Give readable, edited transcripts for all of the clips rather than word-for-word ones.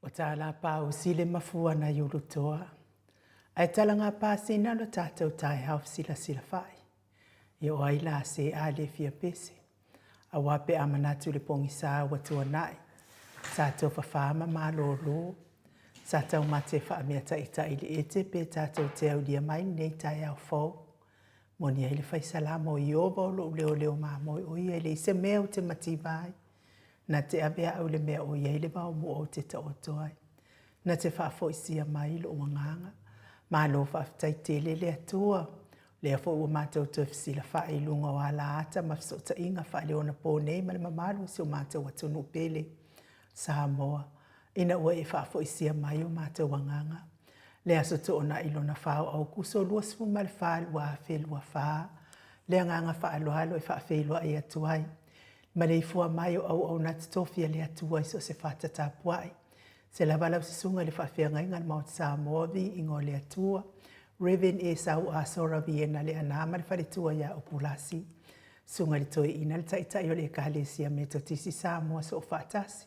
O tāla pāu sile mafua na yulutoa. Ai talanga pāsina lo tātou tai hau sila whai. I o aila se ale fia pese. A wape amanatu le pongi sā watua nai. Tātou whawhama mālolo. Tātou mate wha mea taita ili ete pe tātou te au lia mai nei tai au fau. Moni ai le whai salamo i oba o lo leo leo māmoi o ia le se mea o te mati vai. Na te avea au le mea o iei le wau mo o te ta o toai. Na te whaafo isia mai lo wanganga. Ma lo whaaftai te le atua. Lea fo ua mātou tu fsila whae lunga o ala ata ma fsota inga whae leona pō nei ma le mamalu si o mātou atunu pele. Samoa. Ina ua e whaafo isia mai o mātou wanganga. Lea so to ona ilona whao au kuso lua sifu mal wha lua whe lua wha. Lea nganga wha aloha lo e wha whe lua e atuai. Ma le ifua mai o au na titofia le atua iso se whata tāpuai. Se la walau se sunga le whawhia ngai ngal Mount Samoa vi ingo le atua. Reven e sau a sora viena le anama le wharetua ia o pulasi. Sunga le toi ina le taitai o le kahalesia me to tisi Samoa so whatasi.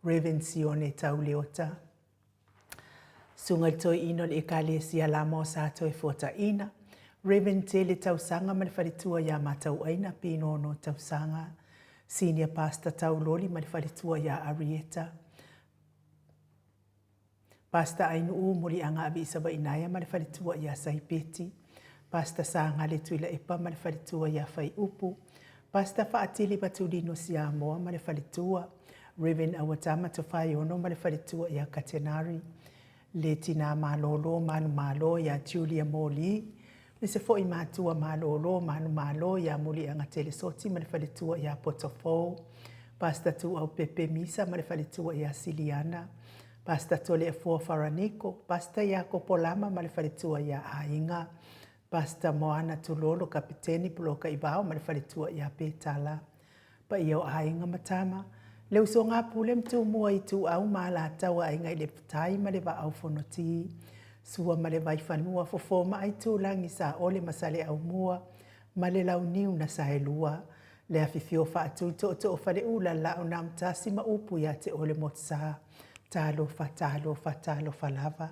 Reven sione tau leota. Sunga le toi ina le kahalesia la mo sa toi fuata ina. Reven te le tau sanga ma le wharetua ia matau aina pino no tau sanga. Senior Pastor Tauloli ma le wharetua ia Arieta. Pastor Ainu U mori anga abi isa inaia ma le wharetua ia Saipeti. Pastor Sanga le tuila epa ma le wharetua ia Whai Upu. Pastor Faatili Batulino Siamoa ma le wharetua. Reverend Awatama Tofai Ono ma le wharetua ia Katenari. Le tina malolo manu malo ia Julia Moli. Me se foi mātua mālolo, manu mālo, ia muli anga telesoti, ma le whaletua ia Potofo. Pasta tu au Pepe Misa, ma le whaletua ia Siliana. Pasta tole e fua Faraniko. Pasta ia Kopolama, ma le whaletua ia Ainga. Pasta Moana Tulolo, kapiteni Puloka Ibao, ma le whaletua ia Petala. Pa ia o Ainga matama. Leu so ngā pule mtu mua i tu au mala tawa ainga i le putai, ma le wa au fonoti. Sua ma le vai whanua fofo ma ai tūlangi sa ole masale au mua, ma le lau niu na sa e lua. Le awhiwhio whaatu to o whare ula lau na mtasi ma upu ia te ole mot sa. Talo whalava.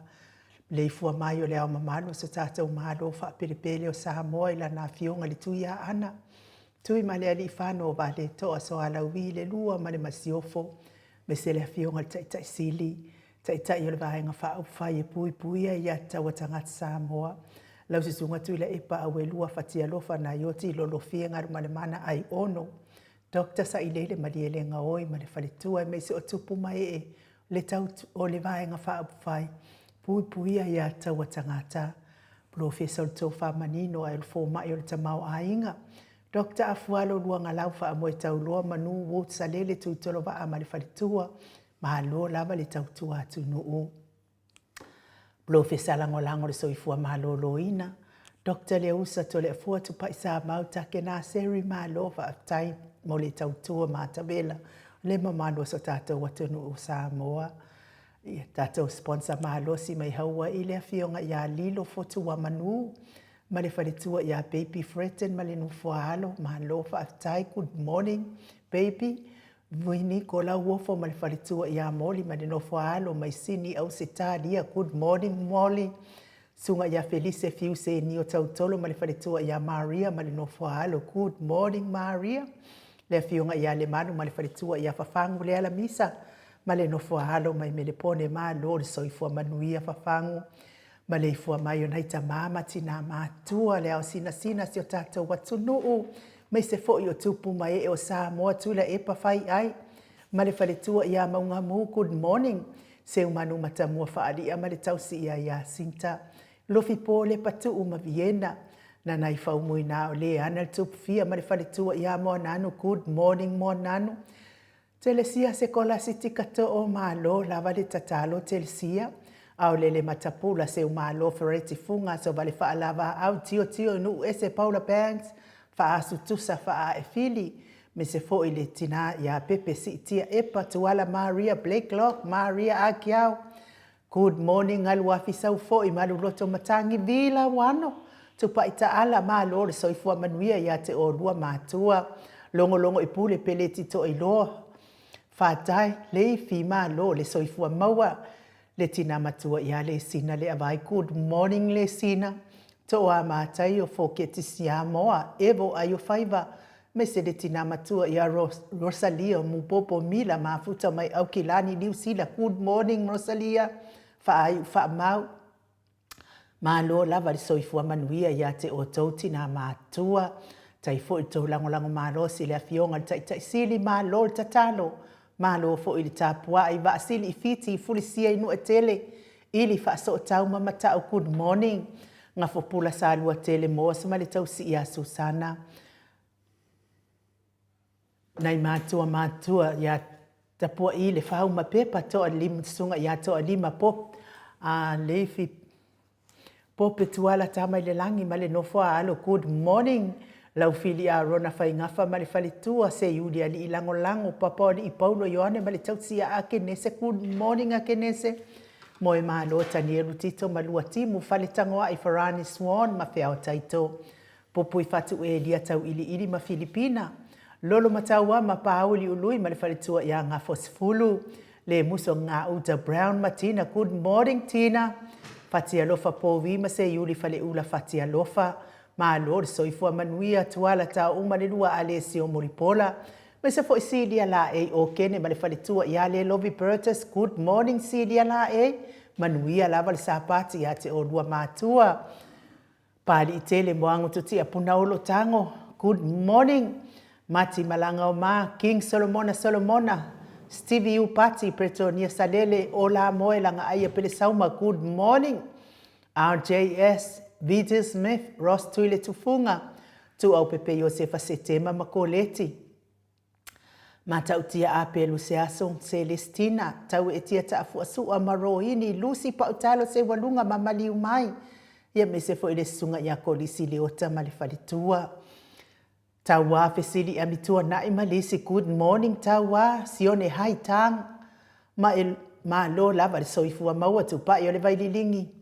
Le ifua mai o le au mamalo so tātou mahalo wha perepele o sa moa ila na fionga le tui a ana. Tui ma le ali whano wa le toa so ala ui le lua ma le masiofo. Me se le fionga le taitai sili. Tai o le vaenga wha whai e pui e ia tawa tangata Samoa. Lau se sunga tui la epa au e lua whatia lofa na ioti lolo fia ngaru ma le mana ai ono. Dr. sa ilele ma li ele ngaoi ma le whaletua e me se o tupu mai e le tau o le vaenga wha whai. Pui e ia tawa tangata. Professor Tofa Manino e lfo mai o le tamau ainga. Dr. Afualo luanga lau wha amoe tau loa manu wot sa lele tui tolo wa ama le whaletua. Mahalo lava le tautua atu nuu. Professor Langolango le soifua mahalo loina. Dr. Leusa to le fua tu paisa mauta ke na seri mahalo fa tai mo le tautua matabela. Le mamalo so tatou watu nuu Samoa. Tatou sponsor mahalo si mai haua ile afionga ia lilo fotu wa manu. Ma le whaletua ia Baby Fretten ma le nufua halo. Mahalo fa tai good morning baby. Vini ko la uofo ma le whaletua ia Molly ma le nofo alo mai sini au se tālia. Good morning Molly. Sunga ia Felice Fiuse ni o tautolo ma le whaletua ia Maria ma le nofo alo. Good morning Maria. Le fionga ia le manu ma le whaletua ia Fafangu le ala misa. Ma le nofo alo mai me le pone ma lo le soifua manuia Fafangu. Ma le ifua mai o naita mama tina mātua le au sina si o tātou watu nuu. Mai se fo o tupu mai e o Samoa tula e pa whai ai. Ma le whaletua ia maunga mu, good morning. Se umanu matamua whaari a ma le tausi ia Sinta. Lofi po le patu uma Vienna. Na nai whaumui nā o le ana le tupu fia ma le whaletua ia mo nanu, good morning mo nanu. Telesia se kola siti kato o malo lava le tatalo telesia. Au lele matapula se umalo fereti funga so vale whaalava au tio nu ese Paula Banks. Faasu tusa faa e fili. Me se fo ile tina ia Pepe si tia epa tuala Maria Blakelock, Maria Akiau. Good morning alu afisau fo i malu roto matangi vila wano. Tupa ita ala maa lore soifua manuia ia te o lua mātua. Longo i pule pele tito i loa. Whātai le fi malo le soifua maua. Le tina matua ia le sina le avai. Good morning le sina. Toa mātai o fōketi Siamoa. Evo ayo whaiva. Me se le tina matua ia Rosalia Mupopo Mila mafuta mai au kilani New Sila. Good morning Rosalia. Whaayu whaamau. Malo lava le soifua manuia ia te o tauti na mātua. Tai fo i tau lango malo si le afionga tai sili malo le tatalo. Malo fo i le tapua i va sili i fiti i fulisia inu e tele. Ili fa so tau mamata o good morning. Nga fo pula sa alua tele moa sa male tau si ia Susana. Nai mātua ia tapua i le whau ma pepa toa lima sunga ia toa lima pop. Leifi pope tuala tamai le langi ma le nofoa alo good morning. Lau fili a rona fai ngafa ma le falitua se yudi ali ilango lango papa li i paulo yoane ma le tautsia a kenese. Good morning a kenese. Moe maa lo tanieru tito ma lua timu fale tangoa i Farani Swan ma fea o taito. Popo i fatu e lia tau ili ma Filipina. Lolo mataua ma pauli ului ma le falitua ia ngā fosfulu. Le muso ngā uta Brown ma Tina. Good morning Tina. Fatia lofa povi ma se yuli fale ula fatia lofa. Ma lor soifua manuia tuala ta uma le lua Alessio Moripola. Me se fo Silia la e o kene ma le faletua ia le Lovi Bertus. Good morning Silia la e. Manuia lava le sapati ia te o lua mātua. Pali i tele moango tuti a punaolo tango. Good morning. Mati malanga o ma. King Solomona. Stevie Upati Pretonia Salele. Ola moe langa aia pele sauma. Good morning. RJS. Vita Smith, Ross Tuile Tufunga, tu au pepe Josefa Setema Makoleti. Matautia ape Luciaso, Celestina, tau etia taafu asu amaroini, Lucy Pautalo se walunga mamali umai. Ia me se fo ile sunga ya kolisi leota malifalitua. Tawa fesili amitua na imalisi, good morning tawa, sione hai tang. Ma lo lava soifua maua tupa yole vaililingi.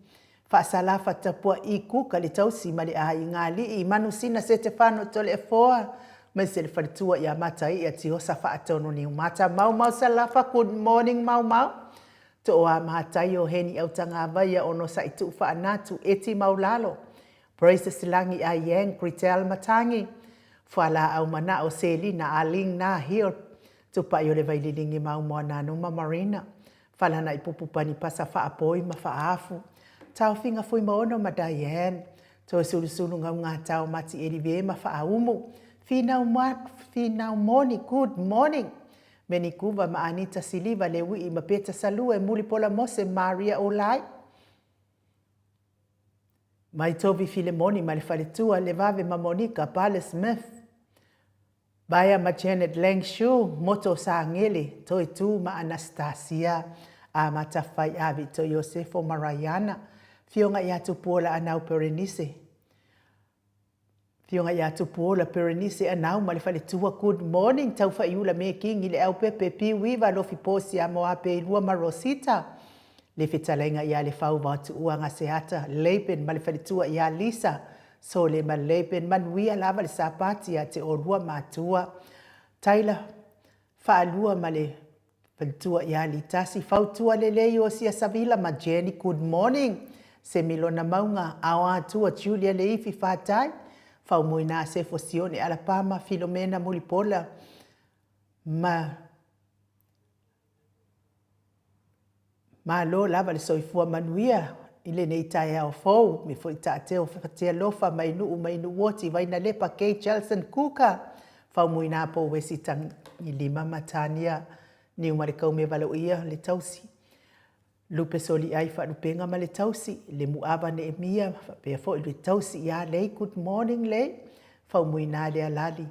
Faasalafa tapua i kuka le tausi ma le ai ngali i manusina Setefano tole e foa. Ma se le falitua ia matai ia tiosa faatono ni umata. Mau salafa, good morning mau. To oa matai o heni au tangava ia ono sa itu faanatu eti maulalo. Praise silangi a yang Critel Matangi. Fala au mana o seli na aling na here. Tupa yo le vaililingi mau moa nanu ma Marina. Fala na ipupupani pasa faapoi ma faafu. Tau finga fui maono ma Diane. Tau sulu ngā tau mati erive ma whaaumu. Finau moni, good morning. Meni kuva ma Anita Siliva le wii ma Peta Salua e Mulipola Mose Maria Olai. Mai tovi Filemoni ma le whaletua le vave ma Monica Pale Smith. Baya ma Janet Langshu, Moto Saangele, toi tu ma Anastasia. A matawhai avi to Yosefo Marayana. Fionga ia tupuola anau Perenice. Fionga ia tupuola Perenice anau malifaletua good morning. Tau whaiula me kingi le au pepe piwiva lo fiposi a moa pe ilua marosita. Le fitalenga ia le fau vatu uanga seata. Leipen malifaletua ia Lisa. So le ma leipen manuia lava le sapati a te orua matua. Taila whaalua male faletua ia litasi. Fautua le leio sia savila ma Jenny good morning. Se milona maunga awa tua Julia Leifi fatai. Fau moina se fosione Alabama Filomena Mulipola. Ma lo lava le soifua manuia. Ile nei tai au fau. Me fo ita teo fatia lofa mainu woti. Vaina lepa Kay Chelson Kuka. Fau moina po wesitang ilima matania. Ni umarikau me valo ia le tausi. Lupe soli ai wharupenga ma le tausi. Le muava ne emia. Pea fo le tausi ia lei. Good morning lei. Fau muina le alali.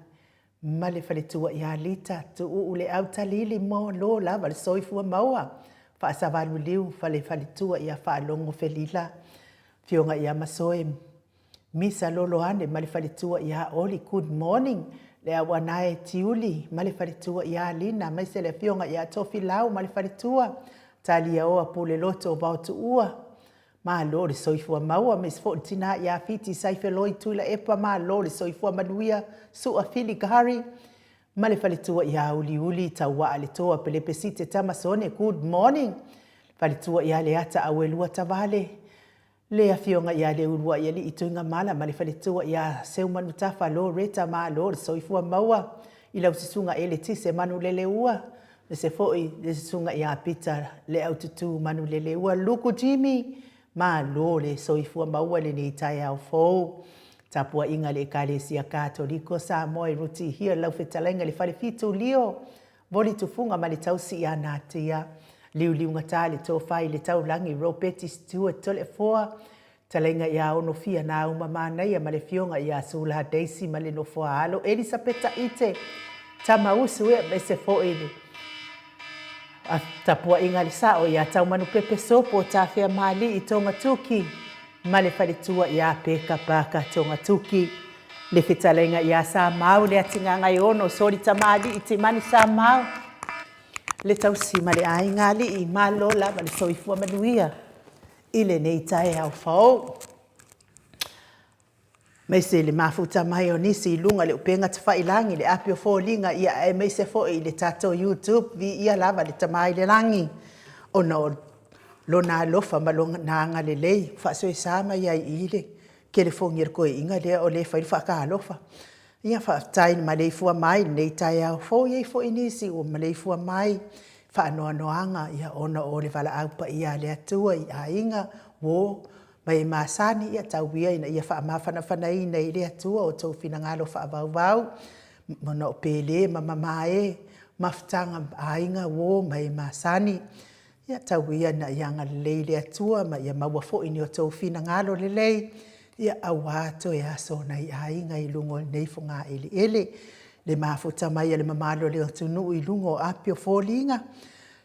Ma le whaletua ia lita. Tu ule au talili mo lo lava le soifua maua. Whaasavalu liu whaletua ia whaalongo felila. Fionga ia masoe. Misa lolo ane ma le whaletua ia oli. Good morning. Le awanae tiuli. Ma le whaletua ia lina. Maise le fionga ia tofi lau ma le whaletua. Talia oa pule loto o bautu ua. Ma lori soifua maua mes fo tina ia fiti saife loi tuila epa ma lori soifua manuia sua fili gari. ma le faletua ia uliuli taua le toa pelepesite tamasone. Good morning. Faletua ia le ata awelua tavale. Le afionga ia le urua ia li ituinga mala ma le faletua ia seumanu tafa lo reta ma lo soifua maua. Ila usisunga ele tise manu lele ua. Le se foi le sunga ia pita le aututu manu lele ua. Luku Jimmy ma lo le soifua maua le ni tai au fou. Tapua inga le Ekalesia Katoliko sa moe ruti hia lau fetalenga le wharifitu lio. Voli tufunga ma le tausi ia natia. Liu ngata le tō whai le tau langi Robeti Stewart tole foa. Talenga ia ono fia na umamana ia ma le fionga ia Sula Daisy ma le nofoa alo. Elisabeta ite tama usu ea me se fo ele. Tapua inga le sao ia tau manu pepe sopo ta fea mali i tonga tuki. Ma le whaletua ia peka paka tonga tuki. Le fitalenga ia sa mau le atinga ngai ono sori tamali i te mani sa mau. Le tausi ma le ainga li i malo la ma le soifua manuia. Ile nei tae au fau. Mai se le mafuta mai o nisi lunga le upenga te whailangi le apio fo linga ia e mai se fo i le tato YouTube vi ia lava le tamai le langi. O no lo na lofa ma lo nanga le lei fa so sama ia ile ke le fongi ko inga le o le fa ka lofa ia fa tai ma le fu mai nei tai au fo ia fo inisi o ma le fu mai fa no anga ia ona o le vala au pa ia le atua ia inga wo mai masani ia tau ia ina ia fa ma fana ina ile atua o tau fina ngalo fa vau mono pele mama mai maftanga ainga wo mai masani. Ia tau ia na ianga leile atua ma ia maua fo ini o tau fina ngalo le lei. Ia awato e aso na ia inga i lungo nei funga ele. Le mafuta mai le mamalo le tunu i lungo apio fo linga.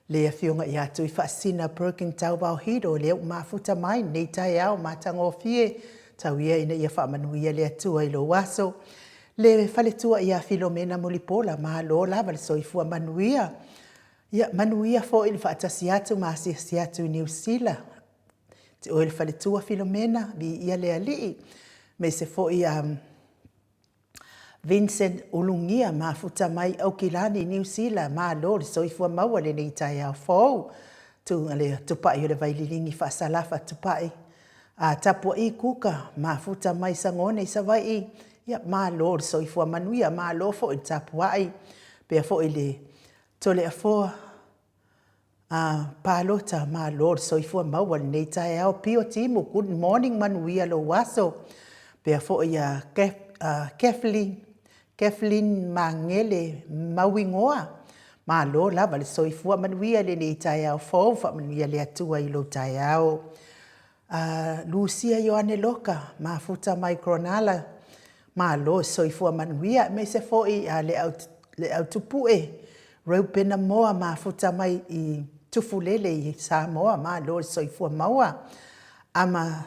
Le afionga ia tu i fasina Birkin tau bau hido le mafuta mai nei tai au matango fie. Tau ia ina ia whamanuia le atua i lo waso. Le faletua ia Filomena Mulipola ma lo lava le soifua manuia. Ia manuia fo il fatasi atu ma si atu New Zealand. Te o il faletua Filomena vi ia le ali. Me se fo ia Vincent Ulungia ma futa mai au kilani New Zealand ma lo le soifua maua le nei tai au fo. Tu le tupai o le vaililingi fa salafa tupai. A tapua i kuka ma futa mai sangone sa vai i. Ia ma lo le soifua manuia ma lo fo il tapua i. Pea fo ile tole afoa palota ma lord soifua maua nei tae au pio timu. Good morning manuia lo waso. Pea fo ia Kathleen Mangele mawingoa. Ma lo lava le soifua manuia le nei tae au fo fa manuia le atua i lo tae au. Lucia Ioane Loka ma futa mai Kronala. Ma lo soifua manuia me se fo i le au tupue. Raupena moa ma futa mai i tufulele i Samoa ma lo soifua maua. Ama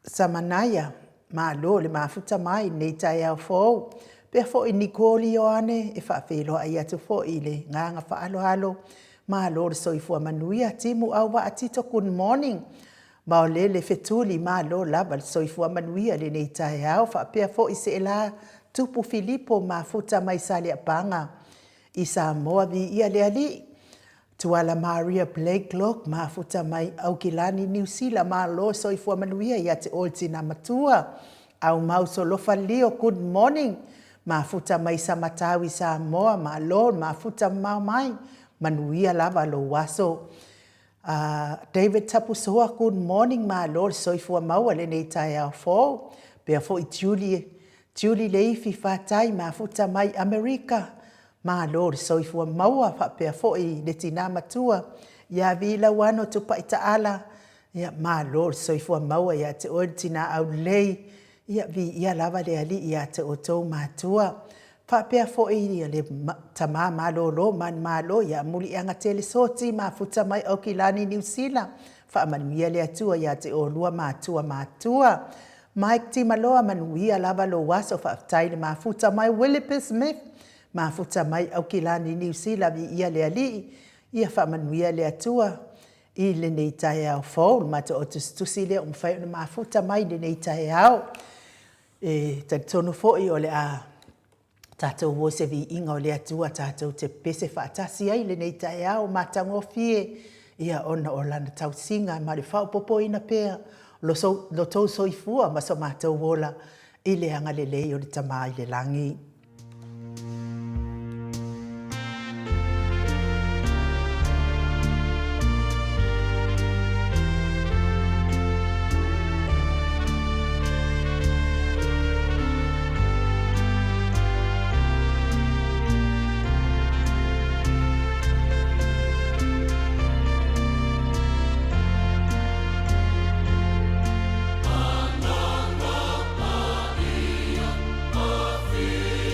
Samanaya ma lo le ma futa mai nei tai au fo. Pea fo i Nicole Ioane e whaafelo ai atu fo i le nganga whaalo ma lo le soifua manuia timu au wa atito good morning. Ma o le fetuli ma lo lava le soifua manuia le nei tai au whaapea fo i se la tupu Filipo ma futa mai sali apanga. I Samoa vi ia le ali. Tuala Maria Blakelock ma futa mai au kilani New Zealand ma lo soifua manuia ia te oltina matua. Au mauso lofa lio good morning. Ma futa mai Samatawi Samoa ma lo ma futa mau mai. Manuia lava lo waso. David Tapusoa good morning ma lo soifua maua le nei tai au fo. Pea fo i Julie Leifi fatai ma futa mai Amerika. Ma lo soifua maua fa pea fo i le tina matua. Ia vila wano tupa ita ala. Ia ma lo soifua maua ia te o tina au lei. Ia vi ia lava le ali ia te o tau matua. Fa pea fo i le tama ma lo man ma lo ia muli anga tele soti ma futa mai au kilani New Zealand. Fa manuia le atua ia te o lua matua. Mike Timaloa manuia lava lo waso fa taile ma futa mai Willipper Smith. Ma futa mai au kilani New Zealand vi ia le ali. Ia fa manuia le atua. I le nei tae au fōu. Ma te o tusi le umwhai na ma futa mai le nei tae au. E te tonu fōi o le a Tātou o se vi inga o le atua tātou te pese whaatasi ai le nei tae au matangofie ia ona o lana tausinga ma le whaupopo ina pēr lo tau soifua ma so mātou wola i le anga le lei o le tamā i le langi. Be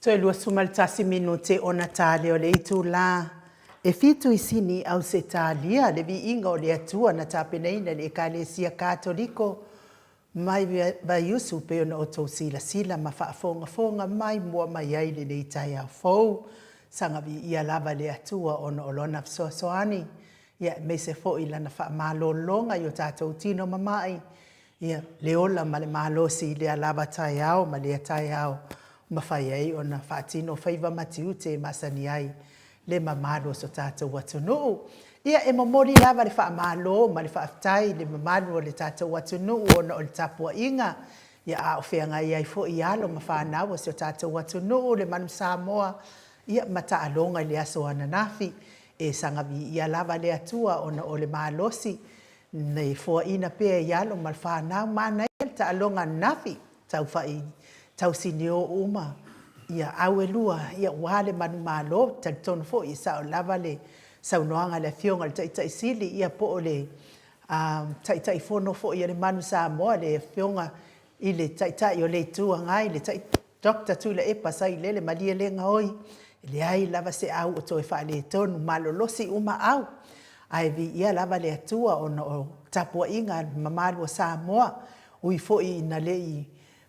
Toi lua sumaltasi minute o na tale o le itu la. E fitu isini au se talia le vi inga o le atua na tapeneina le ekalesia katoliko. Mai vai yusu pe ona o tau sila ma whaafonga mai mua mai ai le nei tai au fau. Sanga vi ia lava le atua ona olona soani. Ia me se fo ila na wha malolonga i o tātou tino mamai. Ia le ola ma le malosi le lava tai au ma le tai au. Mawhai ai o na whaatino whaiva matiu te masani ai le mamalo so tātou watunuu. Ia e momori lava le whaamalo ma le whaafitai le mamalo le tātou watunuu o na o le tapua inga. Ia a ofea ngai ai fo i alo ma whanau so tātou watunuu le manu Samoa. Ia mata alonga le aso ananafi e sangavi ia lava le atua o na o le malosi. Nei fo ina pea i alo ma le whanau mana ia ta alonga nafi tau whai tau sinio uma ia awe lua ia wale manu malo tal ton fo i sa lava le sa noanga le fionga le tai sili ia po le tai fono fo ia le manu Samoa le fionga i le tai o le tua ngai le tai doctor tu le e pasai le malia le ngoi le ai lava se au o toi fa le ton malo losi uma au ai vi ia lava le tua o tapua inga mamalu Samoa ui fo i na le i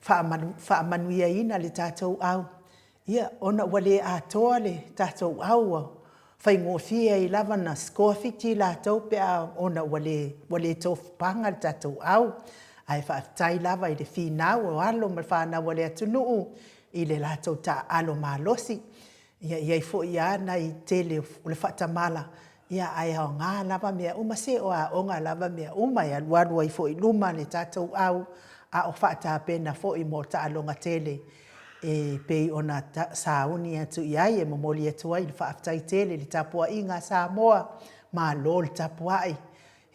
whaamanuia ina le tātou au. Ia, ona wale a toa le tātou au. Whai ngōwhia i lava na skofiti la tau pia ona wale tofu panga le tātou au. Ai whaafitai lava i le whinau o alo ma whanau wale atunuu i le lātou ta alo malosi. Ia i fo i ana i tele o le whatamala. Ia ai au ngā lava mea uma se o a onga lava mea uma i aluarua i fo i luma le tātou au. A o whaata pena fo i mo ta alonga tele e pei ona sauni atu i ai e momoli atu ai le whaafitai tele le tapua inga Samoa ma lo le tapua ai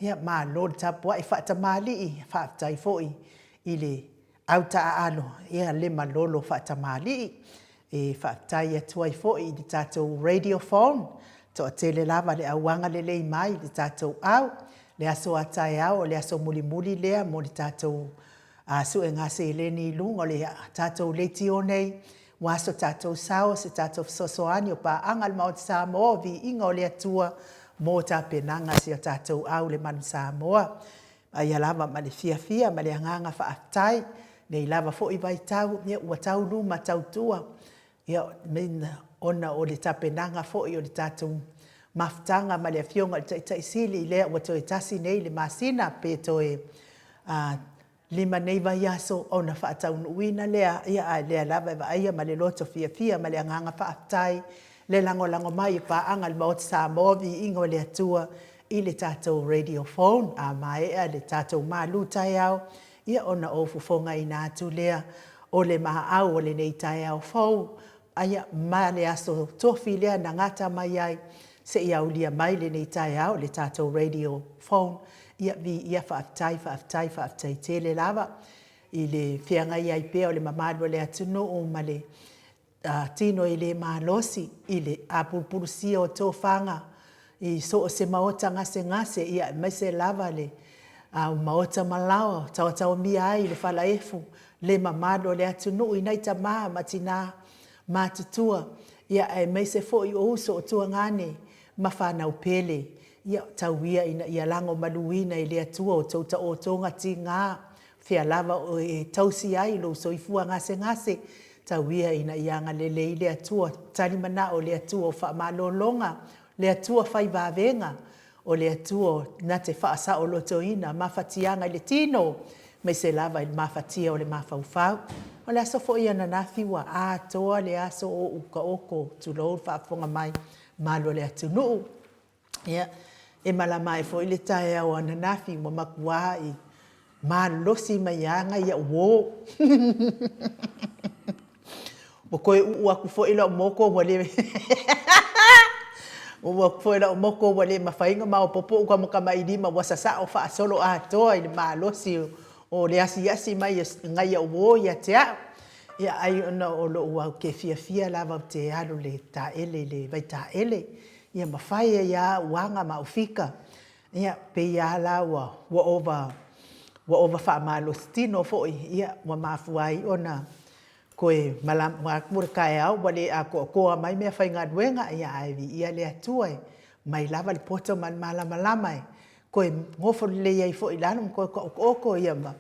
ia ma lo le tapua ai whaata mali i whaafitai fo i le au ta alo ia le malolo whaata mali e whaafitai atu ai fo i le tātou radio phone to a tele lava le awanga le lei mai le tātou au le aso atai au le aso muli lea mo le tātou su e ngase i leni lunga le tātou leiti o nei, waso tātou sao se tātou sosoani o pa angal mao te Samoa vi inga o le atua mō tā penanga si o tātou au le manu Samoa. Ai lava ma le fia ma le anganga whaatai, nei lava fo i vai tau, ia ua tau luma tau tua. Ia mena ona o le tapenanga fo i o le tātou mafutanga ma le fionga le tai sili lea ua toe tasi nei le masina pe toe lima nei vai aso o na whaatau nuina lea ia a lea lava eva aia ma le loto fia ma le anganga whaatai le lango mai pa angal ma o te Samoa vi ingo le atua i le tātou radio phone a mai e le tātou malu tai au ia ona o fufonga i nā atu lea o le maha au o le nei tai au fau aia ma le aso tofi lea na ngata mai ai se i au lia mai le nei tai au le tātou radio phone ia vi ia whaafitai tele lava i le whianga i ai pēo le mamalo le atunu o ma le tino i le malosi i le apurusia o tō whanga i so o se maota ngase ia mai se lava le maota malao tau mia ai le whalaefu le mamalo le atunu i nei ta maa matina mātutua ia mai se fo i o uso o tua ngane ma whanau pele ia tauia ina ia lango maluina i le atua o tauta o tonga ti ngā whia lava o e tausi ai lo soifua ngase tauia ina ia ngā lele i le atua tani mana o le atua o wha malolonga le atua whai wawenga o le atua na te whaasa o loto ina mawhatianga i le tino mai se lava i mawhatia o le mawhauwhau o le aso fo ia na nawhiwa a toa le aso o uka oko tu loo whaafonga mai malo le atunu ia e malama e fo ile tae au ananafi mo makua i malosi mai anga ia wo mo koe ua ku fo ila moko wale o fo ila moko wale mawhainga ma o popo uka mo kamaidi ma wasasa o fa solo a toa i malosi o le asi mai ngai ia wo ia tea ia ai ona o lo ua ke fia lava te alo le taele le vai taele ia mawhai ia wanga maufika. Ia pe ia la wa over wha malo stino foi ia wa mafuai ona koe malam ngā kura kai au wale a koa mai mea whai ngā duenga ia aiwi ia lea tuai mai lava li poto man malama lamai koe ngofo le iai fo ilano koe ko oko ia ma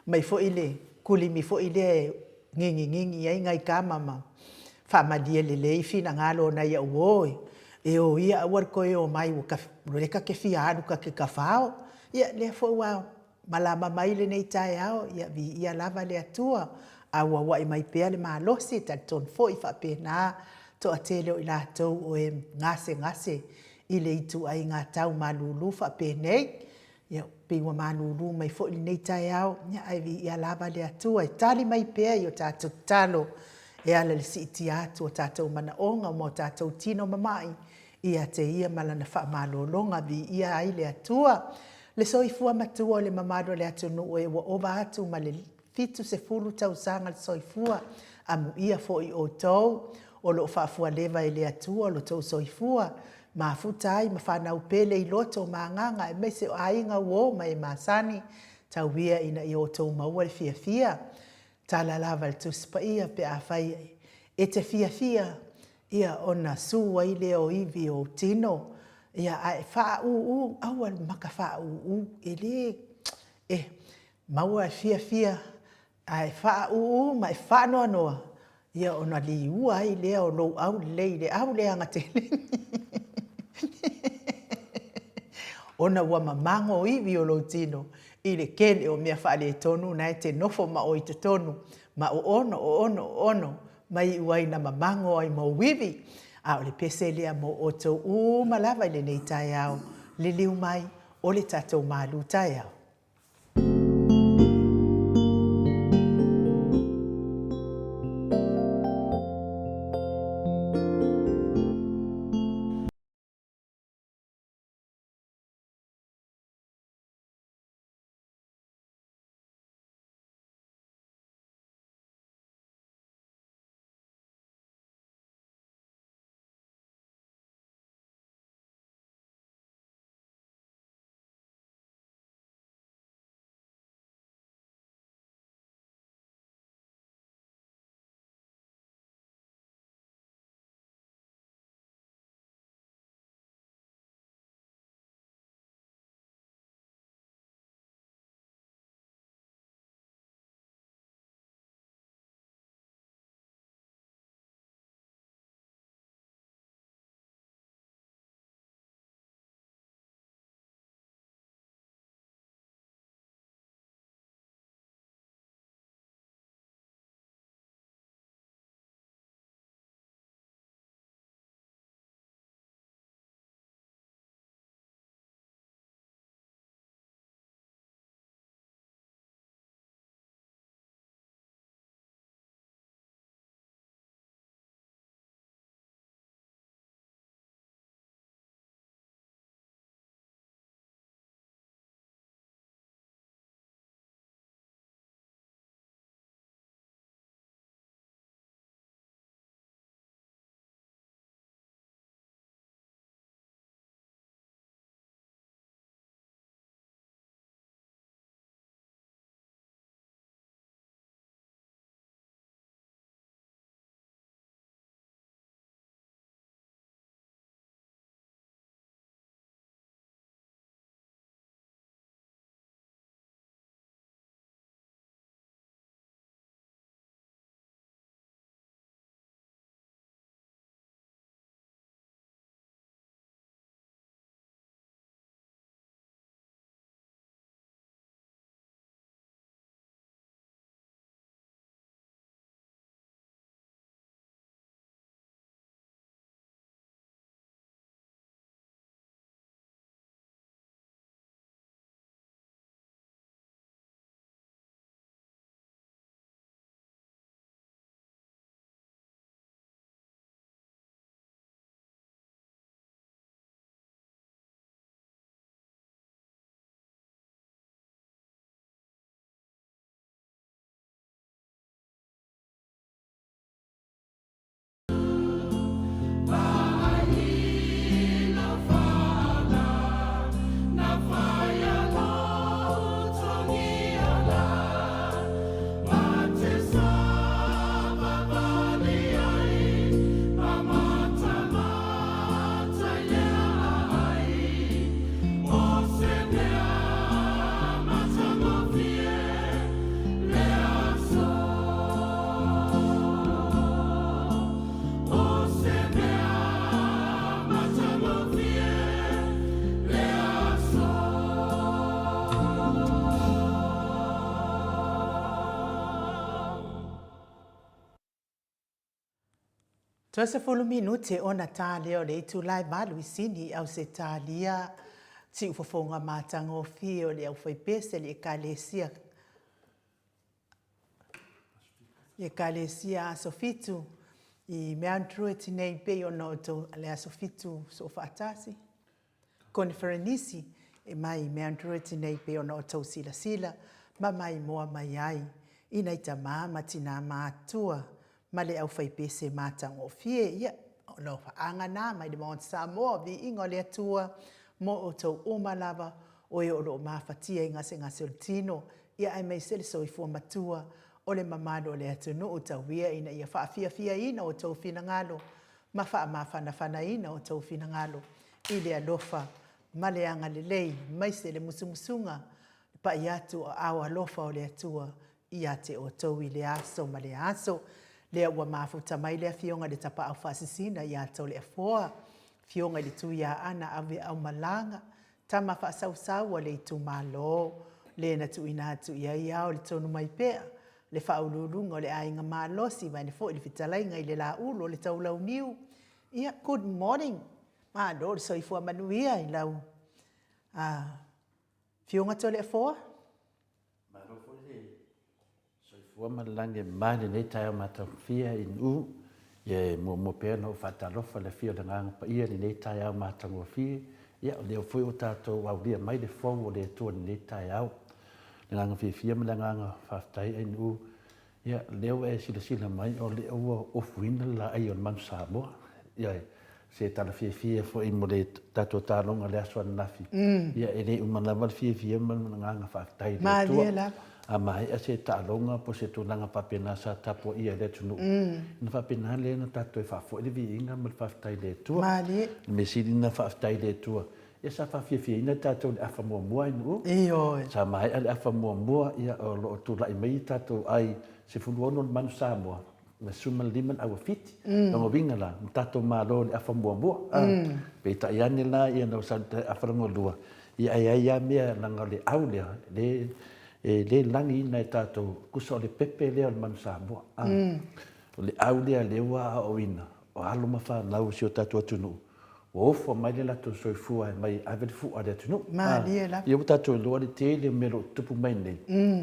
mai fo ile kulimi fo ile ngingi ai ngai kamama fa madia le le fina ngalo na ia woi e o ia war koe o mai o ka reka ke fia adu ka ke kafao ia le fo wa malama mai le nei tai ao ia vi ia lava le atua aua wai mai pea le malosi ta ton foi fa pena to atele o i latou o e ngase i le itu ai ngā tau malulu fa penei ia piwa malulu mai fo i nei tai ao ia ai vi ia lava le atua i tali mai pea i o tātou talo e ala le si iti atu o tātou mana onga mo tātou tino mamai ia te ia malana wha malolonga vi ia ai le atua le soifua matua o le mamado le atu no e wa ova atu ma le fitu se fulu tau sanga le soifua amu ia fo i o tau o lo whaafua lewa e le atua o lo tau soifua ma futa ai ma whanau pele i loto ma nganga e mese o ainga uo ma e masani tau wia ina i o tau maua le fia tala lava le tuspa ia pe a whai e te fia ia ona su ai le o iwi o tino ia ai wha aua maka wha e le maua e fia ai wha ma e wha noa ia ona li ua ai lea o lou au le au le anga te ona ua mamango iwi o lou tino i le kele o mea wha le tonu na e te nofo ma o i te tonu ma o ono mai uai na mamango ai mo wiwi a o le pese lea mo o tau malava i le nei tai au le liu mai o le tatou malu tai au 12 minute ona tāle o le itu lai malu I sini au se tālia si ufofonga mātango fi o le au whaipese le kalesia asofitu I mea antrue tinei pe o no to le asofitu so whaatasi. Konferenisi e mai mea antrue tinei pe o no to sila ma mai moa mai ai ina ita ma tina mātua ma le au whaipese mātango fie ia o no whaangana mai le Mount Samoa vi ingo le atua mo o tau umalava o e o lo mawhatia I ngase o tino ia ai mai sele so I fua matua o le mamado le atunu o tau wia ina ia whaafia ina o tau finangalo ma whaamawhana ina o tau finangalo I le alofa ma le anga le lei mai se le musumusunga pa I atu o awa alofa o le atua ia te o tau I le aso ma le aso lea ua mafuta mai lea fionga le tapa au whaasisina ia tau lea foa fionga le tu ia ana ave au malanga tama whaasau le tu malo le na tu ina atu ia o le tonu mai pea le whaululunga o le ainga malosi mai ne fo I le fitalainga I le la ulo le tau lau niu ia good morning ma do le soifua manuia I lau fionga tau lea foa Ua malange mane nei tae mata fia in u ye mo pe no fatalofa le fia de ngang pa ia nei tae mata ngo fia ia le foi o tato wa dia mai de fo o le to nei tae au ngang fia malanga fa tai in u ia leo e sila mai o le o fuina la ai on man sabo ia se tala fia fo in mo le tato talonga le aso nafi ia ele umana fia malanga fa tai de to a mai a se talonga po se tulanga papena sa tapo ia le tunu na papena le na tato e fafo le viinga mal faftai le tua me sidi na faftai le tua ia sa fafia ina tato le afa mua inu sa mai ale afa mua ia o lo tula I mai tato ai se fuluono man Samoa me suma liman au fiti no vinga la tato malo le afa mua pe ta yani la ia no sa afa ngolua ia ia mea langa le aulia le langi na tato kuso le pepe le man Samoa le aulia le wa o ina o alo mafa lau si o tato tunu o fo mai le lato soifua mai ave fu ade tunu ia tato lo le te le mero tupu mai nei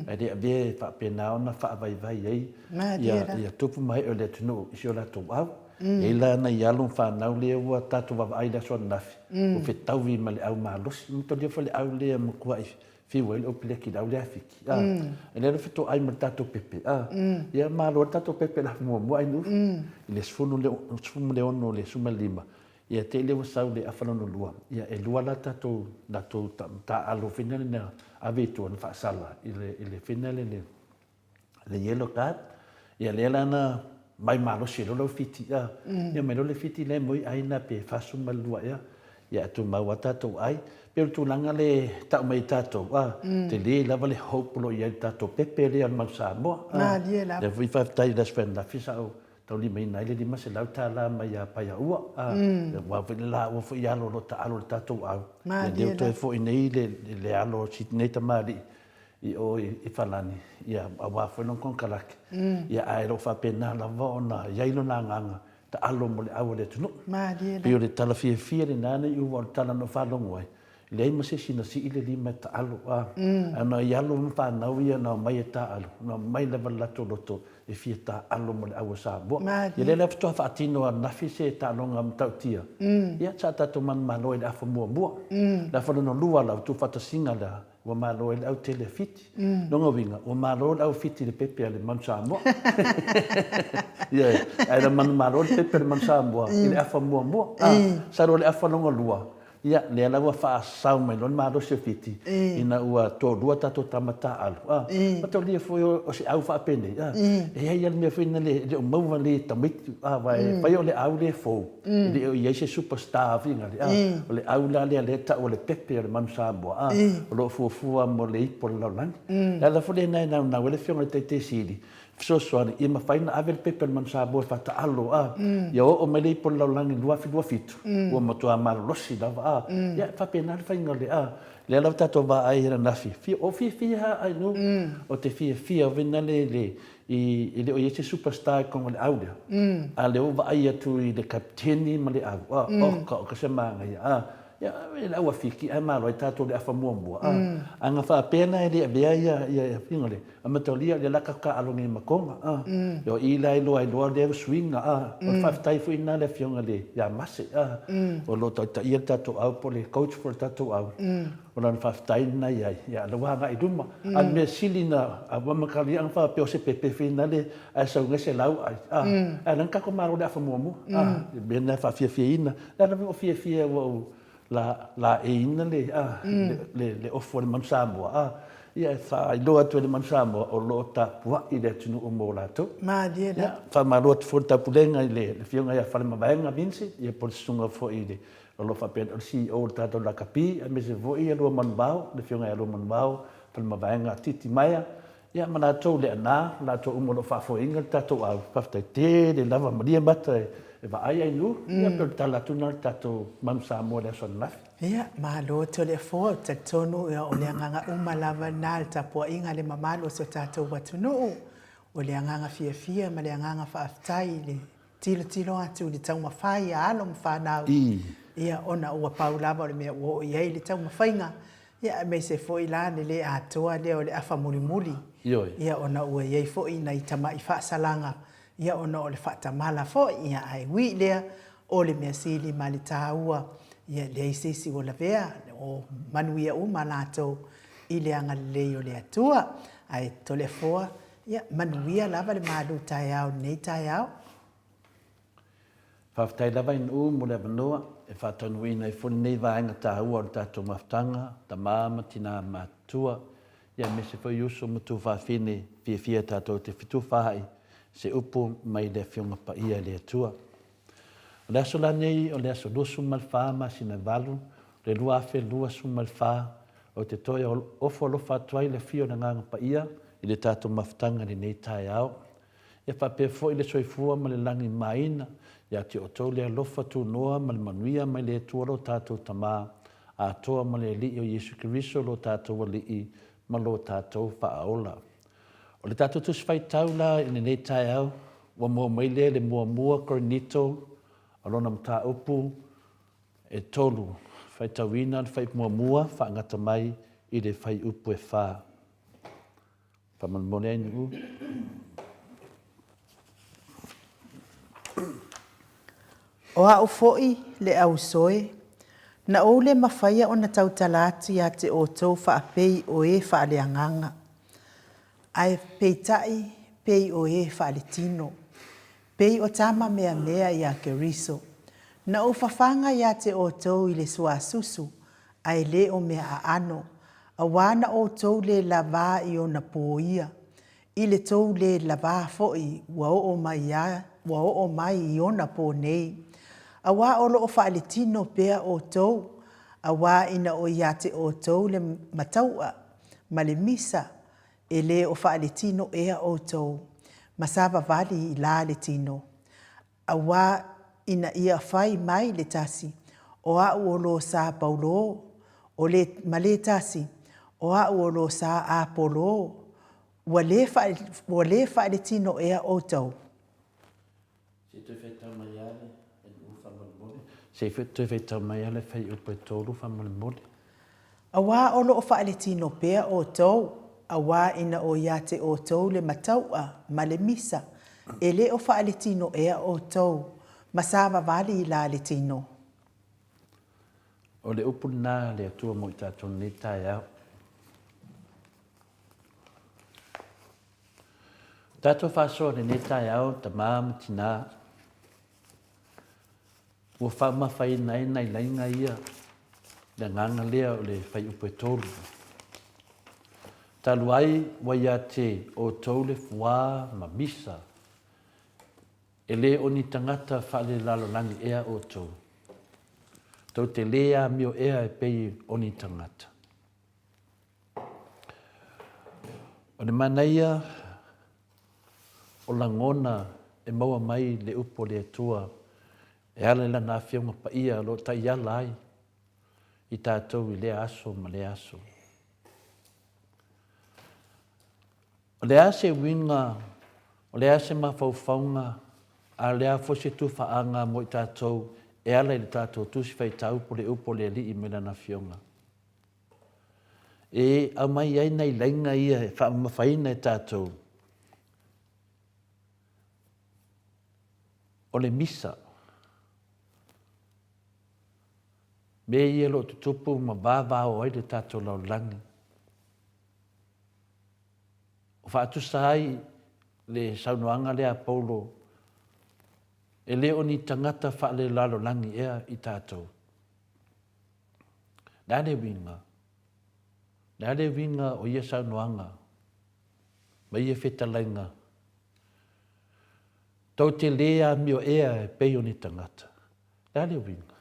ade ave fa pena ona fa vai ai ia tupu mai o le tunu si o lato au e la na yalo fa na le wa tato va ai da so nafi o fe tawi mal au malos to le fo le au le mo kwa fi wel o pleki da le afiki ele fito ai mo tato pepe ia malo tato pepe la mo ai nu le sfunu le ono le suma lima ia te le wasau le afano lua ia e lua la tato ta alo finale na aveto na fa sala ile finale le yellow card ia le lana mai malo si lo fiti ia me lo le fiti le moi ai na pe fa suma lua ia tu ma watato ai per tu langa le ta mai tato te le lava le hope lo ia tato pepe le al Samoa le vi fa tai das fen la fisa o tau li mai nai le lima se lau tala mai a pai a ua wa la wa fo ia lo ta alo tato au le to fo nei le alo sit nei tamali I o I falani ia wa fo non con kalak ia ai ro fa pena la vona ia ilo na nganga ta alo mo le au le tunu pe le tala fia le nana I u tala no fa longo le ma se sina si ile lima ta alo ana ia lo fa na ia na mai ta alo na mai le valato loto e fia ta alo mo le au Samoa ia le lefto fa tino na fi se ta longa mtautia ia cha ta to man malo le afa mua la fa no lua la tu fa ta singa la wa malo le au tele fiti no vinga o malo au fiti le pepe le man Samoa ia ai la man malo le pepe le man Samoa ile afa mua sa ro le afa no lua ia le la wa fa sau mai lon malo se fiti ina ua to lua tato tamata alu ma to li foi o se au fa pende e ia me foi na le o mau le tamit vai fa le au le fo le ia se superstar vinga le au la le ta o le pepe le man Samoa lo fu mo le po la lan la fo le na le fiona te sidi so I ma faina ave pepe man Samoa fa ta alo ia o me le po la lan lua fitu o mo to amar losi da ia fa pena fa ngale Le lau tato va ai hera nafi. O fia ai nu. O te fia vina le le o yese superstar kong le audia. A le o va ai atu i le kapteni ma le au. O ka se manga ia. Ya le au afiki ai malo ai tato le afa mua. Anga fa pena e le vea ia fingole. A matolia le laka ka alongi makonga. Yo ila i loa le swinga. O whaftai fu ina le fionga le ya mase. O lo ta ia tato au po le coach for tato au. O lan whaftai na ia. Ya le wanga i duma. An me sili na a wamakali ang wha peo se pepe fina le a sa unga se lau ai. A lan kako maro le afa mua. Bena whafia ina. Lana o fia la e ina le ofo le mansamoa. Ia fa i loa tu le mansamoa o lo ta pua i le tunu o mo lato. Ma dia la. Fa maro tu fo ta pulenga i le fionga ia fa le mabaenga vinci ia por sunga fo i le o lo fa pen o si o tato la kapi a me se vo i lo manbao le fionga ia lo manbao fa le mabaenga titi maia ia mana to le ana la to o mo lo fa fo inga tato au fa te le lava maria mata e va ai nu ia per tala tuna tato mansamoa le son nafi. Ia, malo to le fo te tonu ia o le nganga umalava nal tapua inga le mamalo so tato watunu o le nganga fia ma le nganga faaftai le tilo atu le tau mawhai a alo mwhanau. Ia ona ua paulava o le mea ua o iei le tau mawhainga. Ia me se fo i lane le atoa le o le afa muli. Ia ona ua iei fo i na i tama i whaasalanga. Ia ona o le whaatamala fo ia ai wi lea o le mea sili ma le tāua. Ia le isisi o la vea o manuia uma lato i le anga le o le atua. Ai to le foa. Ia manuia lava le malu tai au nei tai au. Whaftai lava in mo le vanua e whatanuina i funi nei vaenga tāua o le tātou maftanga, ta māma tina matua. Ia me se fwoi uso matu whawhine fia tātou te whitu whahai se upu mai le fionga pa ia le atua. O le aso la nei o le aso lusu malwha ma sina valu, le lua afe lua su malwha o te toi ofo lo whatuai le fio na nganga pa ia i le tātou maftanga ni nei tai au. Ia whape fo i le soifua ma le langi maina, ia te o tau le alofa tu noa ma le manuia mai le tuaro tātou tamā, a toa ma le li o Yesu Kiriso lo tātou wali i ma lo tātou whaaola. O le tātou tu sfai taula i nei tai au, wa mua maile le mua korinito, alona mta upu e tolu, fai tawina le fai mua whaangata mai i le fai upu e wha. Whamanmone ai nu. O a o foi le au soe, na o le mawhaia o na tautalati a te o tau whaapei o e whaaleanganga. Ai peitai, pei o e whaalitino. Pei o tama mea i a Keriso. Na o whawhanga i a te o tau i le sua susu, ai le o mea a ano. A wana o tau le lava i o na pōia. I le tau le lava foi, wa o mai i o na pō nei. A wā olo o whaalitino pea o tau, a wā ina o ia te o tau le mataua, ma le misa, e le o whaalitino ea o tau, masava vali i la le tino. A wā ina ia whai mai le tasi, o a uolo sa Paulo, o le male tasi, o a uolo sa Apolo, wa le whaalitino ea o tau. Se te feta mai ale fai upo e tolu whamolemole. A wā olo o whaaletino pea o tau, a wā ina o ia te o tau le mataua, ma le misa, e le o whaaletino ea o tau, ma sāwa vali i la le tino. O le upu nā le atua mo i tātou nei tai au. Tātou whasoa le nei tai au, ta māma tina. Ua whamawhai nei lainga ia, le nganga lea o le whai upo e tolu. Talu ai wai a te o tau le fuā ma misa, e le o ni tangata whaale lalo langi ea o tau. Tau te lea mio ea e pei o ni tangata. O le manaia, o langona e maua mai le upo le atua, e ala la na fionga pa ia lo ta ia lai. i tātou i lea aso ma lea aso. O lea se winga, o lea se mawhauwhaunga, a lea fose tu whaanga mo i tātou, e ala i tātou tusi whai tau po le upo le li i mena na fionga. E au mai ai nei lainga ia e whaamawhaina e tātou. O le misa. Me ia lo tutupu ma vāvā o ai le tātou lau langi. O whaatusa ai le saunoanga lea Paulo e leo ni tangata wha le lalo langi ea i tātou. Nāne winga. Nāne winga o ia saunoanga. Ma ia whetalainga. Tau te lea mio ea e peo ni tangata. Nāne winga.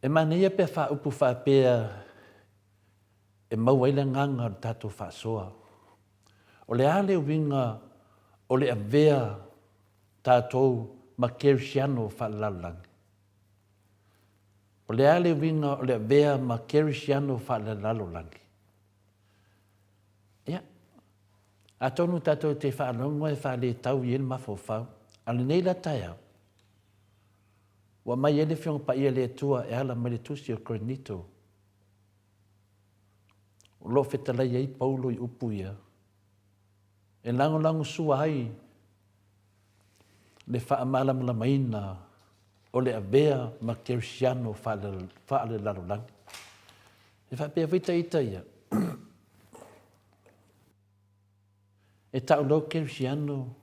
E mana ia pe wha upu wha pea e mauaila nganga tātou wha soa. O le ale winga o le avea tātou ma kerisiano wha lalangi. O le ale winga o le avea ma kerisiano wha lalangi. Ia. A tonu tātou te wha alongo e wha le tau i ena mawhawhau. Ale nei la tai au. Wa mai ele whionga pa ia le tua e ala mai le tusi o Korinito. O lo whetalai ai Paulo i upu ia. E lango sua ai le wha amalama maina o le avea ma kerisiano wha le larolangi. E wha pia vita ita ia. E tau lo kerisiano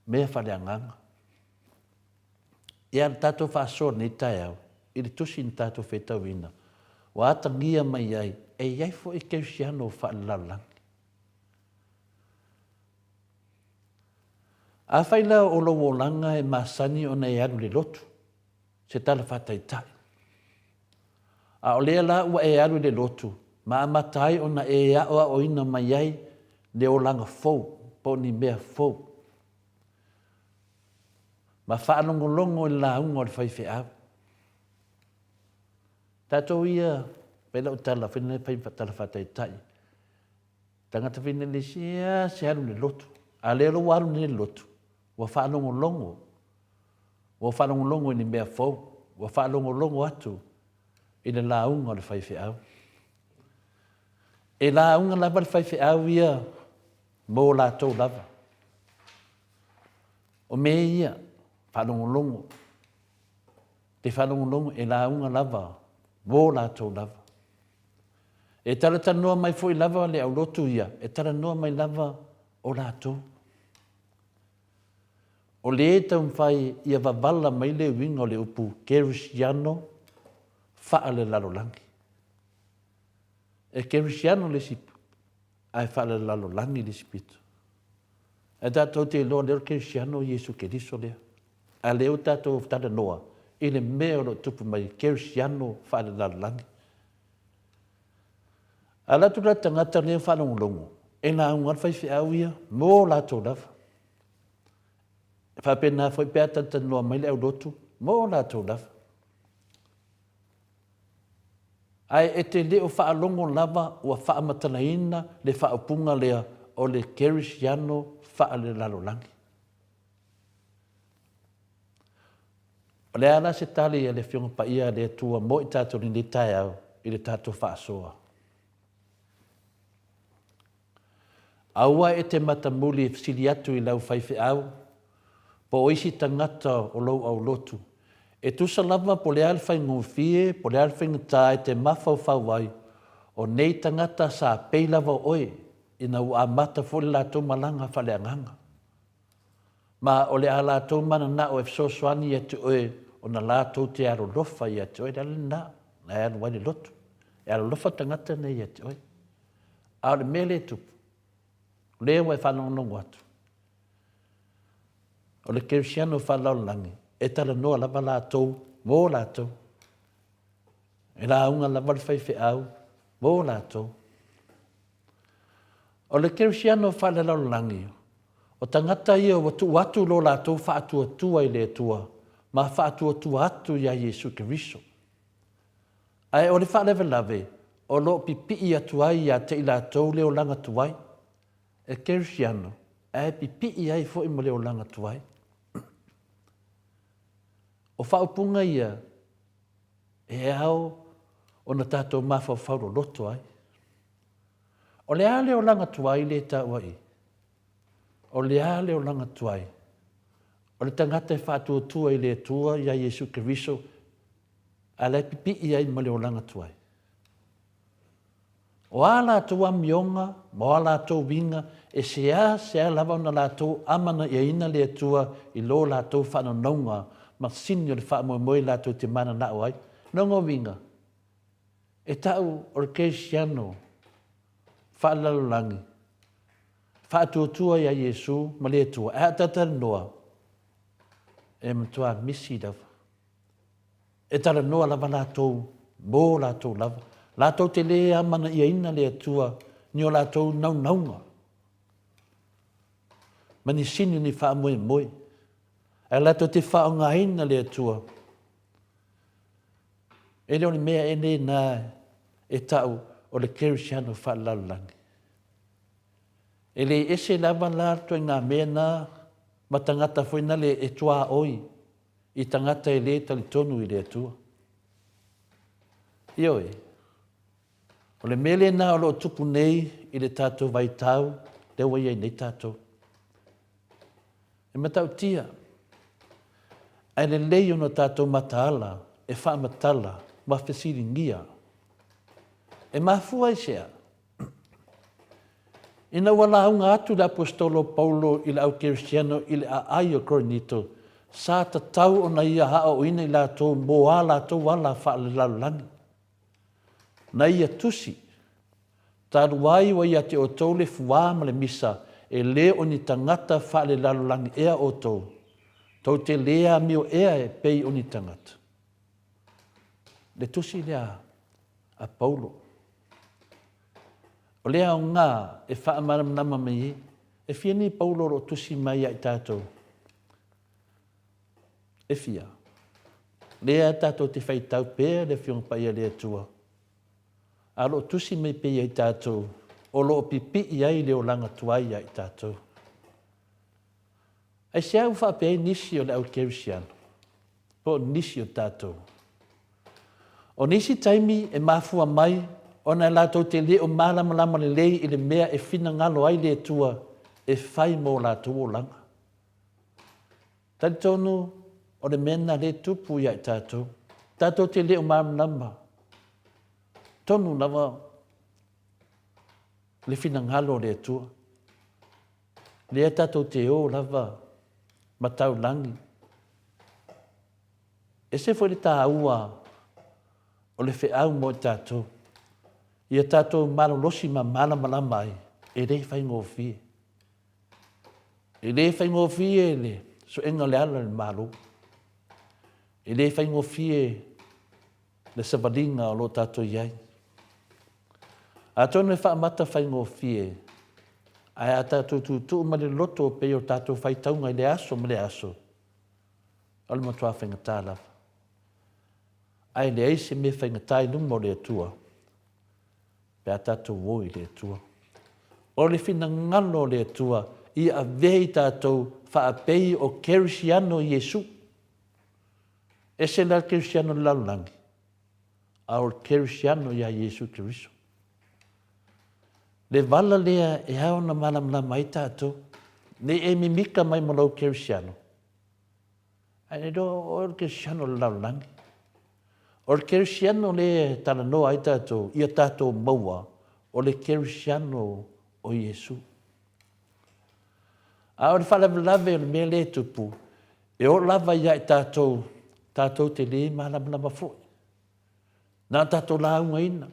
mea wha le anganga. Ia tātou whaasoa nei tai au, i le tusi ni tātou whetauina. Wa atangia mai ai, e iai fo i kerisiano whaalalangi. A whaila o lo wolanga e masani o nei alu le lotu, se tala whataitai. A o lea la ua e alu le lotu, ma amatai o na e aoa o ina mai ai, le o langa fau, po ni mea fau. Ma whaanongolongo i la ungo le whaiwhi au. Tātou ia, pela o tala, whenua pai tala whatai tai. Tangata whenua le sia, se haru le lotu. A lero waru le lotu. Wa whaanongolongo. Wa whaanongolongo i ni mea fau. Wa whaanongolongo atu i le la ungo le whaiwhi au. E la unga lava le whaiwhi au ia, mō la tau lava. O me ia, whanongolongo. Te whanongolongo e la unga lava, wō lātou lava. E tara noa mai fo i lava le au lotu ia, e tara noa mai lava o lātou. O le e tau mwhai ia wavala mai le winga o le upu kerisiano wha le lalolangi. E kerisiano le sipu, ai wha le lalolangi le sipitu. E tātou te loa leo kerisiano Jesu Keriso lea. A leo tātou tata noa, i le mea o tupu mai kerisiano whaare lalangi. A latu la tangata lea whanongolongo, e nā ungar whaiwhi au ia, mō lātou lava. Whapena whai pēa tata noa mai le au lotu, mō lātou lava. Ai e te leo whaalongo lava ua whaamatanaina le whaapunga lea o le kerisiano whaare lalangi. O le ala se tali e le whionga pa ia le tua mo i tātou ni le tai au i le tātou whaasoa. Aua e te matamuli e fsili atu i lau whaiwhi au, po oisi tangata o lau au lotu. E tusa lava po le alwhai ngōwhie, po le alwhai ngata e te mawhau whawai, o nei tangata sa peilawa oe, ina ua amata fōle lātou malanga whale anganga. Ma o le a lātou mana na o e fsoswani e te oe, o na lātou te aro lofa i ate oe, dale na e anu wani lotu. E aro lofa tangata nei i ate oe. A le mele tupu. Leo e whanongonongo atu. O le kerisiano whanaulangi, e tala noa lava lātou, mō lātou. E la unga lava le whaiwhi au, mō lātou. O le kerisiano whanaulangi, o tangata ia o watu lo lātou whaatua tua i le tua, ma whaatua atu ia Iesu Keriso. Ai o le whaalewe lawe, o lo pipi atu ai ia te ila tau leo langa tuai, e Kerisiano, ai pipi ai fo mo leo langa tuai. O whaupunga ia, e au o na tātou mawhawhau loto ai. O le ale o langa tuai le tau ai. O le ale o langa tuai. O le tangata e whātua tua i le tua ia Iesu Keriso, a le pipi ia i male o langa tuai. O ala tua mionga, mo ala tua winga, e sea lava na la tua amana ia ina le tua i lo la tua whana nonga, ma sinio le wha moe la tua te mana na oai. Nonga winga. E tau o le Kerisiano, wha lalolangi. Wha tua ia Iesu, ma le tua. E atata noa. E mtua misi dawa. E tala noa lava la tua, mo la tua lava. La tua te lea amana ia ina le tua, ni o la tua naunga. Ma ni sinio ni wha moe moe. E la tua te wha o ngā ina le tua. E leo ni mea e ne nā e tau o le Kerisiano wha lalangi. E le ese lava la tua ngā mea nā, ma tangata whaina le e tua oi, i tangata e le tali tonu i le tua. Ioi, o le mele nā o lo tupu nei i le tātou vai tau, le wai ei nei tātou. E matau tia, ai le lei ono tātou mataala, e wha matala, ma whesiri ngia. E mafua i sea. Ina wala unga atu le apostolo Paulo i le au Kerisiano i le a ai o Korinito, sa ta tau o na ia haa o ina i la tō moa la tō wala wha le lalangi. Na ia tusi, tāru wai wa ia te o tau le fuā ma le misa, e le o ni tangata wha le lalangi ea o tau. Tau te lea mio ea e pei o ni tangata. Le tusi lea a Paulo. O lea o ngā e wha amaram mai e fia ni Paulo ro tusi mai ai tātou. E fia. Lea tātou te whai tau pēr le whiong pai a lea tua. A ro tusi mai pei ai tātou. O lo pipi i ai leo langa tuai ai tātou. Ai se au wha pēi nisi o le au Kerisiano. Po nisi o tātou. O nisi taimi e mafua mai, o na lātou te le o malama le lei i le mea e whina ngalo ai le tua e whai mō lātou o langa. Tani tonu o le mena le tupu i ai tātou. Tātou te le o malama. Tonu lava le whina ngalo le tua. Le tātou te o lava matau langi. E se foi le tā ua o le wheau mo tātou. Ia tātou malolosi ma malama mai, e rei whai ngō fie. E rei whai ngō fie le, so enga le ala le malo. E rei whai ngō fie le sabalinga o lo tātou iai. A tonu e whaamata whai ngō fie, ai a tātou tūtū ma le loto pe o tātou whai taunga i le aso ma le aso. Ole matua whainga tālawa. Ai le eise me whainga tai numo le atua. Pe a tātou woi le atua. O le whina ngalo le atua, i a vei tātou whaapei o Kerisiano Iesu. E se la Kerisiano laulangi. A o Kerisiano ia Iesu Keriso. Le vala lea e hao na malamla mai tātou. Ne e mimika mai mo lau Kerisiano. Ai do o Kerisiano laulangi. O le Kerisiano le tala noa ai tātou, ia tātou maua, o le Kerisiano o Iesu. A o le whalawalawe o le mea le tupu, e o lava ia i tātou, tātou te le malamlama fwoi. Nā tātou launga ina,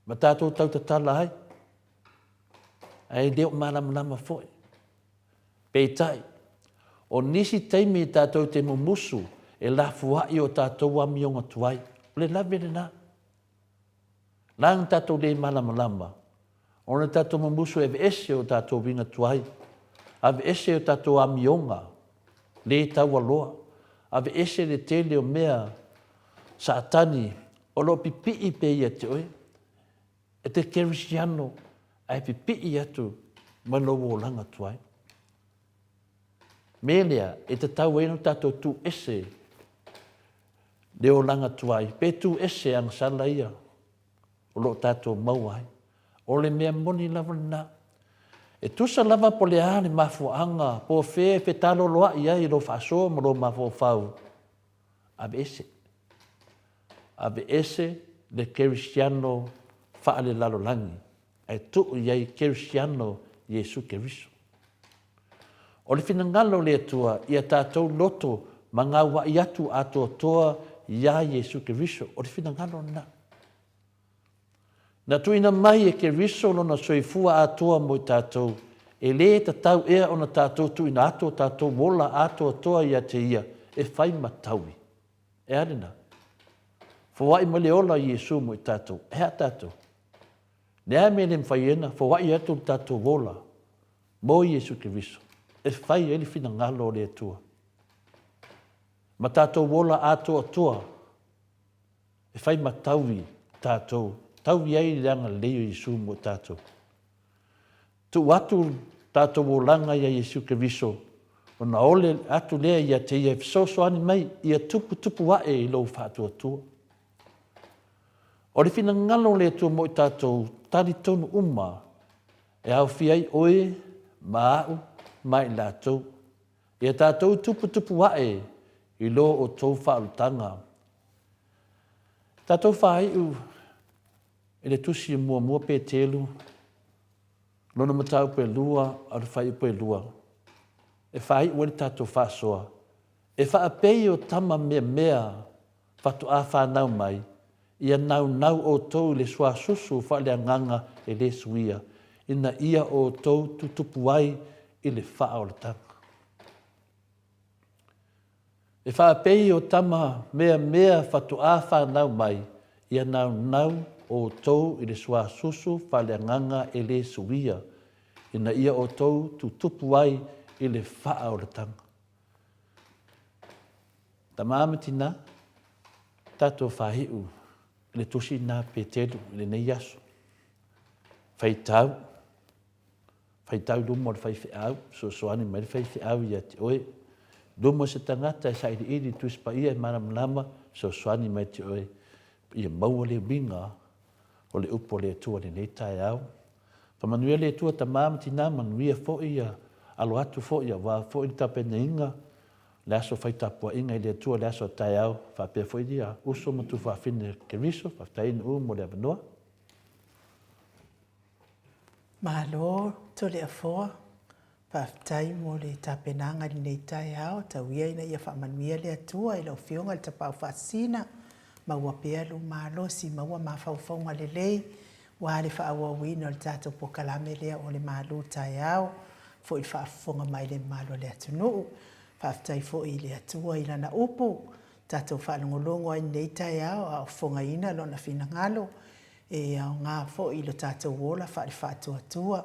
ma tātou tautatala ai. Ai leo malamlama fwoi. Peitai, o nisi teimi tātou te mumusu, e la fuai o tātou amionga tuai. Le lawe le nā. Nang tātou le malama. O na tātou mamusu e ese o tātou winga tuai. A ese o tātou amionga. Le tau aloa. a ve ese le tele o mea sa atani o lo pipi i pe ia te oe. E te kerisiano ai pipi i atu mano o langa tuai. Melea e te tau enu tato tu ese le o langa tuai. Pe tu ese ang sala ia o lo tato mauai. O le mea moni lava na. E tusa lava po le ale mafuanga po fe talo loa ia i lo faso mo lo mafo fau. Abe ese. Abe ese le kerisiano faale lalo langi. E tu iai kerisiano Yesu Keriso. O le finangalo le atua ia tātou loto manga wa iatu ato toa ia Yesu Keriso. O le finangalo na. Na tuina mai e Keriso lona soifua atoa mo tātou. E le tatau ea ona tātou tuina ato tātou wola ato toa ia te ia. E whai mataui. E arena. Fawai ma le ola Yesu mo tātou. Hea tātou. Nea me le mwhaiena. Fawai atu tātou wola. Mo Yesu Keriso. E whai e li fina ngalo le atua. Ma tātou wola ato toa. E whai mataui tātou. Tau iai leanga leo Yesu mo tātou. Tu atu tātou wolanga ia Yesu Keriso. O na ole atu lea ia te ia fisoso ani mai. Ia tupu wae i lo whātua tua. O le fina ngalo le atua mo tātou. Tari tonu uma. E au fiai oe maau mai lātou. Ia tātou tupu wae i lo o tau whaalutanga. Tātou whai u e le tusi mua pe telu, lona matau pe lua, ar whai pe lua. E whai ua le tātou whasoa. E whaapei o tama mea, whatu a whanau mai, ia nau o tau le sua susu whale nganga e le suia, ina ia o tau tutupu ai i le wha o le tanga. E whaapei o tama mea whatu a whanau mai, ia nau o tau i le sua susu whale nganga e le suia. Ina ia o tau tutupu ai i le wha o le tanga. Ta māmatina, tātou whahiu, le tusi nā pēteru, le nei aso. Whaitau lumo le whaiwhiau, soani mai le whaiwhiau ia te oe. Lumo se tangata e sairi iri tuispa ia e maramlama, soani mai te oe. Ia maua le winga, o le upo le atua le nei tae au. Whamanuia le atua ta māmatina manuia fo ia, alo atu fo ia, wā fo i tapena inga, le aso whaitapua inga i le atua le aso tae au, whapea fo i dia, uso matu whawhine Keriso, whaftaina mo le avanoa. Malo, tole a foa, whaftai mo le tapenanga ni nei tae au, tauia ina ia whamanuia le atua, ila o fionga le tapau whasina, maua pealu malo si maua mawhauwhaunga le lei, wa le whaawa wina o le tātou po kalame lea o le malo tae au, fo i whaafonga mai le malo le atunuu, whaaftai fo i le atua i lana upu, tātou whaalongolongo ai nei tae au, a fonga ina lo na fina ngalo, e au ngā fo i lo tātou wola whaale whaatua,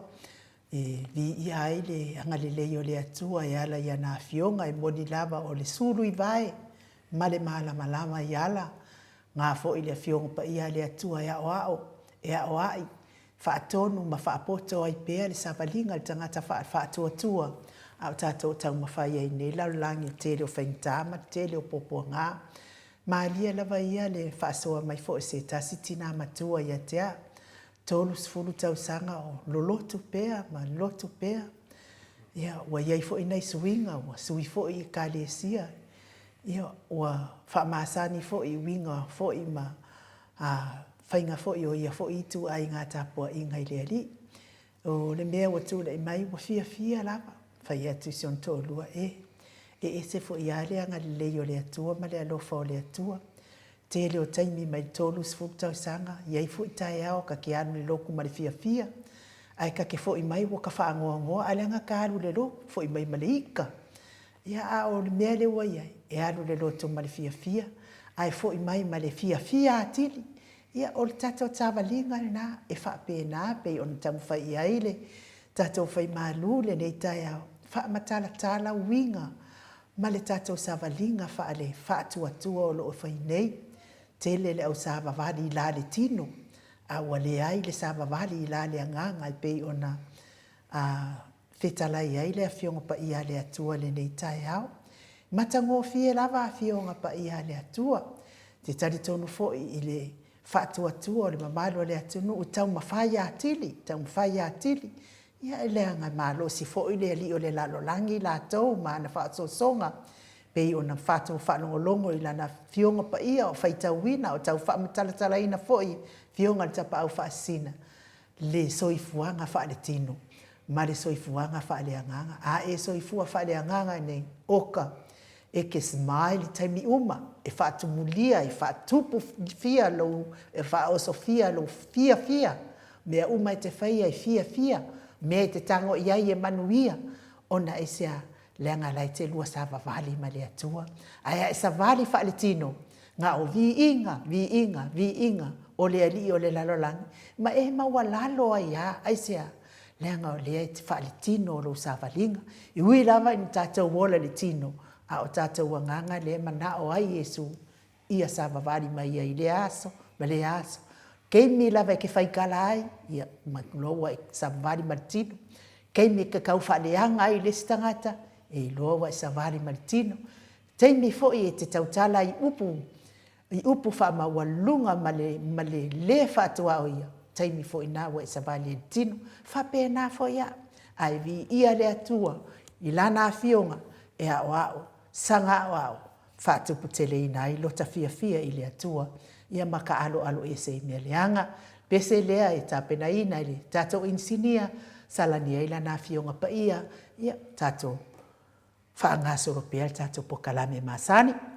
vi i ai le angale lei o le atua, e ala i ana fionga, e moni lava o le suru i vai, male malama i ala, ngā fo i le fionga pa ia le atua e ao ai, whaatonu ma whaapoto ai pēr le savalinga le tangata whaatua, au tātou tau mawhai ai nei lau langi tele o whaingtama, tele o popo ngā, maalia lava ia le whaasoa mai fo se tasiti nā matua ia tea, tolu sfulu tau sanga o lolotu pēr, ma lotu pēr, ia ua iai fo i nei suinga, ua sui fo i kālesia, ia ua whaamasani fo i winga fo i ma whainga fo i o ia fo i tu ai ngā tāpua i ngai lea li. O le mea ua tūna i mai ua fia lava, whai atu sion tō lua e se fo i ale anga le leo le atua ma le alofa o le atua. Te leo taimi mai tōlu sfuk tau sanga, iai fo i tae ao ka ke anu le loku ma le fia. Ai ka ke fo i mai ua ka whaangoa ale anga ka alu le loku, fo i mai ma le ika. Ia a o le mea le ua iai, e alu le loto ma le fia. Ai fo i mai ma le fia atili. Ia o le tātou tāwalinga na e whaapena pei on tamu whai i aile. Tātou whai malu le nei tai au. Whaamatala winga ma le tātou savalinga whaale whaatuatua o loo whainei, tele le au savavali i la le tino, a wale ai le savavali i la le anganga i pei ona whetalai ai le a fionga pa ia le atua le nei tai au. Matango fie lava a fionga pa ia le atua, te tari tonu foi i le whaatuatua o le mamalo le atunu, o tau mawhai atili, ia ele anga malo si foi le ali o le lalo langi la tau ma na whaatosonga, pei o na whaatolongo i lana fionga pa ia o whaitauina o tau whaamatalatala ina foi, fionga le tapa au whaasina, le soifuanga wha le tino, ma le soifuanga wha le anganga, a e soifua wha le anganga nei oka, e ke smile taimi uma, e whaatumulia, e whaatupu fia lo, e whaosofia lo fia, mea uma e te whaia e fia, mea te tango iai e manuia, ona e sea leanga lai te lua sa vavali ma le atua. Aia e sa vali wha le tino, ngā o vi inga, o le ali o le lalolangi, ma e maua lalo aia, ai sea leanga o le te wha le tino o lo sa valinga, i ui lava i tātou wola le tino, a o tātou wanganga le mana o ai Yesu, ia sa vavali ma ia i le aso, ma le aso. Kei mi lava e ke whaikala ai, ia loa e sa vavali ma le tino, kei mi ka kau whaleanga ai le stangata, e loa e sa vavali ma le tino, tei mi foi e te tautala i upu wha mawalunga ma le whatua o ia, tei mi foi nā wa e sa vavali le tino, whape nā foi a, ai vi ia le atua, i lana fionga, e ao, sanga ao, whaatupu tele ina i lota fia i le atua, ia maka alo e se mea leanga, pese lea e tāpena ina i le tātou insinia, salania ila nā fionga pa ia tātou whaangasoro pia, tātou pokalame masani. Oh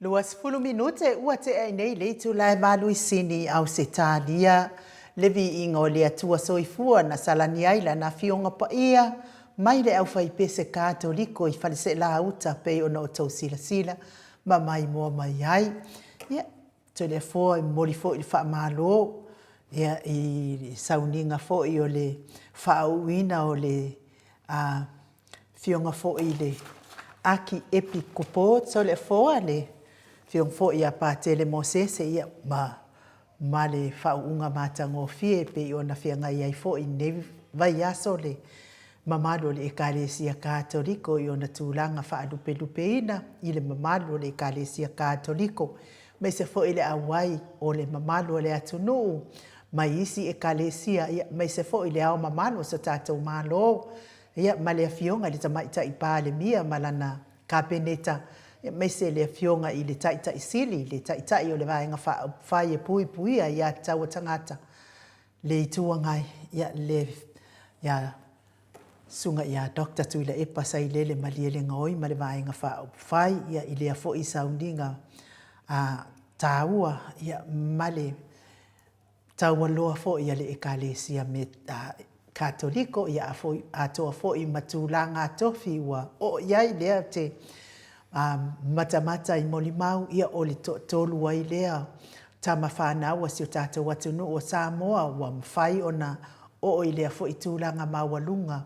20 minute ua te ai nei le tu lai malu sini au se talia levi ingo le atua soifua na salani ai la na fionga pa ia mai le au fai pese katoliko I falise la uta pe ona o tau sila ma mai mo mai ai ia te le fo mori fo I fa malo ia I sauninga fo I o le fa uina o le fionga fo I le aki epi kopo so le fo ale fiong fo ia pa tele Moses ia ma le whaunga mātango fie pe o na whianga iai fo I ne vai aso le mamalo le ekalesia katoliko I o na tūlanga whaalupe lupeina I le mamalo le ekalesia katoliko me se fo I le awai o le mamalo le atunu mai isi ekalesia ia me se fo I le ao mamalo so tātou malo ia ma le fionga le tamaita I pa le mia malana kapeneta me se le fionga I le taita I sili, le taita I o le vaenga whai e pui ia taua tangata. Le itua ngai, ia le sunga ia dokta tuila e pasai lele maliele ngoi ma le vaenga whai ia I lea fo I saundinga taua ia ma le taua loa fo ia le ekalesia me katoliko ia atoa fo I matulanga tofi ua o iai lea te mata I molimau ia o le tolu ai lea tama whanau a sio tātou atunu o Samoa wa mwhai ona o I lea fo I tūlanga mawalunga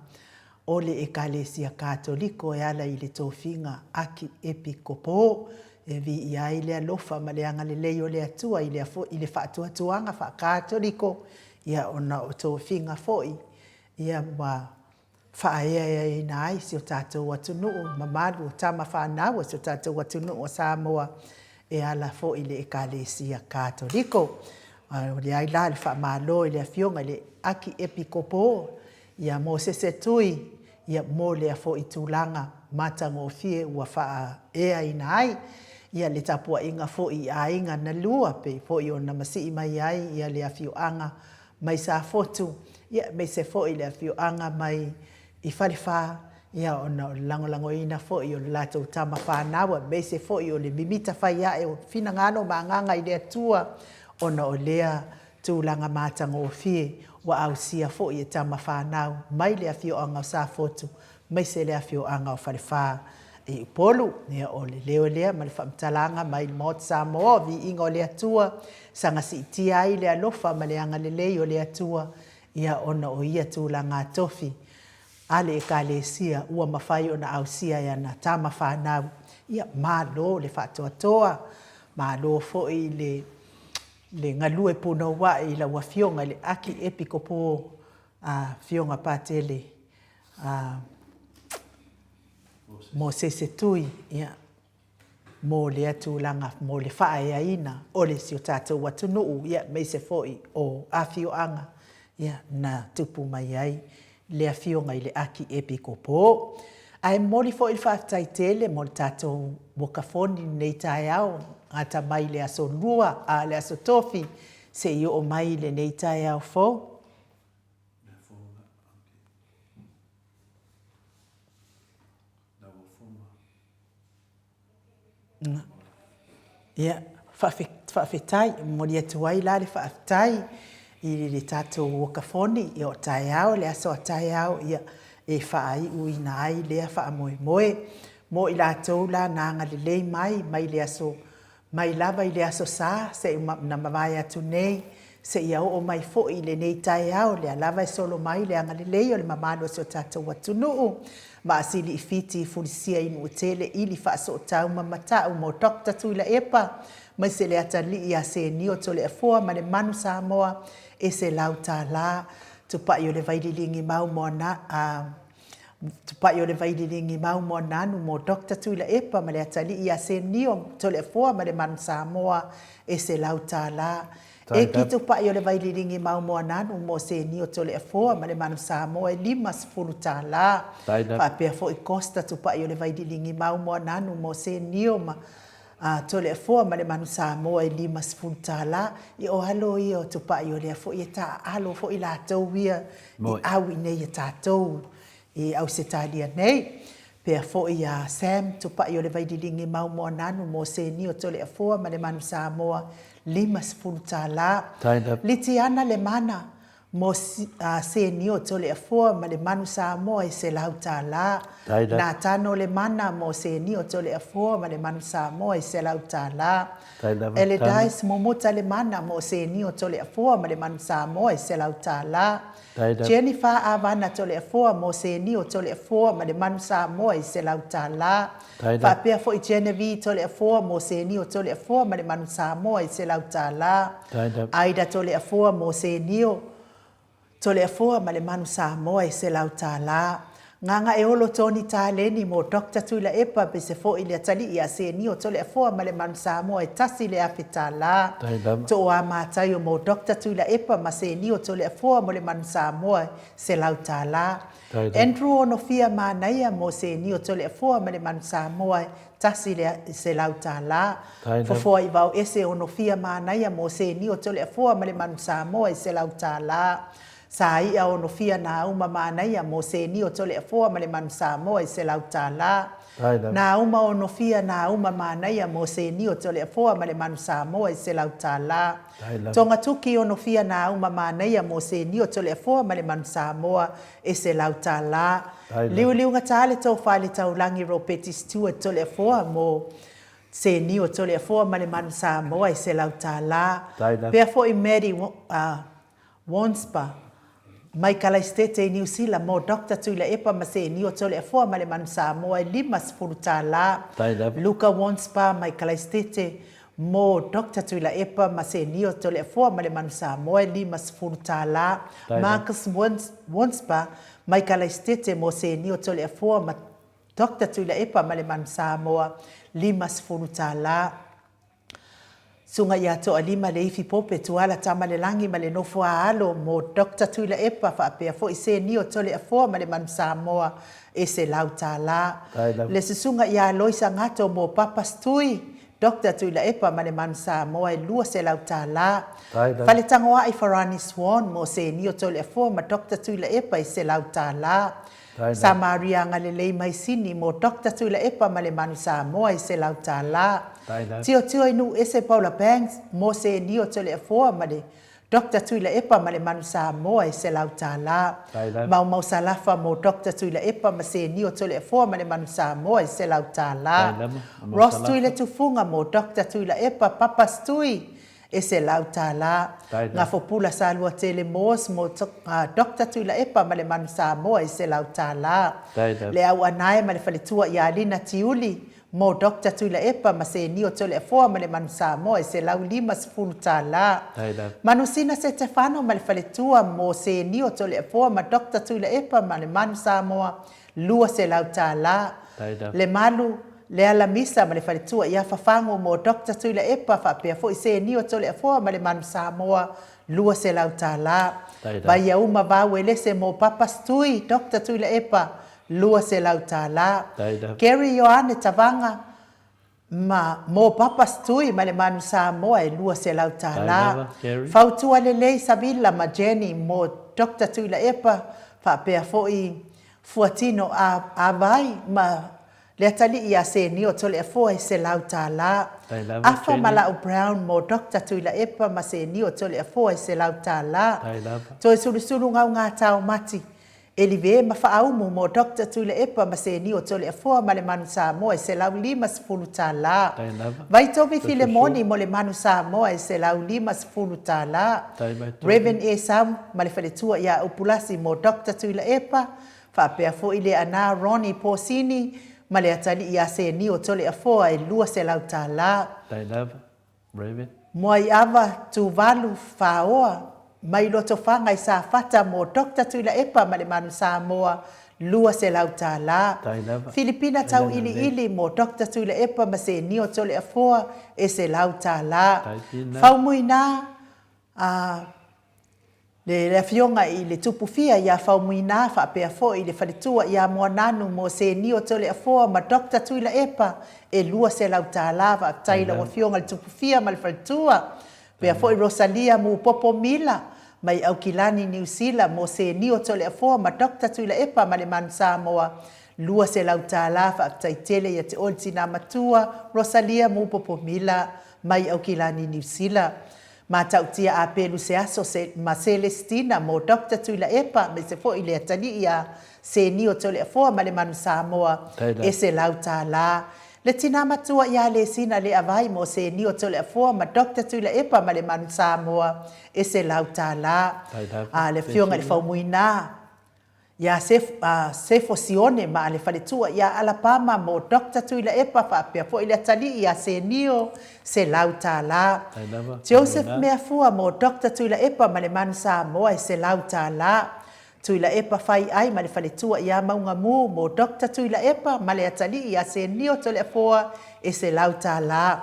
o le ekalesia katoliko e ala I le tofinga aki epi kopo e vi iai lea lofa ma leanga le leo lea tua I lea fo I le whaatuatuanga wha katoliko ia ona o tofinga fo ia wa whaea I nai si o tātou atunu ma malu tama whanau si o tātou atunu o Samoa e ala fo I le ekalesia katoliko. O le ai la le whamalo I le fionga le aki epi kopo ia mo se tui ia mo lea fo I tūlanga matango fie ua whaea I nai ia le tapua inga fo I ainga na lua pe fo I o na masi mai ai ia lea fioanga mai sa fotu ia me se fo I lea fioanga mai I whaliwha ia ona langolango ina fo I o lato tama whanawa me se fo I o le mimita whaia e o whina ngano ma nganga I lea tua ona o lea tūlanga mātango o fie wa au sia fo I e tama whanau mai lea fioanga o sa fotu mai se lea fioanga o whaliwha e polu ia o le leo lea ma le whamtalanga mai le mot Samoa vi inga o lea tua sanga si tia ai lea lofa ma leanga le leo lea tua ia ona o ia tūlanga tofi ale ekalesia ua mawhai ona au sia ia na tama whanau ia malo le whatoatoa malo fo I le ngalue puno wa I la ua fionga le aki epikopo fionga patele mo se tui ia mo le atulanga mo le whaea ina o le si o tātou watunuu ia me se foi o afioanga ia na tupu mai ai le afionga I le aki epikopo. Ai moli fo il whaftai tele mo le tātou wakafoni nei tae au ngata mai le aso lua a le aso tofi se I o mai le nei tae au fo. Ia, whawhetai, mori atu ai la le whawhetai I le tātou wakafoni I o tae au, le aso a tae au ia e whaai uina ai lea wha moe moe. Mo I lātou la nanga le lei mai le aso, mai lava I le aso sa, se na mawai atu nei, se ia o mai fo I le nei tae au, le lava e solo mai le anga le lei o le mamano se o tātou watunuu. Ma asili I fiti I fulisia inu o tele ili wha so tau mamatau mo dokta tuila epa. Mai se le atali I a se ni o tole e fua ma le manu Samoa e se lau tā la. Tupai o le vaililingi mau mo na tupai o le vaililingi mau mo nanu mo dokta tuila epa ma le atali I a se ni o tole e fua ma le manu Samoa e se lau tā la. E ki tupai o le vaililingi mau mo nanu mo se ni o tole e fua ma le manu Samoa e 5 tā la. Whapea fo I costa tupai o le vaililingi mau mo nanu mo se ni o ma tole e fua ma le manu Samoa e 5 tā la. I o halo I o tupai o le fo I ta halo fo I la tau ia I au I nei e tātou I au se tālia nei. Pea fo'i a Sam tupa'i o le vaidilingi mau mo nanu mo se ni o tole afua ma le manu Samoa 5 tālā. Liti ana le mana mo se ni o tole afua ma le manu Samoa i se lau tālā. Nā tano le mana mo se ni o tole afua ma le manu Samoa i se lau tālā. Ele dais mo muta le mana mo se ni o tole afua ma le manu Samoa i se lau tālā. Jennifer Avana tole afua mo se ni o tole afua ma le manu Samoa i se lau tālā. Whapea fo i Genevieve tole afua mo se ni o tole afua ma le manu Samoa i se lau tālā. Aida tole afua mo se ni o tole afua ma le manu Samoa i se lau tālā. Nganga e olo toni tāleni mo Dr. Tuila Epa pe se fo i le atali i a se ni o tole afua ma le manu Samoa i tasi le afi tālā. To o a mātai o mo Dr. Tuila Epa ma se ni o tole afua mo le manu Samoa se lau tālā. Andrew ono fia mānaia mo se ni o tole afua ma le manu Samoa tasi le se lau tālā. Fofoa i vau ese ono fia mānaia mo se ni o tole afua ma le manu Samoa se lau tālā. Sa ia ono fia na uma mānaia mo se ni o tole afua ma le manu Samoa se lau tālā. Na uma ono fia na uma mānaia mo se ni o tole afua ma le manu Samoa se lau tālā. Tonga tuki ono fia na uma mānaia mo se ni o tole afua ma le manu Samoa se lau tālā. Liu ngatale tau whale tau langi ro peti stua tole afua mo se ni o tole afua ma le manu Samoa se lau tālā. Pea fo i Mary Wonspa. Mai kalaistete i New Zealand mo Dr. Tuila Epa ma se ni o tole afua ma le manu Samoa 5 tālā. Luka Wonspa mai kalaistete mo Dr. Tuila Epa ma se ni o tole afua ma le manu Samoa 5 tālā. Marcus Wonspa mai kalaistete mo se ni o tole afua ma Dr. Tuila Epa ma le manu Samoa 5 tālā. Sunga ia to alima le ifi pope tuala tama le langi ma le nofo alo mo Dr. Tuila Epa whaapea fo i se ni o tole afua ma le manu Samoa se lau tālā. Le susunga ia loisa ngato mo papastui Dr. Tuila Epa ma le manu Samoa lua se lau tālā. Fale tangoa i Farani Swan mo se ni o tole afua ma Dr. Tuila Epa se lau tālā. Samaria ngalelei mai sini mo Dr. Tuila Epa ma le manu Samoa se lau tālā. Tio inu ese Paula Banks mo se ni o tole afua ma le Dr. Tuila Epa ma le manu Samoa se lau tālā. Mau salafa mo Dr. Tuila Epa ma se ni o tole afua ma le manu Samoa se lau tālā. Ross Tuila tufunga mo Dr. Tuila Epa papastui se lau tālā. Ngā fopula sa lua tele mos mo Dr. Tuila Epa ma le manu Samoa se lau tālā. Le au anae ma le faletua i Alina Tiuli mo Dr. Tuila Epa ma se ni o tole afua ma le manu Samoa se lau 5 tālā. Manusina se Stefano ma le faletua mo se ni o tole afua ma Dr. Tuila Epa ma le manu Samoa 2 se lau tālā. Le malu le alamisa ma le faletua ia fafango mo Dr. Tuila Epa whapea fo i se ni o tole afua ma le manu Samoa 2 se lau tālā. Vai au ma vau e lese mo papastui Dr. Tuila Epa 2 se lau tālā. Gary Ioane Tavanga ma mo papastui ma le manu Samoa 2 se lau tālā. Fautua lelei Savila ma Jenny mo Dr. Tuila Epa whapea fo i fuatino a vai ma le atali i a se ni o tole afua se lau tālā. Afa Malao Brown mo Dr. Tuila Epa ma se ni o tole afua se lau tālā. Toi suru ngau ngā tau mati. Elive ma whaaumu mo Dr. Tuila Epa ma se ni o tole afua ma le manu Samoa se lau 5 tālā. Vai tovi Filemoni mo le manu Samoa se lau 5 tālā. Reverend Sam ma le whaletua ia upulasi mo Dr. Tuila Epa. Whapea fo i le ana Ronnie Porsini ma le atali ia se ni o tole afua 2 se lau tālā. Moai ava tuvalu whaoa mai loto whanga i sa fata mo Dr. Tuila Epa ma le manu Samoa 2 se lau tālā. Filipina tau ili mo Dr. Tuila Epa ma se ni o tole afua se lau tālā. Faumuina le fionga i le tupufia ia faumuina whapea fo i le whaletua ia moananu mo se ni o tole afua ma Dr. Tuila Epa 2 se lau tālā wa taila wa fionga le tupufia ma le whaletua. Pea fo i Rosalia mu popo mila mai au kilani New Zealand mo se ni o tole afua ma Dr. Tuila Epa ma le manu Samoa lua se lau tālā whaaktaitele ia te o tina matua Rosalia Mupopomila mai au kilani New Zealand. Ma tautia a pelu se aso ma Celestina mo Dr. Tuila Epa me se fo ile atani ia se ni o tole fo ma le manu Samoa e se lau tālā. Le tina matua ia le sina le avai mo se ni o tole fo ma Dr. Tuila Epa ma le manu Samoa e se lau tālā. Le fionga le faumuina. Ia se fosione ma le faletua ia Alabama mo Dr. Tuila Epa whaapea fo ile atani ia se nio se lau tālā. Joseph Meafua mo Dr. Tuila Epa ma le manu Samoa e se lau tālā. Tuila Epa whai ai ma le faletua ia maunga mu mo Dr. Tuila Epa ma le atani ia se nio tole afoa e se lau tālā.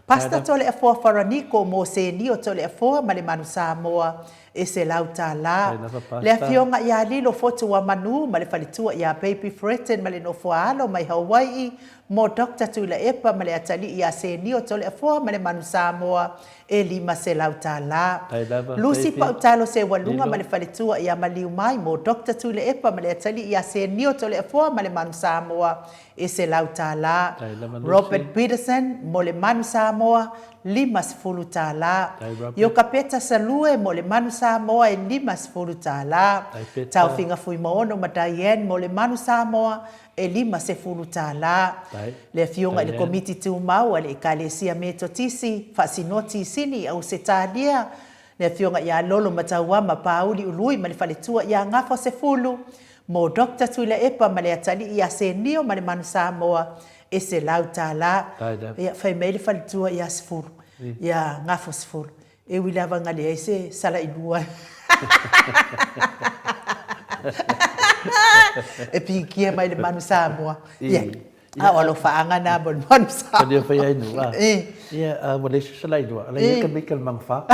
Pasta tole afoa Faraniko mo se nio tole afoa ma le manu Samoa e se lau tālā. Le afionga ia lilo fotu wa manu ma le falitua ia Baby Fretten ma le nofoalo mai Hawaii mo Dr. Tuila Epa ma le atali ia se nio tole afoa ma le manu Samoa e lima se lau tālā. Lucy Pautalo se walunga ma le falitua ia maliu mai mo Dr. Tuila Epa ma le atali ia se nio tole afoa ma le manu Samoa e se lau tālā. Robert Peterson mo le manu Samoa lima sefulu tālā. Yo kapeta salue mo le manu Samoa e lima sefulu tālā. Tau finga fui maono ma Diane mo le manu Samoa e lima sefulu tālā. Le fionga le komiti tu mau le ekalesia metotisi fasinoti sini au se tālia. Le fionga ia lolo mataua ma pauli ului ma le faletua ia ngafo sefulu mo Dr. Tuila Epa ma le atali ia se nio ma le manu Samoa e se lau tālā. Ia whai mei le faletua ia sefulu. Ia ngafo sefulu. E wila wangale e se sala ilua. E pikia mai le manu Samoa. Ia. Alo whaanga nā bon manu Samoa. Kadia whai ainu. Ia, wale se sala ilua. Ala ia ka mikal mangwha.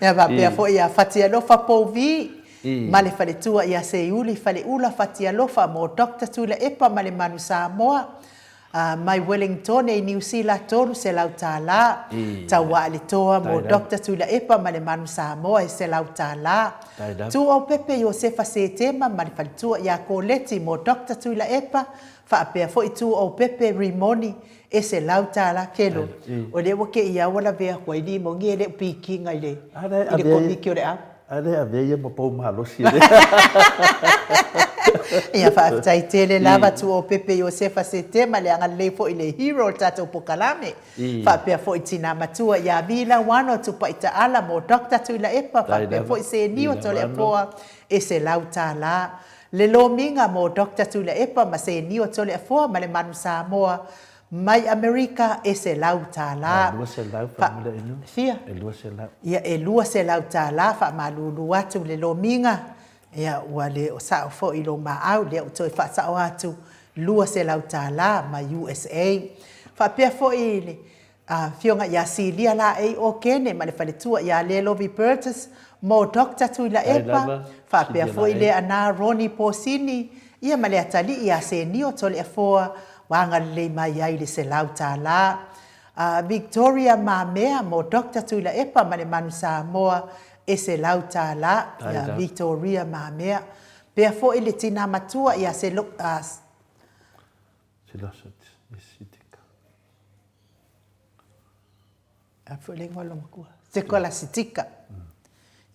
Ia wapea fo ia whatia lofa pouvi. Ma le faletua ia se iuli fale ula whatia lofa mo Dr. Tuila Epa ma le manu Samoa. Mai Wellington e New Zealand tolu se lau tālā. Taua le toa mo Dr. Tuila Epa ma le manu Samoa e se lau tālā. Tu au pepe Josefa Setema ma le faletua ia koleti mo Dr. Tuila Epa. Whaapea fo i tu au pepe Rimoni e se lau tālā kelo. O le wake ia wala vea kwa ili mo ngie le piki ngai le. I le komiki o le au. Ale a veia mo pau mahalosi. Ia whaatai tele lava tu o pepe Josefa Setema le anga leifo i le hero tato pokalame. Whaapea fo i tina matua ia vila wano tu paita ala mo Dr. Tuila Epa. Whaapea fo i se nio tole apoa e se lau tālā. Le lo minga mo Dr. Tuila Epa ma se nio tole apoa ma le manu Samoa. Mai Amerika e se lau tālā. Lua se lau whamila inu. Fia? E lua se lau. Ia e lua se lau tālā whamalulu atu le lo minga. Ia ua le o sao fo i lo maau le o toi whaasao atu lua se lau tālā ma USA. Whapea fo i le fionga ia silia la e o kene ma le whaletua ia le Lovie Burgess mo Dr. Tuila Epa. Whapea fo i le ana Ronnie Posini ia ma le atali ia se nio tole e foa wanga le mai ai le se lau tālā. Victoria Mamea mo Dr. Tuila Epa ma le manu Samoa e se lau tālā. Victoria Mamea. Pea fo i le tina matua ia se lo... Se losa sitika. Fo le ngolo makua. Se kola sitika.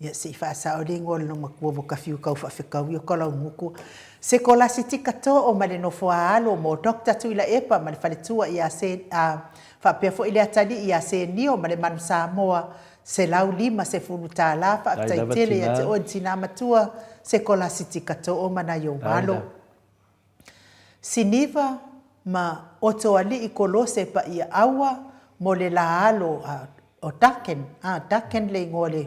Ia se whaasa o le ngolo makua mo kafiu kau whawhikau i o kola umuku. Se kola sitika to o male no foaalo mo Dr. Tuila Epa ma le whaletua ia se... Whapea fo i le atani ia se nio ma le manu Samoa se lau lima se fulu tālā whaatai tele ia te o tina matua se kola sitika to o mana yo walo. Siniva ma oto ali i kolose pa ia awa mo le laalo o Daken. Daken le ngole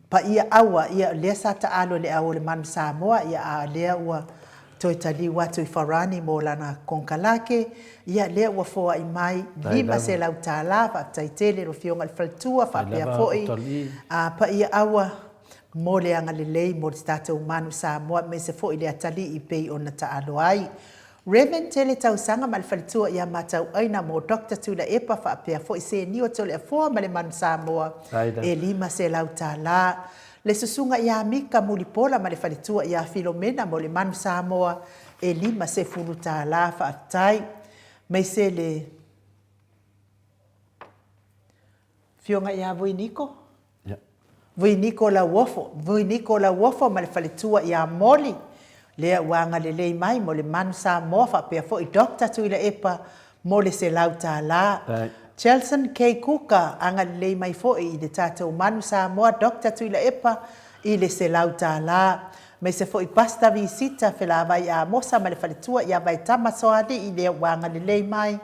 pa ia awa ia lea sa ta alo le awa le manu Samoa ia a lea ua toi tali watu i Farani mo lana konkalake ia lea ua foa i mai lima se lau tālā whaatai tele ro fionga le whaltua whaapea foi pa ia awa mo le anga le lei mo le tātou manu Samoa me se foi le atali i pei o na ta alo ai. Reverend tele tau sanga ma le whaltua ia matau aina mo Dr. Tuila Epa whaapea foi se nio tole a foa ma le manu Samoa e lima se lau tālā. le susunga ia Mika Mulipola ma le faletua ia Filomena mo le manu Samoa e 5 tālā whaatai. Mai se le fionga ia Voiniko. Voiniko la wofo ma le faletua ia Moli. Lea wanga le lei mai mo le manu Samoa whapea fo I dokta tuila epa mo le se lau tālā. Chelson K. Kuka anga le lei mai fo I le tātou manu Samoa dokta tuila epa I le se lau tālā. Mai se fo I pasta visita whelawai a mosa ma le faletua ia vai tama soadi I le wanga le lei mai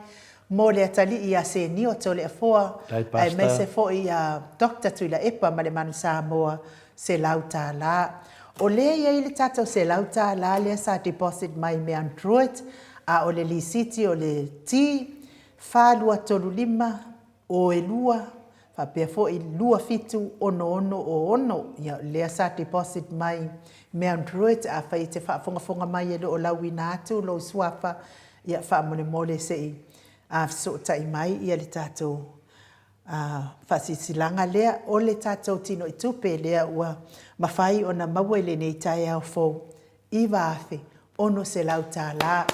mo le atali ia se nio to le afoa. Ai mai se fo I dokta tuila epa ma le manu Samoa se lau tālā. O le ia I le tātou se lau tālā lea sa deposit mai me Android a o le lisiti o le ti whālua tolu 5 o e lua whapea fo I lua fitu ono o ono ia lea sa deposit mai me Android a whai te whaafonga mai e lo o lau ina atu lo suafa ia whaamole se I a so tai mai ia le tātou whasisilanga lea o le tātou tino I tupe lea ua mawhai o na maua le nei tai au fo iwa afe ono se lau tālā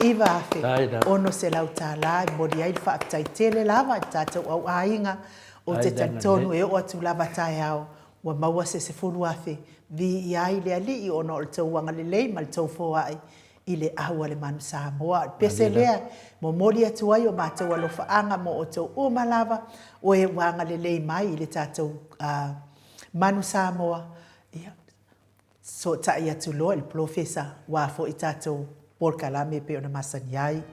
iwa afe ono se lau tālā mori ai whaatai tele lava tātou au ainga o te tantonu e o atu lava tai au ua maua se fulu afe vi iai le ali I ono o le tau wanga le lei ma le tau fōa ai I le ahua le manu Samoa. Pese lea, mo mori atu ai o mātou alofa anga mo o tau umalava o e wanga le lei mai I le tātou manu Samoa. So tai atu loa le profesa wafo I tātou Porkalame pe ona masani ai.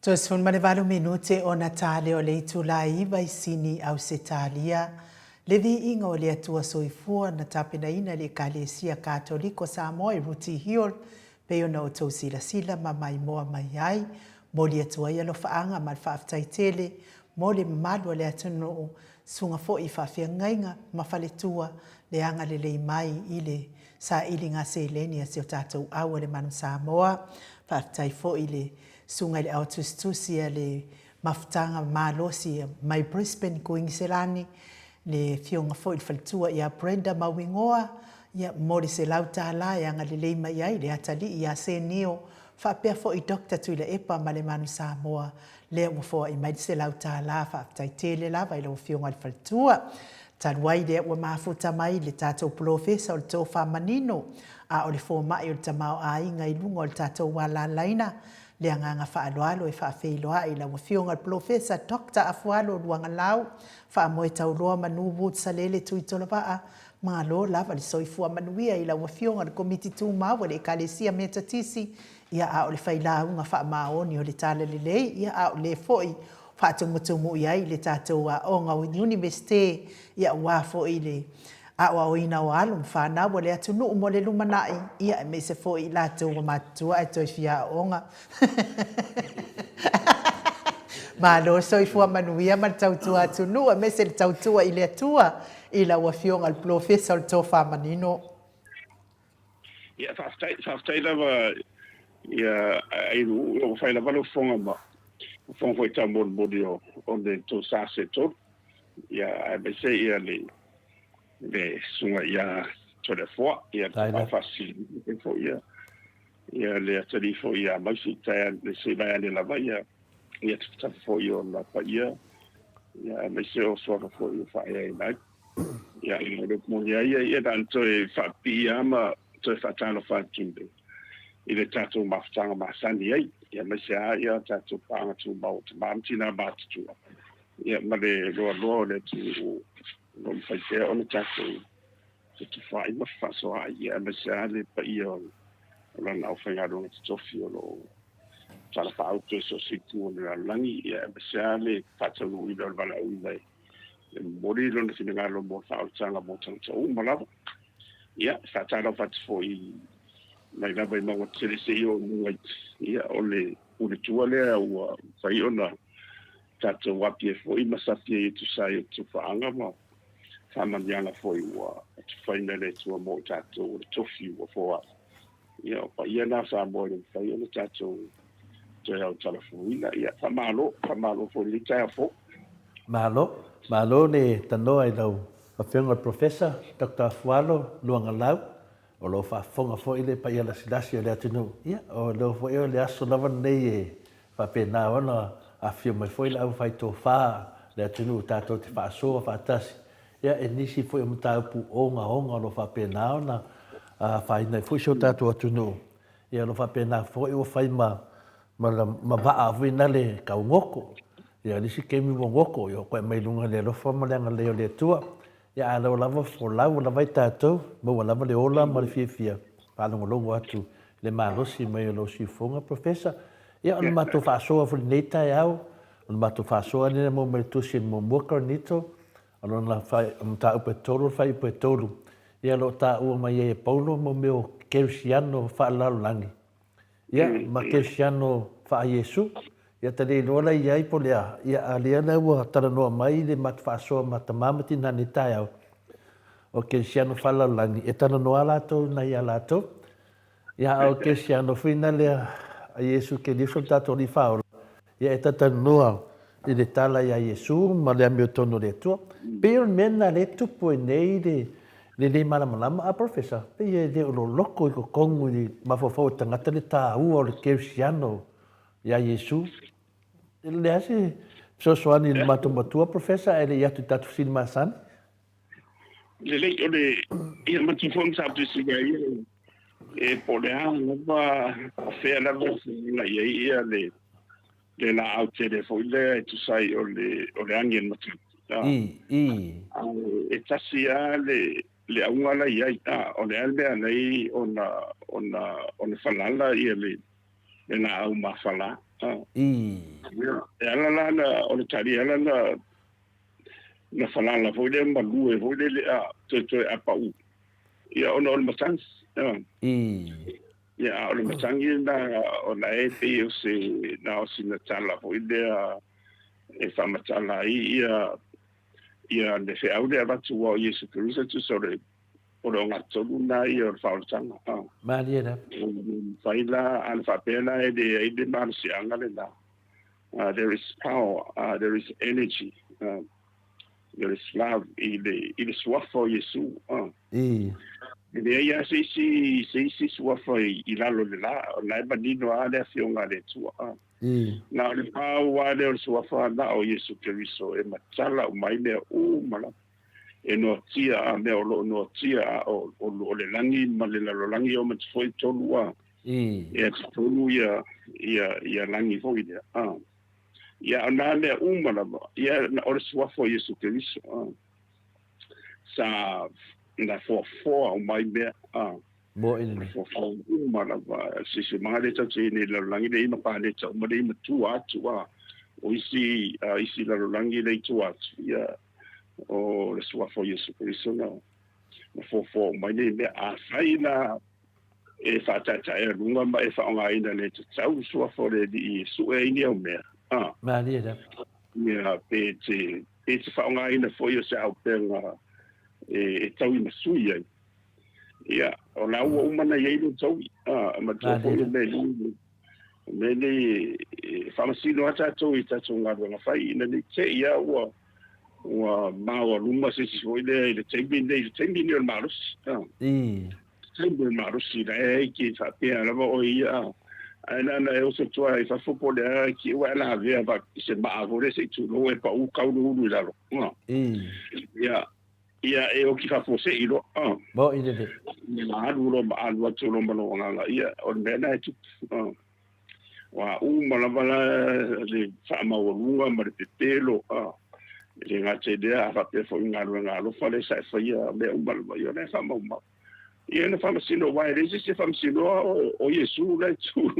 Tosun manevalu minute o Natale o le itulai vai sini au setalia. Le vi inga o le atua soifua na tapena ina le kalesia katoliko Samoa i Ruti Hill pe ona o tau sila ma mai moa mai ai mo le atua ia lo faanga ma whaaftai tele mo le malu le atunu sunga fo i whaafia ngainga ma whaletua le anga le mai i le sa ili ngā se leni a seo tātou au le manu Samoa whaaftai fo i le sunga le au tustusia le mafutanga malosi mai Brisbane Queensland le fionga fo i whaletua ia Brenda Mawingoa ia mori se lauta la ia ngā le mai ai le atali ia se nio whaapea fo i Dr. Tuila Epa ma le manu Samoa le ua i mai se lauta la whaaftai tele la vai lo fionga le whaletua tanuai le ua mafuta mai le tātou profesa o le tō whamanino a o le fō mai o le tamao a inga i lunga o le tātou wala laina le anganga whaaloalo e whaafeiloa i la wafionga profesa Dr. Afualo luanga lau whaamoe tauloa manu wut salele tui tolawaa mga lo lava le soifua manuia i la wafionga le komiti tū maua le kalesia mea tatisi ia a o le whailaunga whaamaoni o le tala le lei ia a o le foi whaatumutumu iai le tātou a onga o universite ia ua fo i le a o ina o alum whanau o le atunu mo le lumanai ia e me se fo i lātou o matua e toi fia onga. Ma lo soifua manuia ma tautua atunu e me se le tautua i le atua i la ua fionga le professor le tō whamanino. Ia whaftai lawa ia airu o whai lawa lo fonga ma. Fonga fo i ta mori o le tō sase tō. Ia me se ia le sunga ia tole foa ia fasi fo ia le atari fo ia mai si tai le se vai le lava ia tata fo ia la pa ia me se o so fo ia fa ia mai ia le mo ia tanto e fa pia ma to fa tano fa kimbe ile tatu mafutanga masani ia me se ia tatu pa tu ba tu mamtina ba tu ia ma le lo le tu no fai te o le tātou se tu whai ma whasoa ia me se ale pa ia o la nau whaingaronga te tofi o lo tala whaauto so situ o le langi ia me se ale whatau i lo wala ui nei le mori lo na whina ngalo mo whaotanga mo tangta o malawa ia whatara whatfo i mai lawa i maua tere se i o mungai ia o le tua lea ua whai o na tātou wapi e fo i masafi e tu sai e tu whaanga ma Famanyanga foi wa faina le tua mo tato tofi wa fo ia pa ia na sa mo le fa ia tato te au telefonia ia famalo fo le ta fo malo le tano ai dau a fenga professor Dr. Fualo luanga lau o lo fa fonga fo ile pa ia la silasi le atunu ia o lo fo ia le aso lava nei fa pena ona a firma fo ile au fai to fa le atunu tato te fa so fa tasi ia e nisi foi o taupu onga lo fa pena na fai nei foi so tatu atunu ia lo fa pena foi o fai ma va avina le kaungoko ia nisi kemi wongoko yo ko mai lunga le lo fa ma le tua ia lo lava fo lau la vai tatu mo lava le ola ma le fia pa longo atu le malosi mai lo si fonga professor ia o mato fa so fo neta ia o mato fa so ne mo me tu sin mo mo cornito alona fai ta upe tolu fai upe tolu ia lo ta u mai e paulo mo meu Cristiano fa la langi ia ma Cristiano fa Yesu ia te le lola ia i polea ia aliana ua tala noa mai le mat fa so mat mamati na ni tai au o Cristiano fa la langi e tala noa la to na ia la to ia o Cristiano fina le a Yesu ke di so tato li fa ia e tata noa i le tala ia Yesu ma le amio tono le tua pero mena le tupu e nei le malama a professor pe le lo loko i ko kongu ni mafofo tangata le ta u o le Cristiano ia Yesu le ase so ani le matua professor ele ia tu tatu sin masan le ole ia matu fon sa tu siga ia e polea no va fe la la ia le la au telefo le tu sai o le angin matu e tasia le aunga ia o le albe nei ona falala ia le na au mafala ala na o le tari ala na falala foi le malue foi le te apa u ia ona o le matang ia o le matang na o na e pe o se na o sina tala foi le e fa matala ia le fe au le atu o Yesu Kristo tu sore o lo ngato na ia o fa tanga Maria da fai la al fa pena e de marsi angale la there is power there is energy there is love il swafo Yesu ele ia se swafo i lalo le la na ba dino ale fionga le tu na le power le swafo na o Yesu Kristo e matala o mai le o mala e no tia me o no tia o le langi ma le lo langi o me foi tolua e tolu ia langi foi dia ia na le umala ia na o swafo Yesu Kristo sa na for o mai be mo in for umala si male ta ni lo langi le ma pa le ta mo le ma tu o isi lo langi le tu ia o le swafo Yesu Kristo na for mai le be a faina e fa ta e lunga ma e fa nga ina le tau swafo le di su e ni o me Maria da ia pe te fa nga ina fo yo se au penga e tau ina sui ai ia o la o mana ye no tau ma to fo le me fa ma sino ata to i ta tunga nga fai ina ni te ia wa ma o luma se fo le tembi ni o marus tembi marus ina e ki fa pe ala o ia ana eu se tua e fa fopo le ki wa la via ba se ma vo se tu no e pa u ka u la ro ia e o ki fa fo se i ro mo in de ma lu lo ma lu tu lo ma lo nga ia o me na tu wa u ma la bala le fa ma o lu ma te pelo le nga te de a fa pe fo nga lo fa le sa fa ia me u ma lo ia na fa ma ia na fama sino vai resi se fama sino o Yesu la tu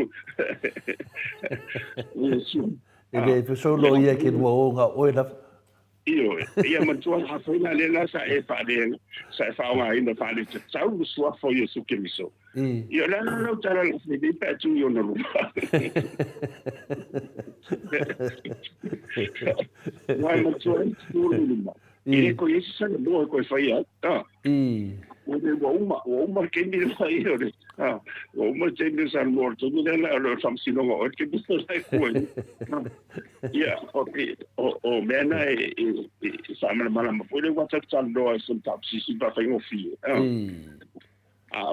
Yesu ele pe so lo ia ke mo nga o la ia ma tu ha foi na le la sa e fa de sa fa nga ina fa de tau so fo Yesu ke miso ia la no tara la se de pa tu yo no lu vai ma tu lu e ko Yesu sa no ko fa ia o de uma ke ni mai ore o uma te ni san morto ni la lo sam sino o ke ni sai ko ia o mena e sama mala ma pole wa ta tan do sun tap si ba fa ngo fi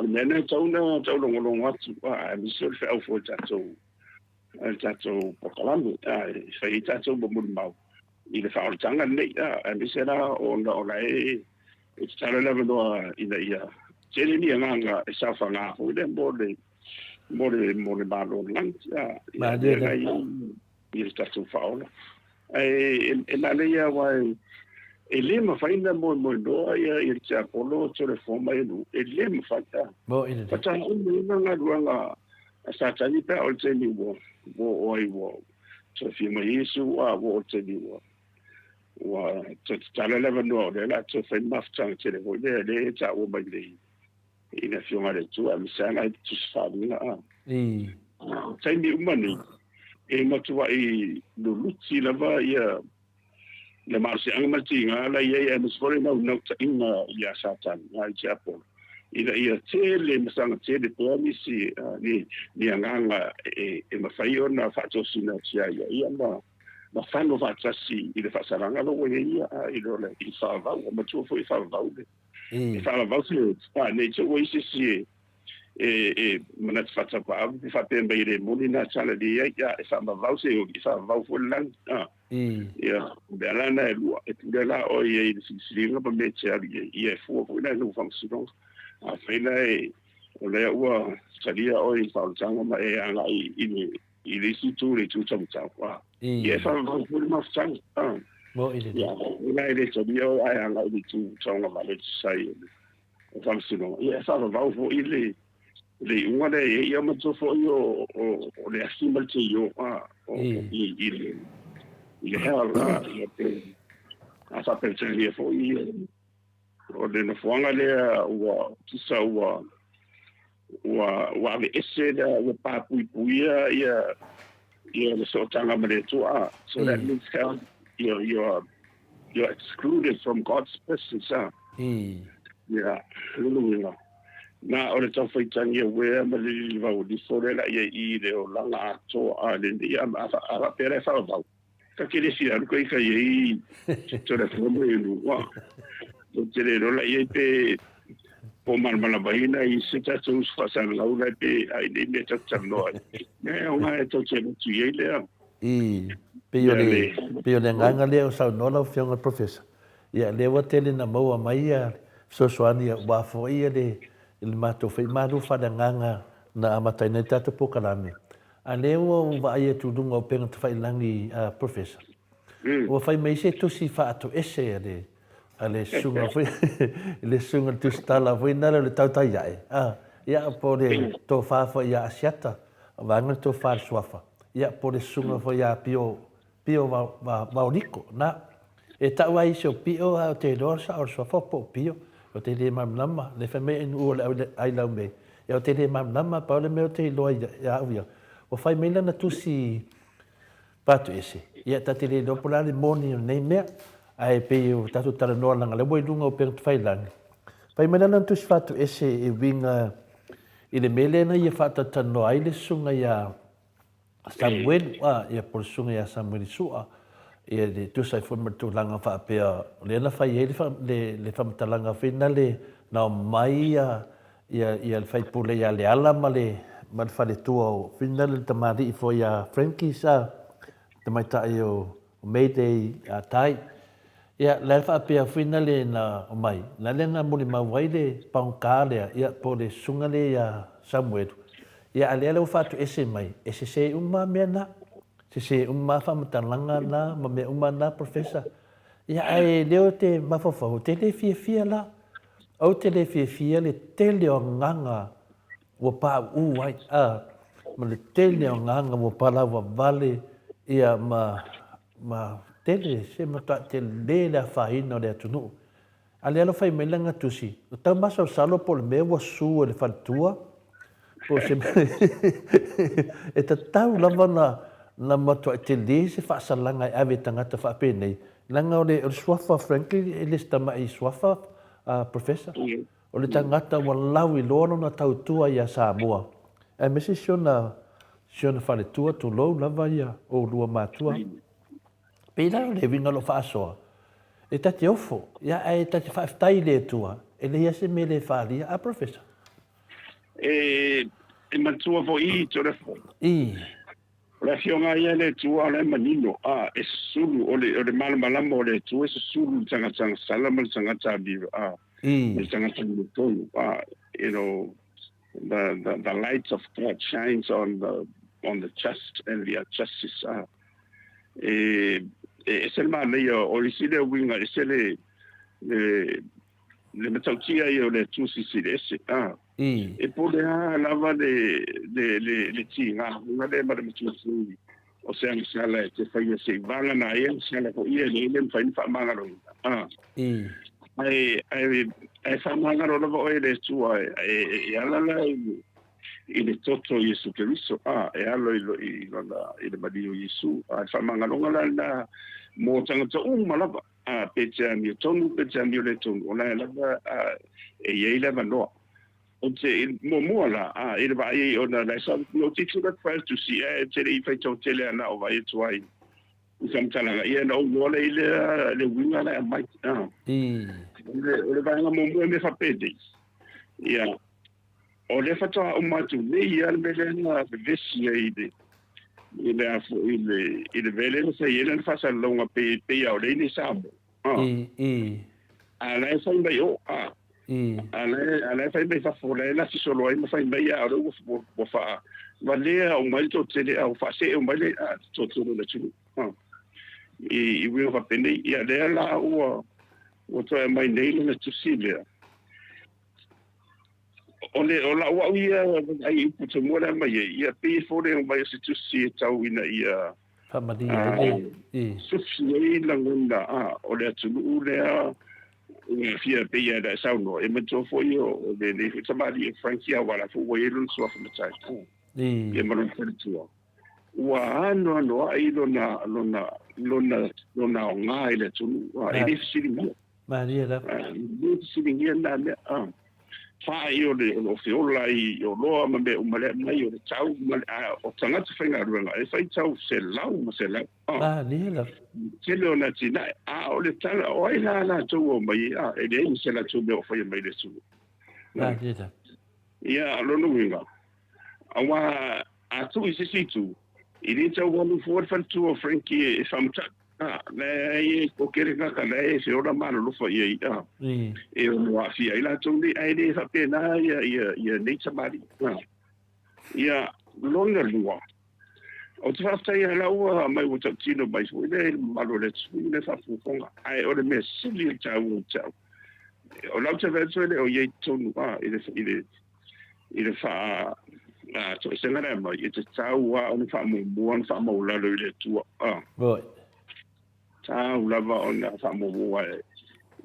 mena tau lo watu mi so fa o fo ta to pokalambi fa ita to bo mo mau i le fa o tanga nei mi sera o la it's tala lava noa ina ia tele ni nganga e sa fa nga ho le mo le malo lang ma de il sta su faula e la leia wa e le ma fa ina mo do ia il cha polo so le forma e le ma fa ta mo in de ta nga duanga sa ta ni pa o te ni wo so fi ma Yesu wo te ni wa tala leva no le la to fa mafta te le vo le ta o ba le ina fiona le tu am sana tu fa na sai ni umani e ma tu ai do luci la va ia le marsi ang maltinga la ia e sfore no ina ia satan ai chapo ia tele masanga tele to mi si ni anganga e ma fai ona fa to sina sia ia ma fanno facciasi il fa saranga lo ia il le fa va ma tu foi fa va fa va se ne ce voi si ma fa pa fa pe be le molina sala di ia fa va se fa va fu lan ia bela na lu e bela o ia si nga pa me ce ia fu na no function a fe na o le ua salia o fa tanga ma anga il est tout les tout comme ça quoi il fa va fu ma sang mo ile ia ina ile so bio ai anga ile tu tonga ma le sai function ia fa va fu ile le unga le ia matofo o le asima te yo i le hela ia pe a fa pensare fo o le no fuanga le ua tisa ua le ese da ua papuipuia ia le sotanga mare tua. So that means how you're excluded from God's presence. Yeah, hallelujah. Na o le tawhaitangi wea ma le vau di fore la ia i le o langa ato a le ia a pere whao vau. Ka kere si aru kai kai i to le whomo i lua. To te le rola ia pe po malmala bahina i se tatu usfasan laula pe ai ne me tatu noa. Ne o nga e to te lutu i lea. Pio le nganga lea o sau nola o fionga professor. Ia lewa tele na maua mai a sosoani a wafo ia le mato fai maru fada nganga na amataina tatu pokalame. A lewa o wa ia tudunga o penga tawhai langi professor. O fai mai se tusi fa ato ese ale sunga fai le sunga tu stala fai nara le tautai iae. Ia po le to fafa ia asiata vanga to far swafa. Ia po le sunga fai ia pio vauriko na e tau ai se o pio a te dorsa o swafa po pio. O te le mamlama, le whamea in ua ai lau me. E o te le mamlama, pa ole me o te loa ia awia. O whai meila na tusi patu ese. Ia ta te le dopolare moni o nei mea, ai pe o tatu tala noa langa le wai lunga o penga tu whailangi. Whai meila na tusi patu ese e winga i le mele na ia whata tanoa ai le sunga ia Samuel, ia por sunga ia Samuel sua. Ia de tu sai foi tu langa fa pea le na fai le fa talanga fina le na mai ia fai pule ia le ala male mal fa le tu o fina le tamari foi ia Frankie sa tamai ta io Mayday tai ia le fa pea fina le na mai na le na muli mawai le paukale ia po le sunga le ia Samuel ia ale le fa tu ese mai ese se uma mena se fa matalanga na ma me na professor ia ai leo te mafafau te le fia la au te le fia le tele o nganga o pa ai ma le tele o nganga o pa la vale ia ma tele se mata te le la faina le tunu ale lo fai melanga tusi o ta maso salo por me o su le fatua o se e ta tau lava na matua te le se whaasalanga e awe tangata whapenei. Langa o le swafa Franklin, e le stama i swafa, professor. O le tangata wa lau i lono na tautua ia Samoa. E mesi siona whale tua tu lou lava ia o lua matua. Pena le winga lo whaasoa. E tati ofo, ia e tati whaaftai le tua. E le ia se me le whaalia, professor. E matua fo i tore fo. La fionga ia le tua le manino e sulu o le malama o le tua e sulu tanga salama tanga tabi tanga tonu you know the light of God shines on the chest and the justice e se ma le o le sile winga e se le metautia io le tu si esse e pole lava le tinga una de ma le tu o se ang sala te fai se vanga na ia sala ko ia le fai fa manga ro ai fa manga ro o le tu e ala la i le toto Yesu Cristo e alo i le madio Yesu fa manga ro la mo tanga to malava pecha mi tonu pecha mi le tonu ona lava e ye la mano o te mo la e va e ona la sa no titu that first to see te le fa to tele ana o vai to ai usam ia no le winga la mai le va nga mo me fa pede ia o le fa to o matu le ia le na vesi ide ile vele se ile fa sa longa pe ya o le ni sa ala fa mbe yo ala fa mbe fa fora la si solo ai fa mbe ya o fa vale o mai to tele o fa se o mai to le tu i wi fa pende ya le la o to mai nei na tu si le o la wa ia ai puto mo la mai ia pe fo le mai se tu si tau ina ia Pamadia e sufi la ngunda o le tu le ia fia pe ia da sau no e me to fo io le tamari Frankia wala fo wa ilun so fa mata ia maron tu wa no ai lona nga ile tu ai le sili Maria la le sili na le fa io le o fiola I o loa ma me umale mai o tau o tanga te whainga ruanga e whai tau se lau ma se lau Maria la te leo na tina o le tala o ai la tau o mai e le eni se la tau me o whai mai le tau Maria la ia alono winga awa a tu I se situ I le tau wanu fuar fantu o Frankie e whamta le ko kere ka le se ora malo lo fa ia e o wa fi ai la toni ai le fa pena ia nei samari ia longa lua o te fa ia la ua mai o tino mai so le malo le tsu le fa fonga ai o le me sili tau o la te va le o ye tonu ile fa to se ngara mai te tau wa on fa mo fa mo la le tu lava ona fa mo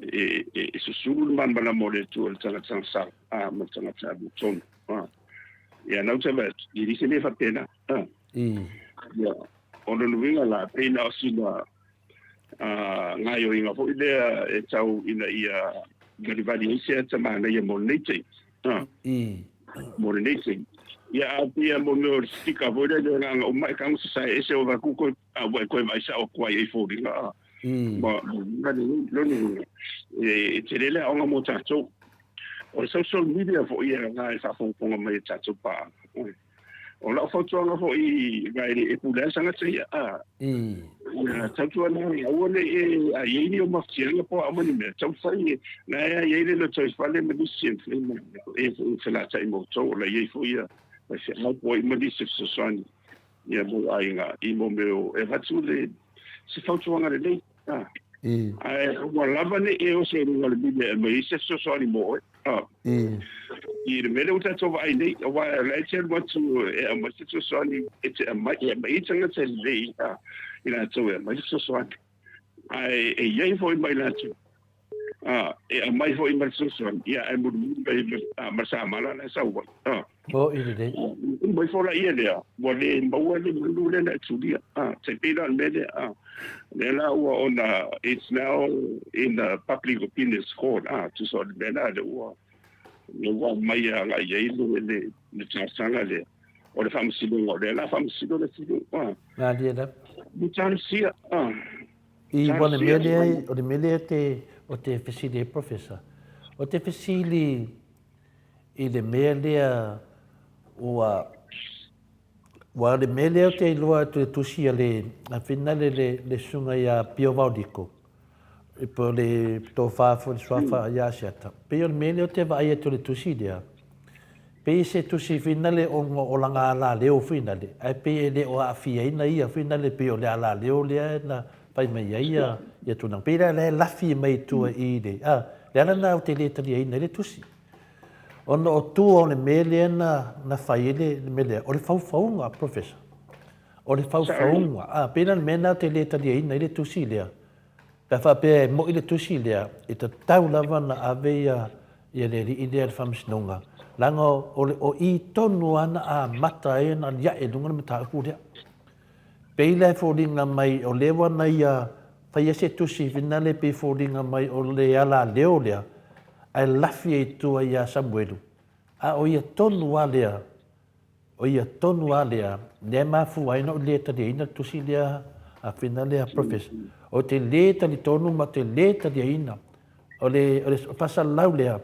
e susul man bala mo le tu el tanga sa mo tanga sa buton ya no te vet I dice le fa pena ya ona no vinga la pena sina ngayo inga fo idea e tau ina ia garivadi se tama na ia mo nete mo nete ya pia mo no stika voida de nga o mai kang sa ese o va ku ko ko mai sa o kwa e fo dinga ma lo ni e tele o nga mo tato o social media fo ia nga sa fo mai tato pa o la fo nga fo I ga e pula sa nga tsia ya tato na o le e a ye o ma tsia po a mani me tau sai na ye le no tau fa le me dicien e se la sai mo to la ye fo ia ma se mo poi ma disse se sono ia mo ai nga I mo meu e fatu le se fatu nga le ai o lava ne e o se nga le bile ma se se sono mo I le mele uta to vai nei o wa la che mo tu e ma se se sono e te ma I tanga te le ina to e ma se sono ai e ye foi mai la tu e mai foi mai se sono ia e mo ma sa mala na sa wa ile de Moi fora ia lea, wale mawale lule na tulia. Te pera mele le la ua ona it's now in the public opinion court to sort of mena le ua. Le ua mai nga ye le tsanga le. O le famsilo le la famsilo le silo. na dia da Ni chansia I wale mele o le mele o te fesili professor o te fesili I le mele wa le mele o te loa tu tusia le a finale le sunga ia Pio Vaudiko e po le to fa fo swafa ia seta pe o mele o te va ia tu le tusia pe se tusi finale o langa la le o finale ai pe le o afia ina ia finale pe o le ala le o le na pai mai ia tu nang pe le la fi mai tu I le le ana na o te le tali ina le tusi Ono o tu o le mele na faile le mele o le faufaunga professor o le faufaunga pena mena te le tali ina le tusi lea ka fa pe mo ile tusi lea e te tau lava na aveia ia le idea le famsinonga langa o I tonu ana a mata e na ia e lunga na mata ku lea peila e fōringa mai o lewa na ia whai ese tusi vinale pe fōringa mai o le ala leo lea ai lafi e tua ia Samuelu. O ia tonu a lea, ne mafu aina o lea tali aina tusi lea a whina lea professor. O te lea tali tonu ma te lea tali aina. O le pasa lau lea,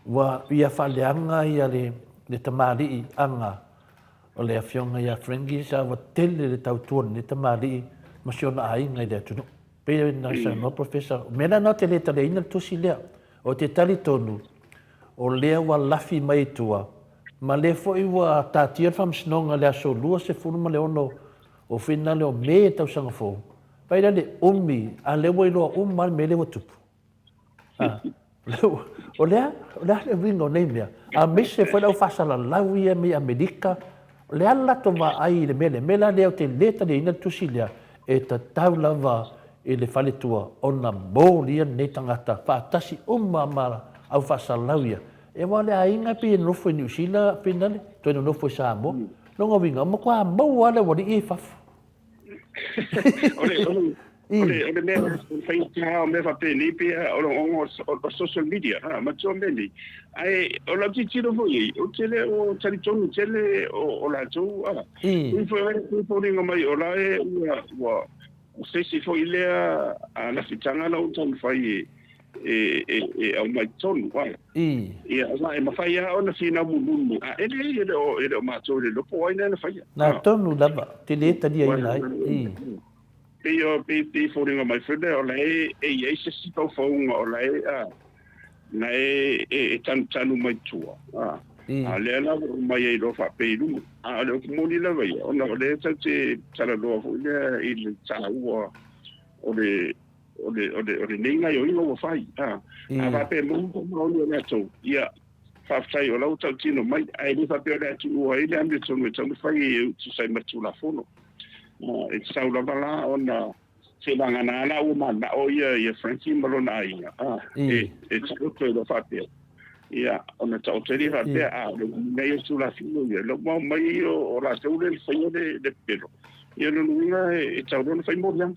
wa ia whaleanga ia le tamari anga. O le awhionga ia Frengi sa wa tele le tau tuon le tamari ma siona ainga i lea tunu. Pea na sa no professor, mena na te lea tali aina tusi lea. O te tali tonu, o lea wa lafi mai tua, ma le foi wa tātia whamsinonga lea so lua se funu ma le ono o whina leo me tau sanga fō. Pai le umi, a lewa I loa umar me lewa tupu. O lea le wingo nei mea, a mese foi lau fasala lau ia me Amerika le ala to va ai le mela le te leta le ina tusilia e ta tau lava e le fale tua ona molia ne tangata fatasi mara au fasala lau ia e wale a inga pe no foi New Zealand pe nale to no foi Samoa no ngovinga mo kwa mo wale wali e fafu ole me Facebook me fa peli pe o social media ma tso meni ai o la titiro foi o tele o talitonu tele o la tso foi ringo mai o la e wa o se si foi le a la fitanga la o ton fai e au mai tonu wa ia ma e ma fai o na fina mulu ele o ma tso le lo poi na fai na tonu lava te le tadi ai nai pe foringa mai freda o lai e se si tau faunga o lai na e tanu mai tua a le la mai e lo fa pe lu a le mo ni la vai o na le te tala lo fo le il tala o le ninga yo no fai a va pe mo ni na to ia fa sai o la tau tino mai ai le fa pe le tu o ile am le tonu tonu fai e tu sai ma tu la fono e saula bala ona se langa na ala o mana o ia Frankie Malona ia e tau te do fape ia ona tau te ri fape nei su la fino ia lo mo mai o la tau le fai de pelo ia no nunga e tau no fai mo yang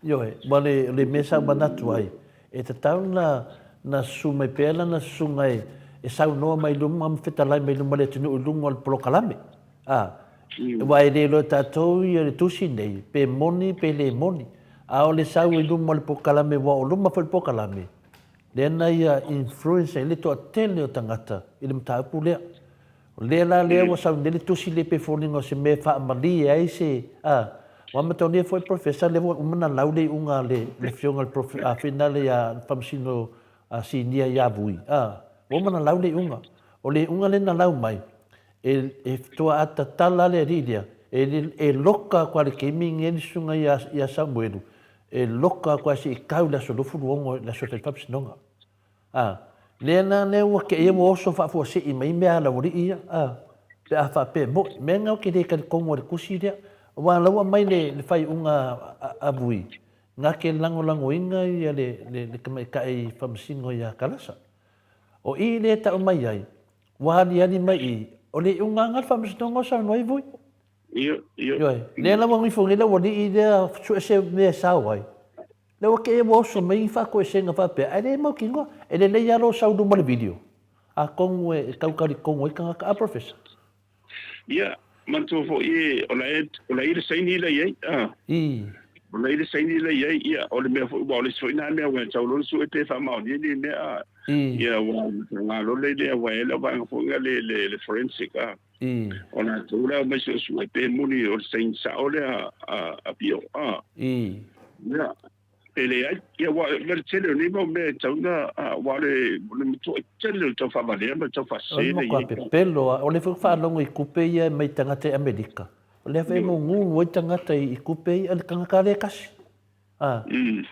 yo vale le mesa banatu ai e te tau na sume pela na sungai e sau no mai lu mam fetalai mai lu male tunu lu ngol prokalame Wai le lo tatou ia le tusi nei, pe moni, pe le moni. A o le sau i luma le pokalame wa o luma fai pokalame. Le ana ia influence le toa tele o tangata, i le mtaupu lea. Le la lea wa sau le tusi le pe foningo se me wha amali ai se, wa matone foi professor le wa umana lau le unga le fionga le finale ya famsino sinia ya vui. Wa umana lau le unga. O le unga le na lau mai. E toa ata tala le riria e loka kwa le keiming e sunga ia Samuelu e loka kwa si kau la solofu luongo la sotel papsinonga le na ne wa ke e mo so fa fo se i mai me ala wori ia pe a fa pe mo me nga ke de ka kongo le kusiria wa la wa mai le fai unga abui nga ke lango inga ia le ka e famsingo ia kalasa o i le ta mai ai wa ni mai o le unga ngal famsinonga sa noi vui Iyo. Le la wangi fongi la wani ide se me sawai. Le wa ke mo so me fa ko se nga fa pe. Ale mo kingo ele le ya lo sa du mo video. A kong we kaukari kong we ka professor. Ia, man to fo o la ide sai ni la ye. O la ide sai ni la ye ia o le me fo o le so ina me wa tau lo su e te fa ma ni me ia wa nga lo le wa ele ba fo nga le forensic ona tula mai so su pe muni o sein sa ole a bio ya ele ai wa le tele ni mo me tuna wa le to tele to fa vale ma to fa se le pelo o le fa longo I kupe ia mai tanga te Amerika o le fa mo ngu o tanga te I kupe al kanga ka le kasi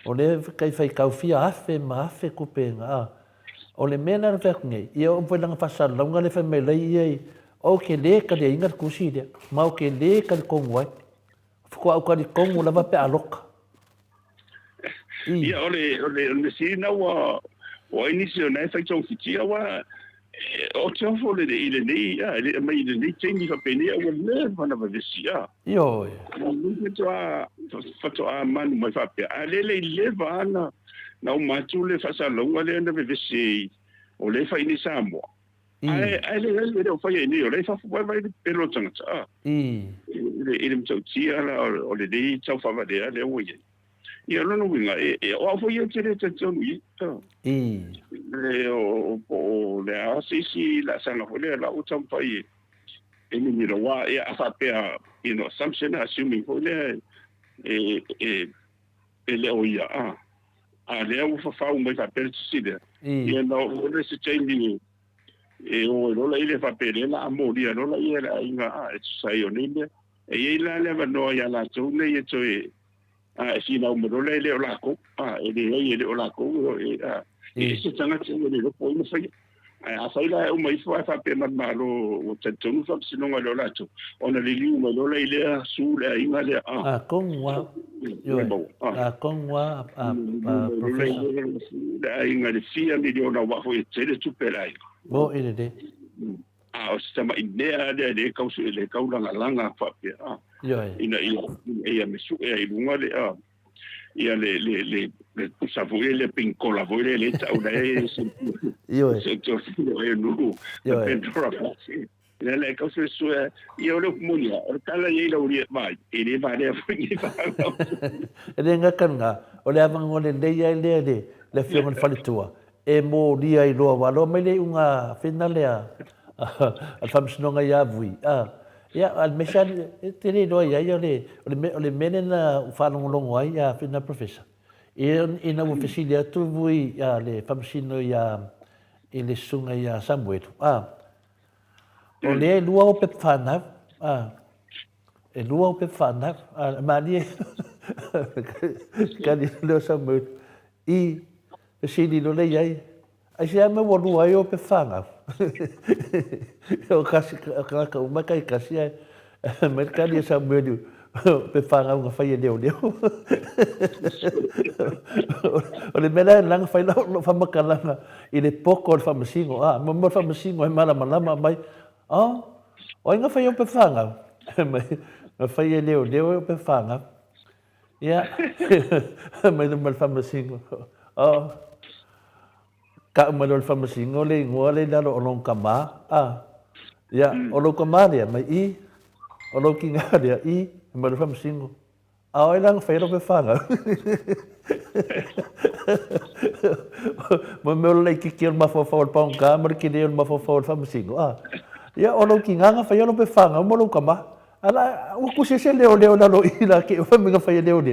o le kai fai kaufia afe ma afe kupe nga o le mena fa ngai ia o fa langa fa sa longa le fa me le ia o ke le ka le inga kusi de ma o ke le ka le kongwa fko au ka le kongu lava pe aloka ia ole si na wa ini si na fa tong fitia wa o te fo le ile ni ia le mai le ni tingi fa pe ni o le fa na va sia yo no fa to a man mai fa pe ale le va na ma tu le fa sa longa le na ve si o le fa ini Samoa ai le o fai ni o le fa vai pelo tanga ele me tautia o le dei tau fa va de le o ye ia no winga o foi o tere te tonu le o le asisi la sana ho le la o tau pai ni lo wa ia fa pe assumption assuming ho le le o ia le o fa mai fa per sida ia no le se change o lo la ile fa pele la amoria no la ia inga sai o nile ia le va no ia la tune ia toe si na mo le o la ko ele o la ko se tanga se le lo po no sai a faila o mai fa fa pe man malo o tentonu fa sinonga lo lato ona le liu ma lo le ile su le inga le a kongwa yo a kongwa a professor da inga le fia miliona wa fo tele tu pelai bo ile de a o sistema idea de kausu le kaulanga langa fa pe yo ina ia mesu e lunga le ia le savourer le pincola voile le ta una yo se to e no le cose su io lo munia o tala ye lo ri vai e le va le fu ni va e nga kan nga o le avanga ngole le ia le fionga fale tua e mo dia i lo wa lo me le unga finale al famsnonga ya vui ya al meshan tene no ya le menena falongo ai ya fina professor e na oficilia tu vui ya le famsino ya ele sunga ya Samuel o le lua o pepfana e lua o pepfana mani kani lo Samuel i sini no le ai ai se me wo lua o pepfana o kasi ka o makai kasi mercado Samuel pe fanga nga fai deu o le mena lang fai lo fa makala i le poko fa masingo mo fa masingo e mala mai o nga fai pe fanga ma fai deu pe fanga ya mai no mal fa masingo ka mo lo fa masingo le ngole da lo long kama ya o lo kama dia mai i o lo kinga dia i ma lo fa masingo ai lang fai lo pe fanga mo me lo ki kier ma fo fo pa un ka mar ki de ma fo fa masingo ya o lo kinga nga fai lo pe fanga mo lo kama ala o ku se leo na lo ina ke o me nga fai leo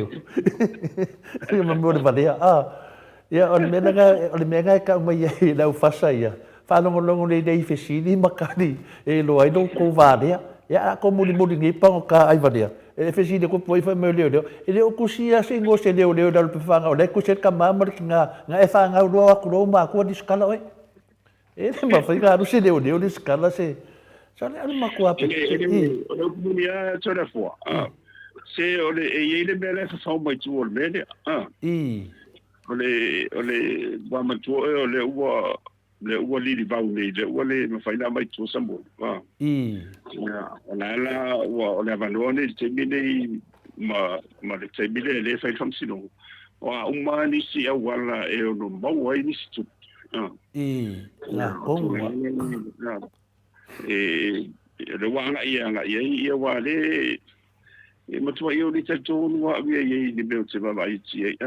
ma mo le valia ya o le mena ka mai e la fasa ia fa longo le dei fesini makani e lo ai do ko valia ya ko mo ngi pa ka ai valia e fesini ko poi fa me leo e le o kusia se ngo se leo dal pe fanga o le ku se ka mamar nga e fa nga ro ku ro ma ko diskala oi e le ma fa ga ro se leo diskala se sa le ma ko ape o le munia toda fo se o le e le bele fa mai tu o le ole wa matu ole ua lili vau nei le ua le mawhaina mai tu sambo la ole avalone le temine ma le temine le fai famsino wa uma ni si awala e ono mau ai ni si tu la konga le wanga ia wa le e matua i o ni tatou nua avia iei ni meo te mamaiti ei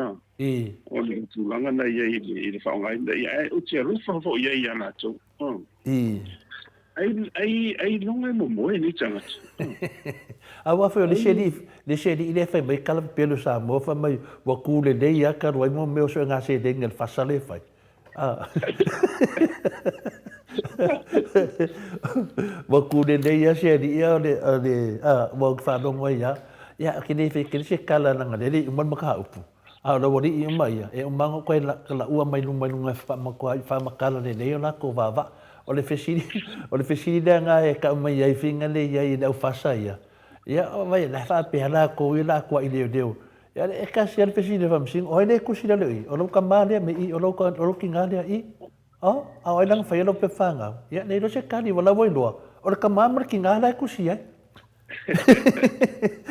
o ni tūlanga na iei i le whaongai na ia o te arufa fo iei ana tau ai longa mo moe ni tangata a wafe o le sheri i le fai mai kala pelo sa mo fa mai wa kule le ia ka roi mo meo so nga se de ngel fasale fai wa kule le ia sheri ia le wa fa do mo ia kini fe kini se kala nga le mo maka upu lo wori i mai e mango ko la ua mai lunga fa makala le na ko va o le fesiri da nga e ka mai ai finga le ia da fasa ia vai la fa pe la ko i la ko i deu ia e ka se le fesiri va msing o le ku si le i o lo ka male me i o lo kinga le i ai lang fa lo pe fanga ia le lo se ka ni wala voi lo o le ka mamar kinga la ku si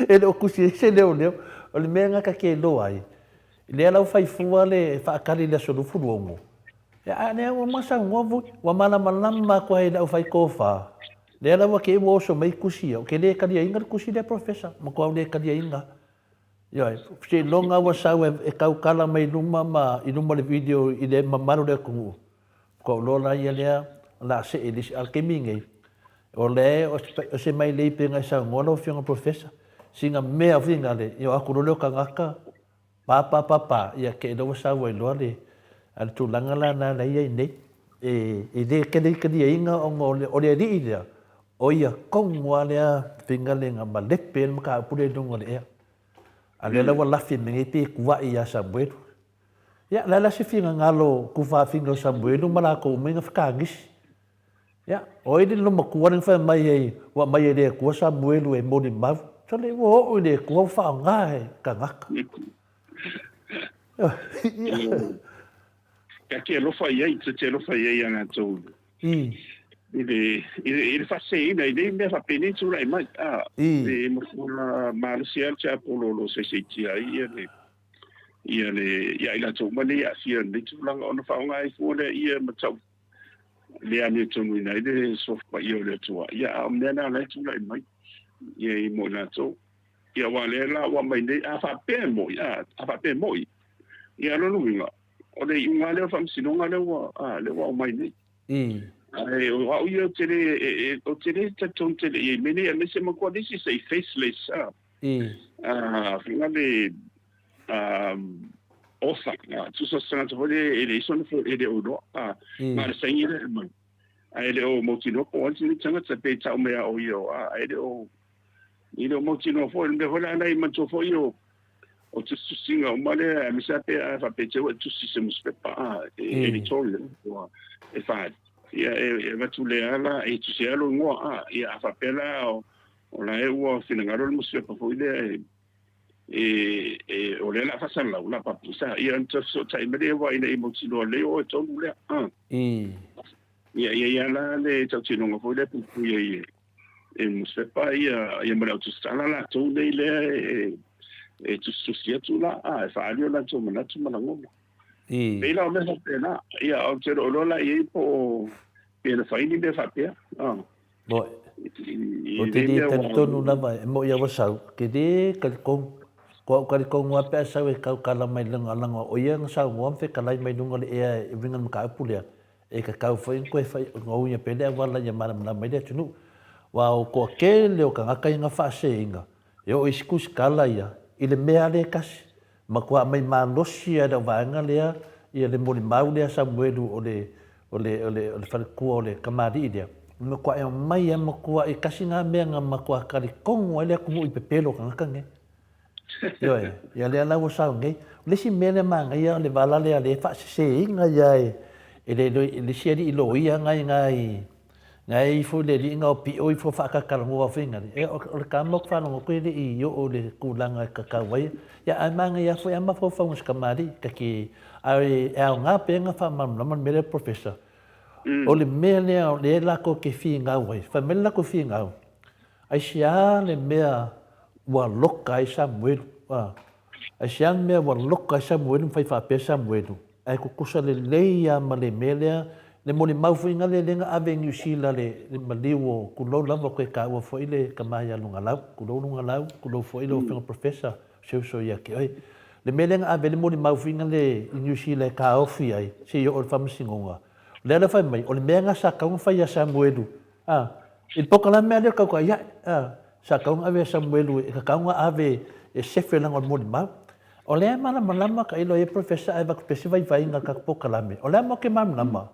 e lo ku si se le o le menga ka ke lo ai le la fai fua le fa kali le so fu mo ya ne o masa ngovu wa malama ko ai la fai kofa le la wa ke wo so mai kusia o ke le ka dia inga kusia de professor mo ko le ka dia inga ya se longa wa sa e ka kala mai luma ma i luma le video i le mamaro le ko lo la ia le la se e dis alkeminge o le o se mai le penga sa ngolo fianga professor singa mea finga le yo akuro ka ngaka papa ia ke do sa wa lo le al tu langa la na la ia nei e de ke dia inga o le ri ia o ia kongwa le finga le nga le pen ka pure dungo le ale la wala fin ngi pe kuwa ia sa buetu ya la se finga ngalo ku fa finga sa buetu mala ko menga fkangis Ya, o ele no makuan fa mai ai, wa mai ele ko Samuelu e moni mau. Tole wo o ele ko fa ngai ka ngaka. Ka lo fa ia te lo fa ia nga to. Ele fa sei na ele me fa peni tu rai mai. E mo Marcial cha polo se ti ai ele. Ia ila to mani a sia ni tu lang on fa ngai fu le ia ma tau. Le ani to ni na ele so fa ia le tu. Ia am na na tu rai mai. Ia mo na to. Ia wa le la wa mai nei a fa pe mo ia a fa pe mo ia lo luinga o le unga le fam sinonga le wa mai nei ai o wa ia tele o tele taton tele e meni a mese mo ko disi sei faceless finga le ofa tu so sana to le ele son fo ele o do ma le sai ile mo ai le o mo tino ko anti tanga te ta me o io ai le o ile mo tino fo le hola nei ma to fo io o te susinga o male mi sa pe fa pe te o tu si se mo spepa editorial e fa e va tu le ala e tu se alo ngo ia fa pe la o la e o fina ngaro mo spepa fo ile o le la fa sa la pa pisa ia anta so tai me le wa ile mo tino le o to le ia la le tau tino fo le pu ia e mo spepa ia me la tu sta la to le e tu sia tu la e fa alio la tu mana ngoma e la me fa pena ia o te ro la i po pe na fa ni me fa pe bo o te di tonu na vai mo ia wasau ke de kal ko ngwa pe sa we ka kala mai langa o ia sa ngwa fe kala mai dunga le e vinga ka pulia e ka foi ko fa ngo ia pe le wala ia mara na mai de tunu wa o ko ke le o ka ka inga fa se inga yo iskus kala ia ile mea le kasi ma kua mai manosi ada vanga lea ia le moni mau lea Samuelu ole falkua ole kamari dia ma kua e mai ma kua e kasi nga mea nga ma kua kari kongo ele kumu i pepelo kanga nge yo ia le ala wo sa nge le si mele manga ia le vala le fa se inga ia ele si ali ilo ia ngai fu le ringa o pi o fo fa ka ka ngo finga e o ka mo fa no ko le i yo o le kulanga ka ka wai ya amanga ya fo ama fo fa uns kamari ka ki ai e nga pe nga fa ma no me le professor o le me le la ko ke finga wai fa me la ko finga ai sia le mea wa loka i Samuel ai sia me wa loka i Samuel fa pe Samuel ai ko kusa le leia ma le melea le moni mau fuinga le lenga ave New Zealand le maliwo kulo lava ko ka wa foi le kamaya lunga lau kulo foi le ofenga professor so ya ke le melenga ave le moni mau fuinga le New Zealand ka ofi ai se yo o fam singonga le la fai mai o le menga sa ka un fai ya Samuelu il pokala me le ka ya sa ka un ave Samuelu ka un ave e sefe langa o moni mau o le malama ka ilo e professor ai va pesi vai nga ka pokala me o le mo ke malama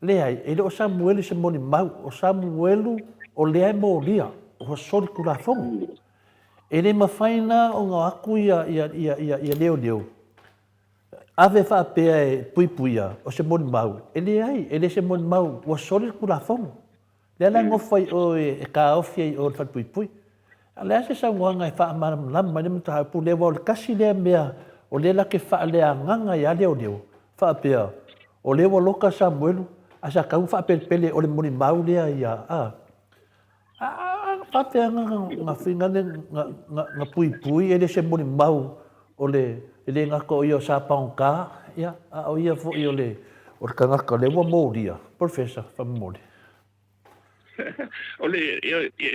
le ai ele o Samuelu se moni mau o Samuelu o le ai mo lia o sori kula fong ele mafaina o nga aku ia leo ave fa pe puipuia o se moni mau ele se moni mau o sori kula fong le la ngofai o e ka ofi o fa puipui ale se sa nganga fa maram lam ma nem ta pu le vol kasi le mea o le la ke fa le nganga ya leo fa pe o le wo loka Samuelu asa ka fa pele o le moni mau le ia fa pe nga finga le nga pui ele se moni mau o le nga ko yo sa paunka ia o ia fo yo le o ka nga ka le wo mo dia professor fa mo o le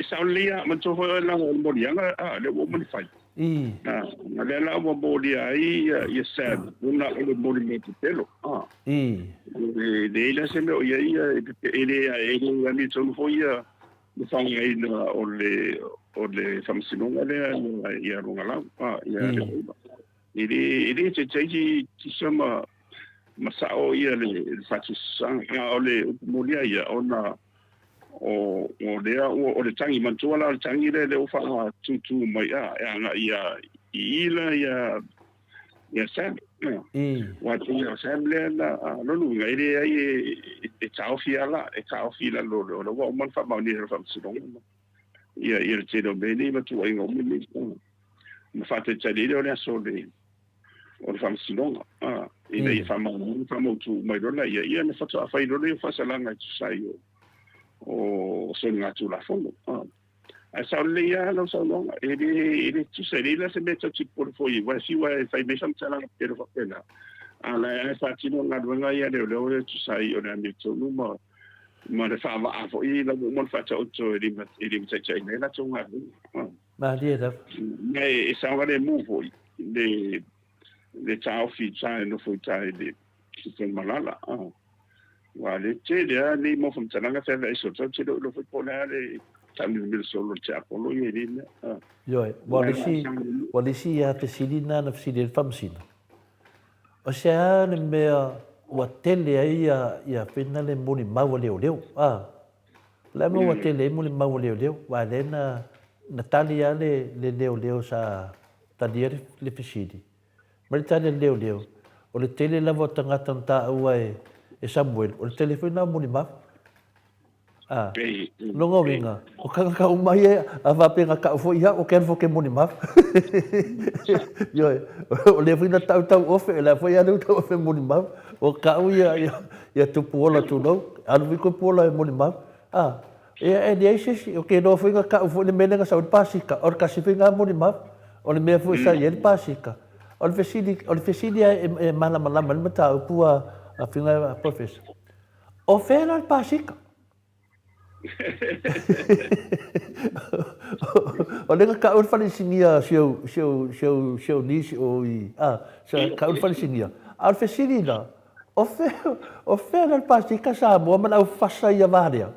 sa lia ma to fo la mo dia le wo mo fai na le la wo mo dia ia sa una o le mo le pelo le la se me o ia ele ni to fo ia le fa ia o le famsino le ia runga la ia ele te ti sama masao ia le fatu sang o le mo dia ia ona o le tangi mantua la le tangi le o fa tu mai nga ia ila ia sa wa tu sa ble la lo lu ngai de ai e chao fia la lo wa mon fa ma ni fa sidong ia te do bene ma tu ai ngom ni ma fa te tali le so de o fa sidong ia fa ma tu mai do la ia me fa tu fa do le fa sala ngai tu sai o so nga tu la fondo a sa le ya lo so long e tu sai la se mette tu por foi wa si wa fa me sam sala pero fa pena ala fa ti no nga do nga ia de lo tu sai o na mi tu no ma le fa va fo i la mo fa ta o to e di ta chai ne la tu nga ma dia da e sa va le mu foi de tau fi sai no foi tai de tu malala wa le te de ni mo fum tanga fa e so to lo foi pona le tamil mil solo cha polo ye ni yo wali si ya te silina na fsidi famsina o sea ne me wa tele ai ya pena le moni mau leo la mo wa tele moni mau leo wa le na Natalia le leo sa tadir le fsidi Maritane leo o le tele la votanga tanta uai e Samuel o le telefona moni mau longa winga o ka umai a va penga ka fo ia o ken fo ke moni ma yo o le fina tau ofe la fo ia tau ofe moni ma o ka ia tu pola tu no alu ko pola moni ma e dia se o ke no finga ka fo le menga sa pasika o ka si finga moni ma o le me fo sa ia pasika o le fesidi e mala mata pua a finga professor o fera pasika o le ka ur fali singia seu nisi o i ka ur fali singia al fesilina o fe al pasika sa mo mana o fasa ia varia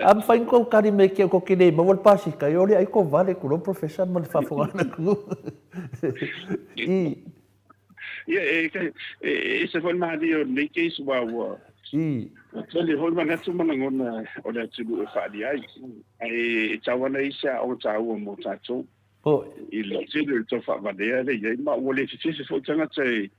am fain ko kari me ke ko kine mo wal pasika yo le ai ko vale ko lo professor mal fa fo ana ku se fo ma dio ne ke swa Tele hoi mana tu mana ngona o le tulu e whaali ai. Ai tawana isa o tāua mo tātou. I le tele to whawadea le iei ma ua le fitese fo tangata e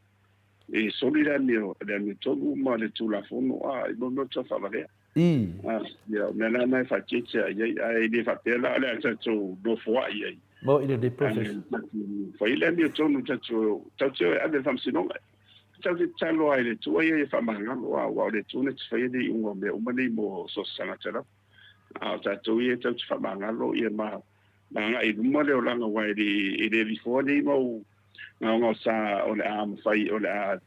soli le ani tolu ma le tulafono i mono to whawadea. Ia, mena nai whakete a iei ai le whapela le a tātou no fua iei. Mo ina de professor. Whaile ani o tonu tātou e ane whamsinonga. Tau te talo ai le tua ia e whamangalo wa le tune te whaia ni unga mea umani mo so sangatara. A tātou ia tau te whamangalo ia ma nga i ruma leo langa wai i le rifua ni mau ngā sa o le a mawhai o le a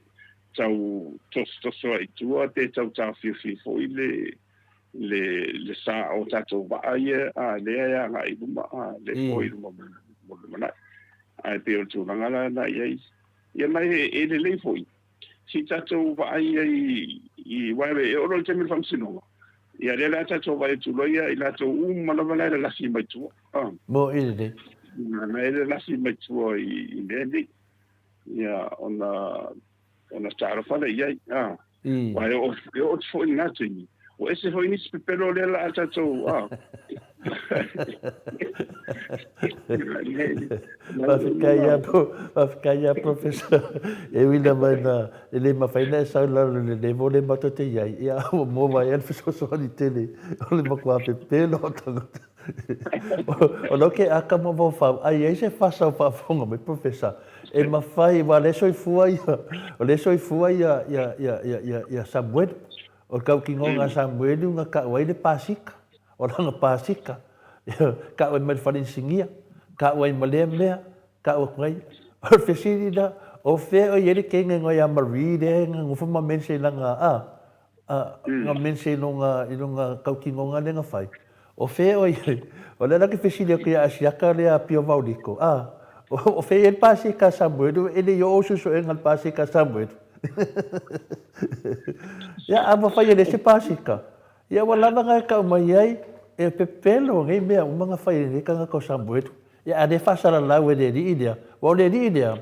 tau toso i tua te tau tau whiwhi fo i le sa o tātou waa ia a lea ia ngā i ruma a le fo i ruma mo le manai. A e peo tu langala na iei. Ia mai e le lei fo i. Si tātou vai i waiwe e oro te mil whamsinonga. Ia rea tātou vai tu loia i lātou malawala e lasi mai tua. Mo ine de. Na e lasi mai tua i mene. Ia ona tāra whana iai. Wai o te fo i ngātu i. O ese fo i nisi pepero le la tātou. Whawhikaya professor e wina mai na ele mawhaina e sau lalo le vole mato te iai ia o mō mai an whasoso ni tele o le makua pepelo o tangata o loke aka mo mo whau ai ei se whasau whaafonga mai professor e mawhai wa le soifua ia o le soifua ia Samuel o kau ki ngonga Samuel nga ka wai le pasika o langa pasika ka wai mai wharin singia ka wai malea mea ka wai o fesiri da o fe o yeri ke ngoi a Marie de ngufa ma mense langa nga mense nonga kau ki ngonga le nga whai o fe o yeri o le laki fesiri ke a siaka le a pio vaudiko o fe yeri pasika Samuel ele yo o suso engal pasika Samuel ya aba whai ele se pasika ia wala nga ka mai ai e pepelo ngai mea o mga whai ni kanga ko Samuel ia ade fasara la we de idea wa le idea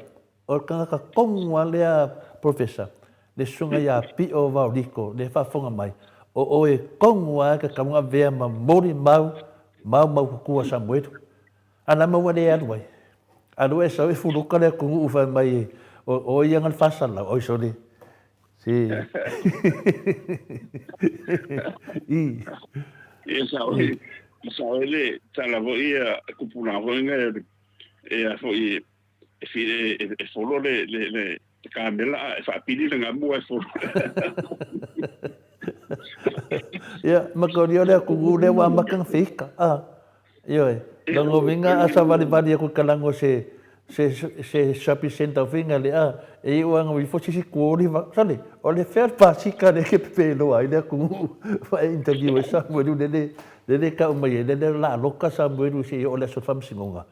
o kanga ka kongwa le professor le sunga ya pi o vaudiko le fa fonga mai o e kongwa ka kanga vea ma mori mau ku Samuel ana ma wa le adwai alo e sa e fuluka le ku ufa mai o ia ngal fasala o sori si e sa ole tala vo ia kupuna vo ngai e a fo e folo le kamela e fa pili le ngamu e folo ya makorio le ku le wa makang fika yo longo vinga asa vali ku kalango se shopping center vinga le e wanga wi fo si ku ri va sale o le fer pasika le ke pelo ai le ku fa interview sa mo le ka mai le la loka sa mo si o le so fam singonga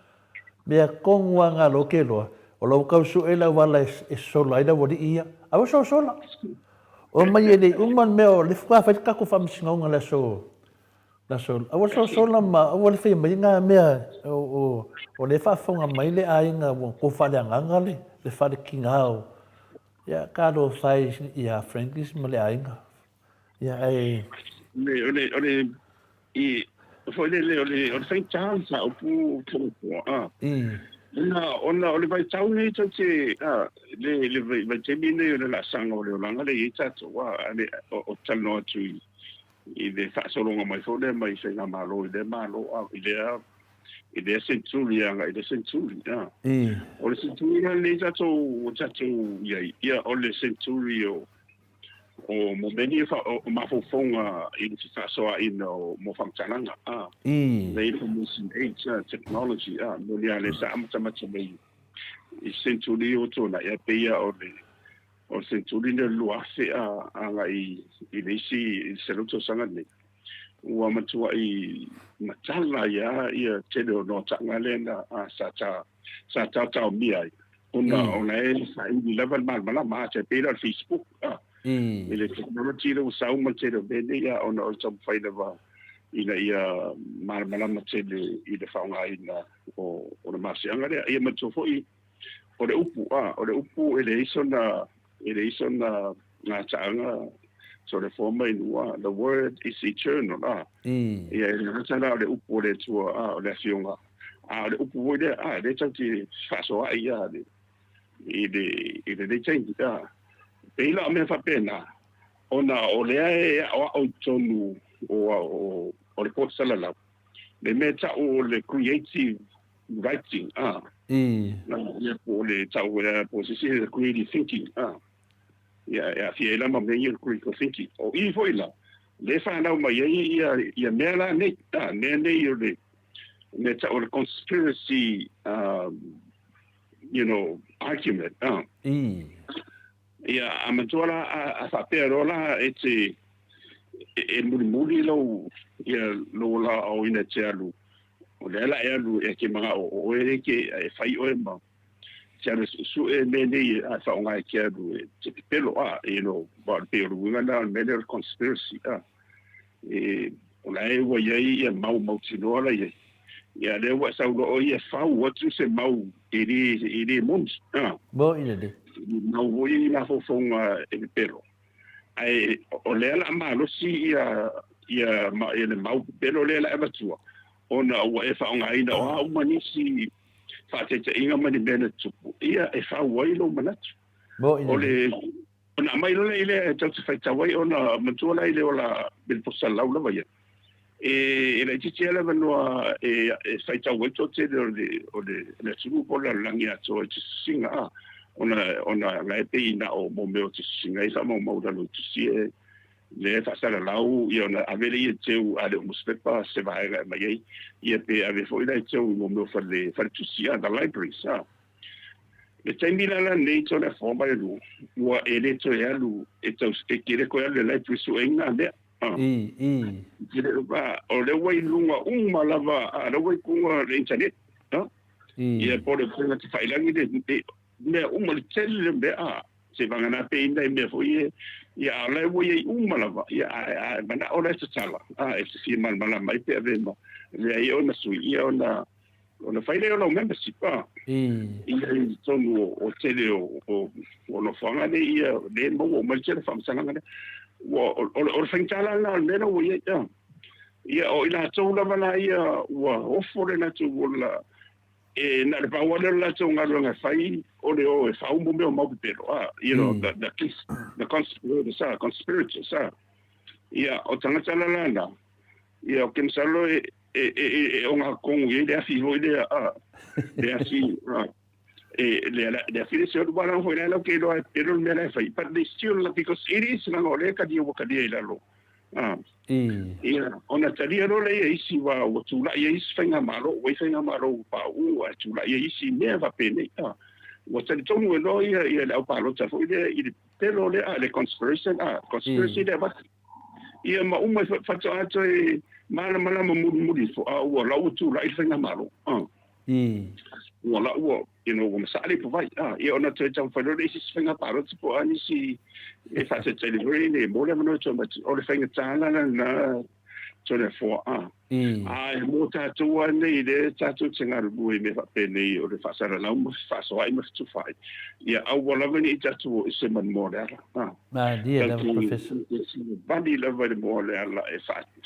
mea kongwa ngā loke loa, o lau kausu e lau wala e sola, ina wadi ia, awa so sola. O mai e nei uman mea o le whaka whai kako whamisinga unga la so, awa so sola ma, awa le whai mai ngā mea, o le whaafonga mai le a inga, ko whale anganga le whale ki ngāo. Ia, kāro whai ia Frankis ma le a inga. Ia, ai... Foi le fai chance o pu ona o le vai tau nei te le vai te mine le la sanga o le langa le ita to wa ale o tano tu I le fa solonga mai fo le mai se na malo le malo a ile century anga ile century o le century le tato ia o le century o mo meni fa o mafofonga I fa so no mo fangtalanga the information age technology no le ale sa amtama tsamai I century o to na ya pe ya o century le luase anga I le si se lo to sanga ne wa matua I matala ya tele no tanga lena sa ta mi ai ona e sa I level mal ma se pe la Facebook ile technology lo usau ma tele bene ya ona o tam faida va ina ia marmala ma tele I le faunga ina o le masianga le ia mato foi o le upu ele isona na tanga so le forma inua the word is eternal ia le tana le upu le tua le fionga le upu le tanti faso ia le tanti Peila me fa pena ona o le o tonu o le pot sala le meta o le creative writing na o le tau le position the creative thinking ya fiela ma me critical thinking o I foila le fa na ma ia mela ne le meta o le conspiracy argument ia amatora a faperola e muri lo ia lo la o ina telu o le la elu e ke manga o ere ke e fai o ma telu su e meni a fa nga ke lu te pelo ba pe ru nga na conspiracy e o la e wa ia mau tino la ia le wa sa o ia fa o tu se mau iri mons bo ina de no voy na fofonga e pelo ai o le la malo si ia ma ele mau pelo le la abatua ona o e fa nga ina o manisi fa te inga mani bene tupu ia e fa wailo manatu o le ona mai le tau te faita wai ona matua ile ola bil posala la vai le titiela vanua e faita wai to te o le tupu pola langia to singa ona ngai pe ina o mo me o te singa I sa mo da lo tsi le fa sala lau I ona avele I teu ale mo spepa se vai mai I pe ave foi da teu mo me fa tsi da library sa le tendila la nei to le forma lu wa ele to ya lu e to e kire ko le library su enga de kire ba o le wai lunga malava le wai kunga le internet ia po le kunga te failangi de me le tele be se vanga na pe ina me foi ia la voi malava ia bana ora se sala e se fi mal mai pe avema le ai ona sui ia ona faile ona membership ia tonu o tele o no fanga de ia de mo mal tele fam sanga o fengtala na nena o ia o ina tona bana ia o fore na tu vola na le pawale la tō ngaro ngā whai, o e whaumo meo maupipero, the conspirators, ia, o tangata lalana, ia, o kemsalo o ngā kongu, le afi hoi le afi, le afi se o wala hoi la ke loa, pero me la whai, but they still, because it is nga ngore ka dia wakadia i lalo. Ia, ona taria ro le isi wa tula ia isi whainga maro, whainga maro pa ua, tula ia isi mea wapene, wa tari tonu e loa ia le au palota fo i le pelo le conspiracy le wati. Ia ma uma whato ato e mala muri fo a ua lau tula i whainga maro. Ua lau ua, wa masale po vai, ia ona te tau whainga isi whainga palota po anisi e whate televore ne mole mano to but o le whainga tāna na to le fo e mo tātua nei le tātua tingaru bui me whapene i o le whasara lau ma whasoa i ma fitu whai ia au walawani i tātua i se man mōre ala ma dia la professor bandi lawa le mōre ala e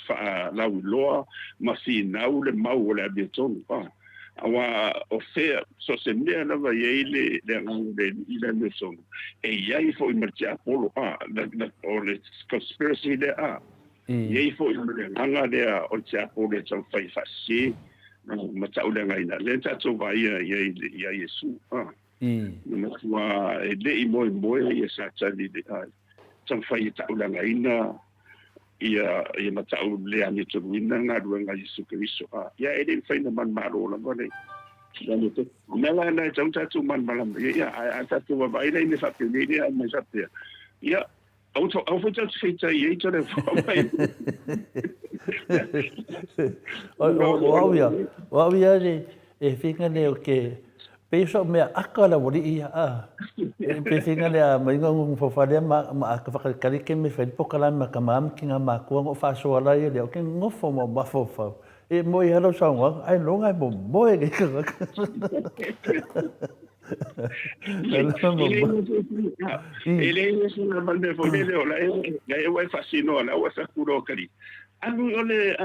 wha lau i loa ma whinau le mau o le abiatonu awa o fea so se mea lava iei le ngangu i le mesonu. E iai fo i martia apolo o le conspiracy le iei fo i le nganga le o le tia apolo le tau whai whasi ma tau le ngaina. Le tato vai iei Yesu. Matua e le i moe i e satani le tau whai i tau le ngaina ia matau le ani turuina ngā ruanga Yesu Keriso. Ia e le whaina man maro la ngone. Mela na e tau tatu man malama. Ia a tatu wa vai nei me whapene ia me sapea. Ia au whaitau te whaita i eito le whawai. Wawia e whinga ne o ke peso mea akala wari ia pe finga le mai ngong fo fale ma ka fakali ke me fe pokala ma ka mam kinga ma ko ngo fa so ala ye le ke ngo fo mo ba fo fa e mo ia lo sa ngo ai lo ngai bo mo e ke ele es una banda fo le ola e wa fascino la wa sa kuro kali anu le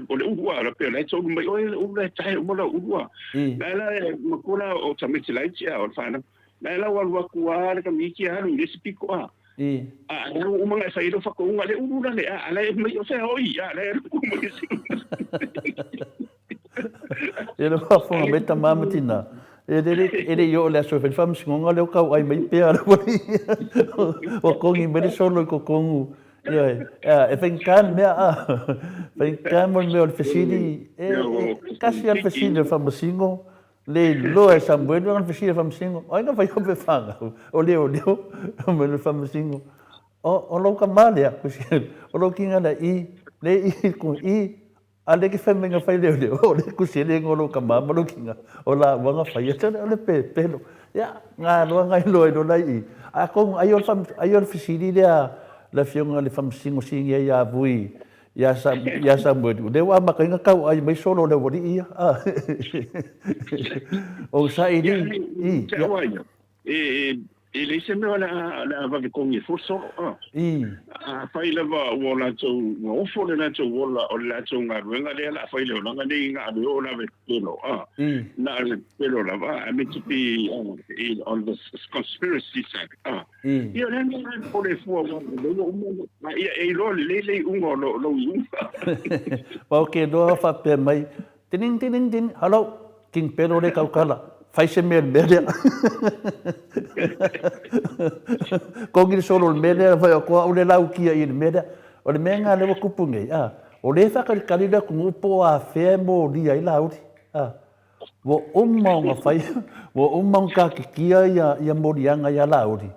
ole ua la pe le tso mai o le tai mo la ua la makula o tamiti lai tia o fana la wa kuar ka miki alu le spiko o manga sai do fa ko ngale ua le ala mai o se oi ala ku mo si ele fa fo meta mamatina ele yo le so fe fam singonga le ka ai mai pe ala o kongi me solo ko kongu e fincan mea fincan mo me olfesini kasi olfesini fa mosingo le lo e sambueno olfesini fa mosingo ai não vai come fanga o leo me fa mosingo o lo kamalia o lo kinga da i le i ku i ale que fa menga fa leo o le ku se le ngolo kamama lo kinga o la wanga fa ya tana le pelo ya nga lo ngai lo do lai a ko ai olfesini la fionga le famsingo singa ya vui ya sa modu de wa makainga kau ai mai solo le wori ia o sa ini ele se me la va con il forso fai la va wala to o fo le to wala o la to nga ruanga le la fai le nga ni nga o la ve pelo na le pelo la va I mean to be on the conspiracy side io le nga po le fo ma e lo le ungo lo pa ke do fa pe mai tin hello king pelo le kaukala fai se me mele kongi solo mele vai ko o le lau kia i mele o le menga le kupunge o le fa kali da ku po a fe mo dia i laudi wo umma fai wo umma ka kia ya mo dia nga ya laudi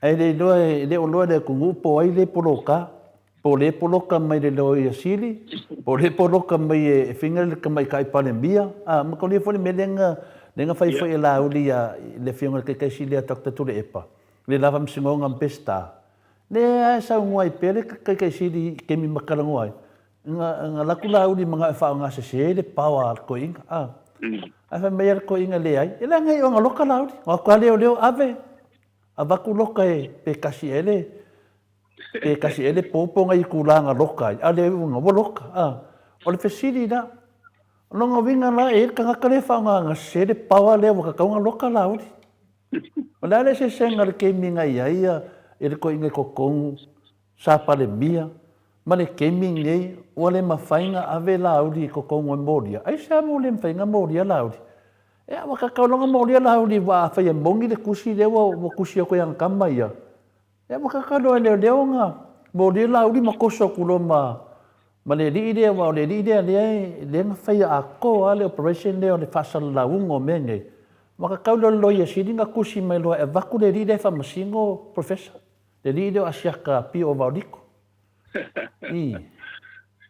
ai le o lo le ku po ai le poloka mai le lo ia sili po le poloka mai e fingal ka mai kai palembia ma ko le fo le melenga nenga fai la ulia le fionga ke silia takta tu le epa le lava msingonga mpesta le sa ngoi pele ke sili ke mi makalangoi nga lakula uli mga fa nga se le power ko inga fa meyer ko inga le ai ela ngai nga lokala uli nga ka leo ave avaku lokai pe kasi ele popo ngai kulanga lokai ale nga boloka o le fesili da Longa winga la e ka kale fa nga se de pawa le wa ka nga loka la uri. Ola le se senga le ke minga ia e ko inga ko kong sa pa le mia. Ma le ke minga o le mafainga ave la uri ko kong o moria. Ai sa mo le mafainga moria la uri. E wa ka longa moria la uri wa fa ye mongi le kusi le wa kusi ko yang kama ia. E wa ka lo le nga moria la uri makoso kulo ma le li idea wa le li idea le nga fai a ko ale operation le o le fasal la ungo menge ma ka kaulo lo ia sidinga kusi mai lo e vaku le li idea fa masingo professor le li idea asiaka pi o vaudiko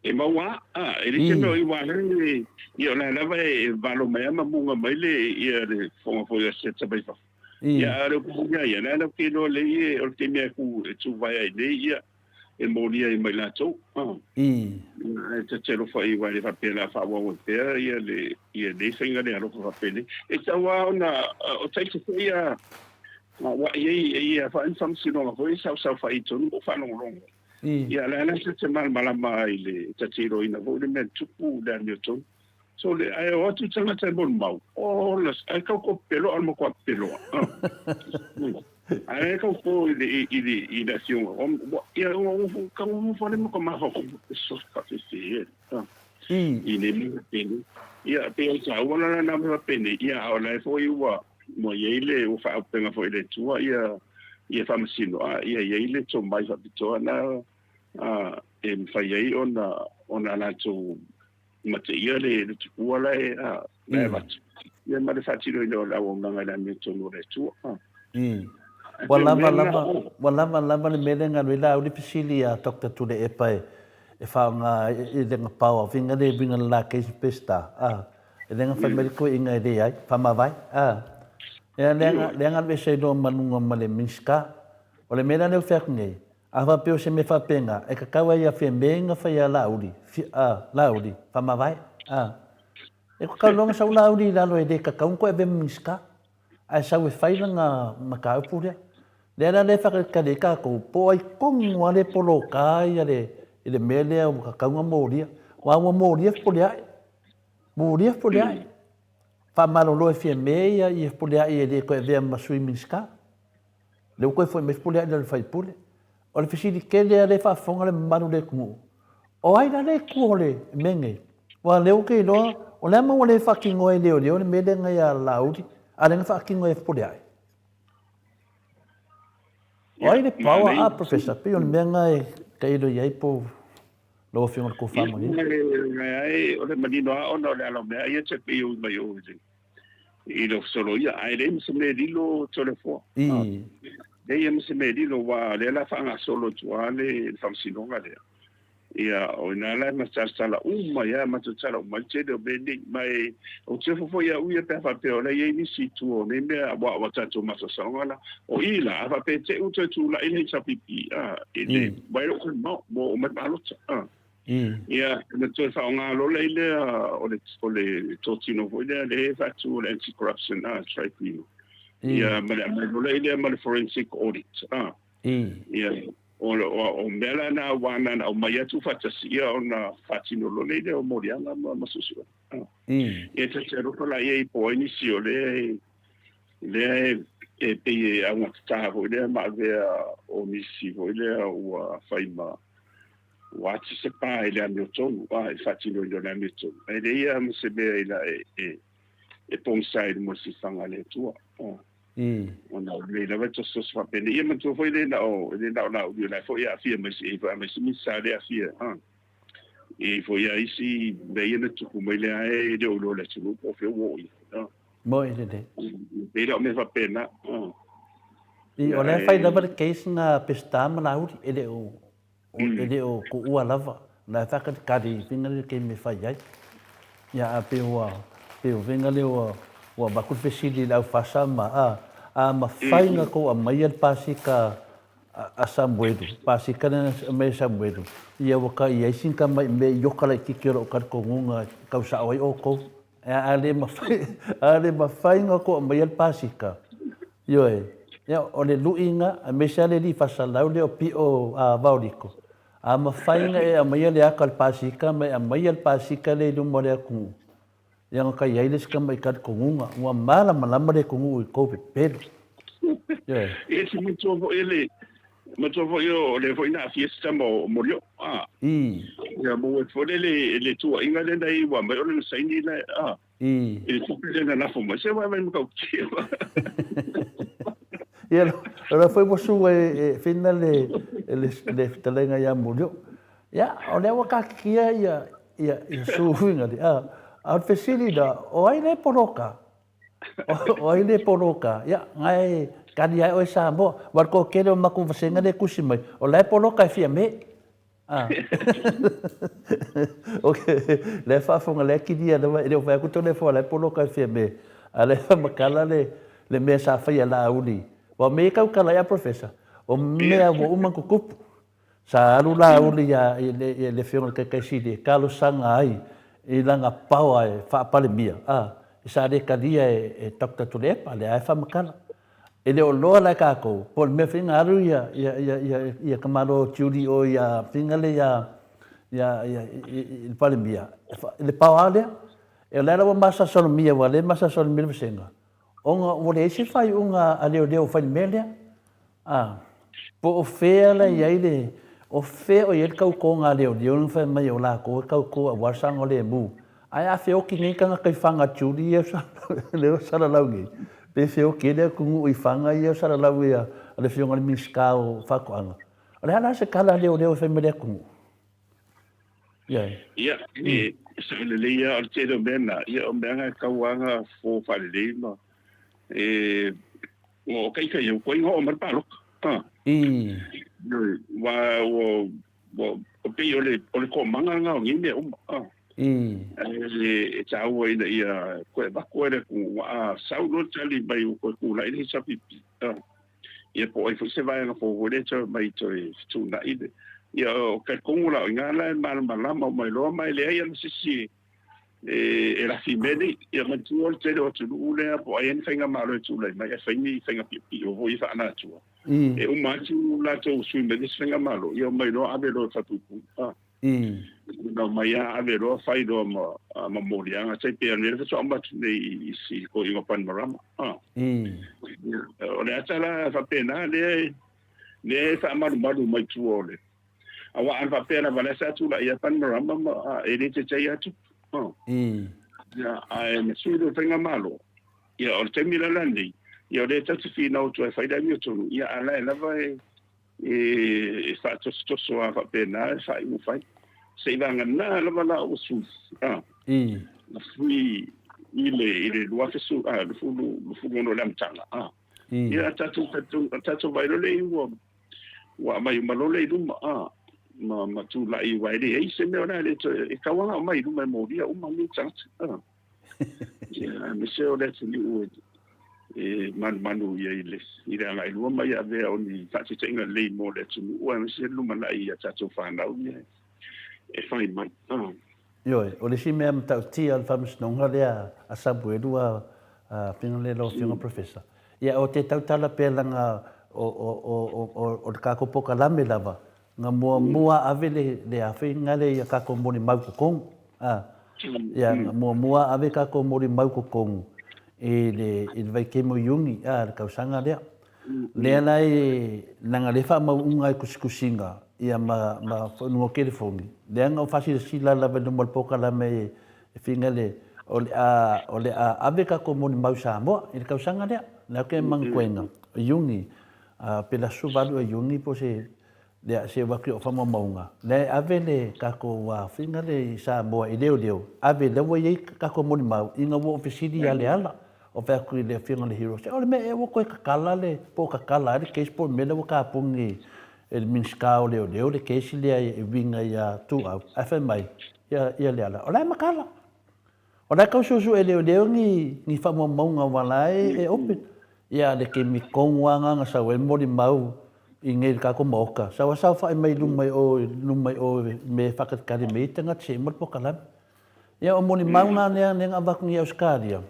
e maua e le tino i wa le i ona lava e valo mai ama munga mai le ia le fonga foi a setsa bai fa ia le ku ia na le ke lo le e o te me ku tu vai ai le ia e moria i mai la tau. E te tero whai wai le whapela whawa o pēr ia le whainga le aro whapele. E tawa ona o taita whai wa ia whain whamsinonga whai sau whai tonu o whanongongo. Ia le ana te malama i le tatiro ina whai le mea tupu le anio tonu. So le ai o atu tangata bon mau. O las ai kau ko pelo almo ko pelo. Ai kau ko i le fiong. Ia o kau mo fale mo ko ma ho so ka se. I le mi peni. Ia pe o sa wala na ma peni. Ia o la fo i wa mo ye le o fa penga fo le tua ia fa masino. Ia ye le to mai fa bito na e fa ye ona na to mate ia le tukua la e vat ia ma le fatilo i la o nganga la me tonu le tu wala le melenga le la uli pisili a Dr. Tule Epai e fa nga i denga pau vinga le vinga la ke pesta e denga fa medico inga de ai fa ma vai e lenga le se do manunga male minska o le mena le fek nei ava peo se me fa penga e ka kawa ia fe menga fa ia laudi laudi fa ma vai e ko ka longa sa laudi la lo e de ka kaun ko e be miska ai sa we fai nga maka pure le la fa ka de ka ko po ai kong wa le polo ka ia le mele o ka kaun moria wa moria polia fa malo lo e fe meia e polia e de ko e be ma sui miska le ko foi me polia le fai pule o le fisili kele le fa fonga le manu le ku o ai na le ku le menge wa le o ke lo o le ma le fucking o le o le me le nga ya laudi a le fucking o e pole ai o ai le power up professor pe o menga e ke lo ye po lo fiona ko fa mo ni ai o le madino o no le alo me ai che pe o mai o i lo solo ia ai le se me di lo telefo Dei se me di lo wa le la fanga solo tuale famsinonga le. Ia o na la ma sala ya ma tsala ma che de bendi mai o che fo ya u ya pe fa pe o la ye ni si tu o ne me wa tatu ma so la o ila fa pe che u tu la ile cha pipi ile bai o mo ma lo ia na tu fa nga lo le ile o le totino vo le fa tu le anti corruption tribunal. Ia ma le forensic audit ia o mela na wana na o mai atu fatasia ona fatino lo le o morianga ma susu ia te ro la ia po inicio le e pe a un tavo le ma ve o misivo le o faima wa se pa ele a Milton wa fatino lo na Milton ele ia mo se be ila e ponside mo si fanga le tua ona le lava to so fa pene ia mo foi le na o la foi a fia mas e fa mas mi sa le a fia e foi a isi be ia tu como ele é de o lo le tu o fe wo mo ele de ele me fa pena e o le fai lava case na pesta ma la ele o ko ua lava na fa ka di vinga ke me fai ai ia pe o vinga le o ba ku fesili la fa sama ma fainga ko a mai al pasika a Samuel pasika na me Samuel ia waka ia sinka mai me yokala kikiro ka ko ngunga ka sa oi o ko ale ma fainga ko a mai al pasika yo ia o le luinga a me sa le li fasala le o pi o a vaudiko a ma fainga e a mai le akal pasika me a mai al pasika le lu mo le ku Yang kai ai le ska mai kat kongunga ua mala malama le kongu I ko pe pelo. Yeah. E si mutu fo ele. Mutu fo yo le fo ina fiesta mo yo. I. Ya mo fo le tu inga le dai wa mai ole sai ni le I. E tu pe le na fo mo se wa mai mo ka ki. Ia ora foi mo su fina le talenga ya mulio. Ya, o le wa ka kia ia su hinga di. A fesili da o ai le poroka. O ai le poroka. Ya, ngai kani ai o sa mo, war ko kero maku vasenga le kusi mai. O le poroka e fia me. Okay, le fa fonga le kidia le o fa ku to le fo le poroka e fia me. Ale makala le me sa fa ya la uli. Wa me kau kala ya professor. O mea wo uma kukupu. Sa alula uli ya le fiona ke sidi. Kalu sanga ai. I langa paua e whaapale mia. I sa re kadia e Dr. Tulepa, le ai whamakala. E leo loa lai kākou. Po me whinga aru ia kamaro tiuri o ia whinga le i pale mia. Le paua lea. E lera wa masa solo mia wa le masa solo mia visenga. Onga o le ese whai unga a leo whai melea. Po o whea la iai le. O fe o yel kau ko nga leo leo nfa mai o la ko kau ko a wasang o le mu ai a fe o ki ngai kanga kai fanga churi e sa leo sala laugi pe fe o ki le ku i fanga e sala laugi a le fe ngal miska o fa ko anga le ana se kala leo fe me le ku ya e se le ia al te do bena ia o menga kauanga fo fa le ma e o kai kai o ko ngo mar palo wa o pe o le ko manga nga o ngine e tau ina ia ko ba ko le ku sau no tali bai ko ku la ni sa pipi ia po ai se vai na fo le cho mai to tu na ide ia o ka ko la nga la ma mai lo mai le ia si e la fimene ia ma tu o te o tu le po ai en fenga ma lo tu le mai fenga pipi o voi fa na tu e o matu la to su me dis fenga malo io mai no ave lo fatu no mai ave lo fai do ma moria nga sai pe ne so amba nei si ko i panorama o le atala fa pena ne fa malu mai tu ole awa an fa pena vale sa tu la ia panorama e le te ya tu ya ai me su do fenga malo ia o te mira landi io le tatu fina o tu fai da mio tu ia ala lava e fa to so a pena fa u fai se vanga na lava la o su la fui ile lo fa su lo fu no lam tanga ia tatu vai lo le wa mai malo le du ma tu la i vai de se me ona le e kawa mai du mai moria uma mi tanga ia me se o le tu e manu ia ile ira ngai lua mai ave o ni tati tenga le mo le tu o me se luma la ia tatu fa na u e fai mai yo o le si me am tau ti al famus no ngale a sabu e lua pino le lo fiona professor ia o te tau tala pe langa o ka ko poka lame lava nga mua ave le afe ngale ia ka ko moni mau ko kong ia mua ave ka ko moni mau ko kong e vai ke mo yungi le kausanga lea lea lai nanga le wha mau unga i kusikusinga ia ma whanua kere whongi lea ngau whasi sila lawe numal poka la me e whinga le o le a ave ka ko moni mau Samoa i le kausanga lea lea ke mangkuenga yungi pela suvalu e yungi po se lea se waki o whama maunga lea ave le ka ko whinga le Samoa i leo ave lewa iei ka ko moni mau inga wo ofisidi ya le ala o fa ku le fianga le hero se o me e wo ko kakala le po kakala le case po me le wo ka pungi el minska o le case le e vinga ya tu a fa mai ya le ala o la makala o la ka su e le ni fa mo nga wala e open ya le ke mi konga nga sa we mo di mau inge ka ko moka sa wa sa fa mai lumai o me fa ka ka me tanga che mo po kala ya o mo ni mau na ne nga ya uskadia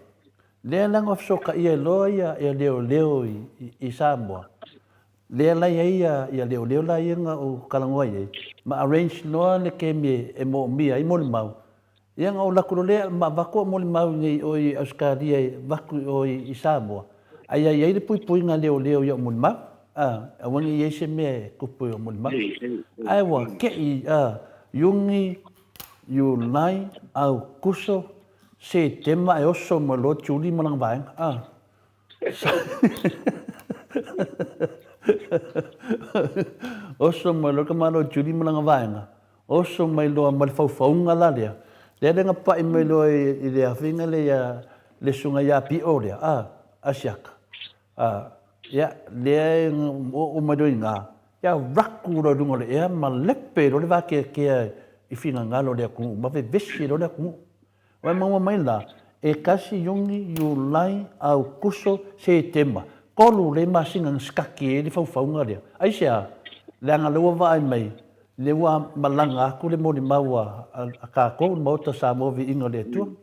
lea langa ofsoka ia loia ia leo i Samoa. Lea lai ia leo lai nga o kalangoa ia. Ma arrange noa le ke me e mo mia i moni mau. Ia ngā o lako lea, ma wako mo le mau nei o i Australia, waku o i Samoa. Ai le pui ngā leo i o mo le mau. A wangi i se mea kupu o mo le mau. Ai wa ke i yungi, yu nai, au kuso, se tema e oso mo lo tuli mo lang vaenga. Oso mo lo kamano tuli mo lang vaenga. Oso mai lo mal faufaunga la lea. Le nga pa i mai lo i le afinga le sunga ya pi o lea. Asiaka. Ya le o mai do inga. Ya raku ro dunga le ea ma lepe ro le va ke i finga ngalo le ku ma ve vesi ro le ku. Wai mama mai la e kasi yungi yu lai au kuso se tema. Kolu le masinga skaki e le faufaunga lea. Ai sea le anga lewa vai mai. Le wa malanga aku le moni maua a ka ko mo to sa mo vi ingo le tu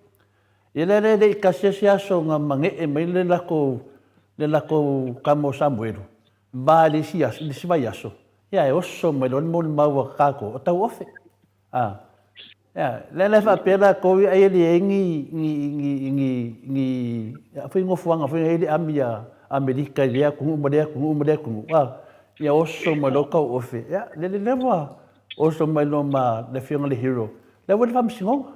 e le ka se so nga mange e mai le lako kamo samuelu ba le si vai aso ya e oso me lo moni maua ka ko o tau ofe ya le fa pela ko ai le ngi foi ngo fuanga foi ele amia Amerika le ku mo le ku ya oso me lo ka ofe ya le wa oso mai lo ma le fianga le hero le wa fam singo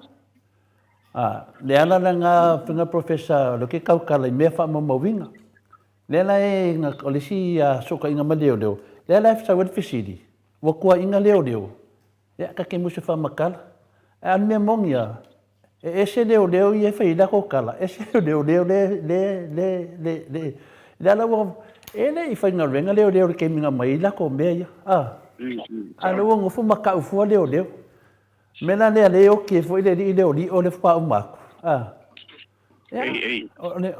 le ala nga finga professor lo ke kau kala me fa mo winga le la e nga olisi so ka inga maleo le la fa wet fisidi wa kwa inga leo ya ka ke musu fa makala an me mongia ese leo ye fa ida ko kala ese leo le la wa ele i fa nga renga leo ke minga mai la ko me ya ano wong fu maka fu leo mena le o ke foi le o le fa uma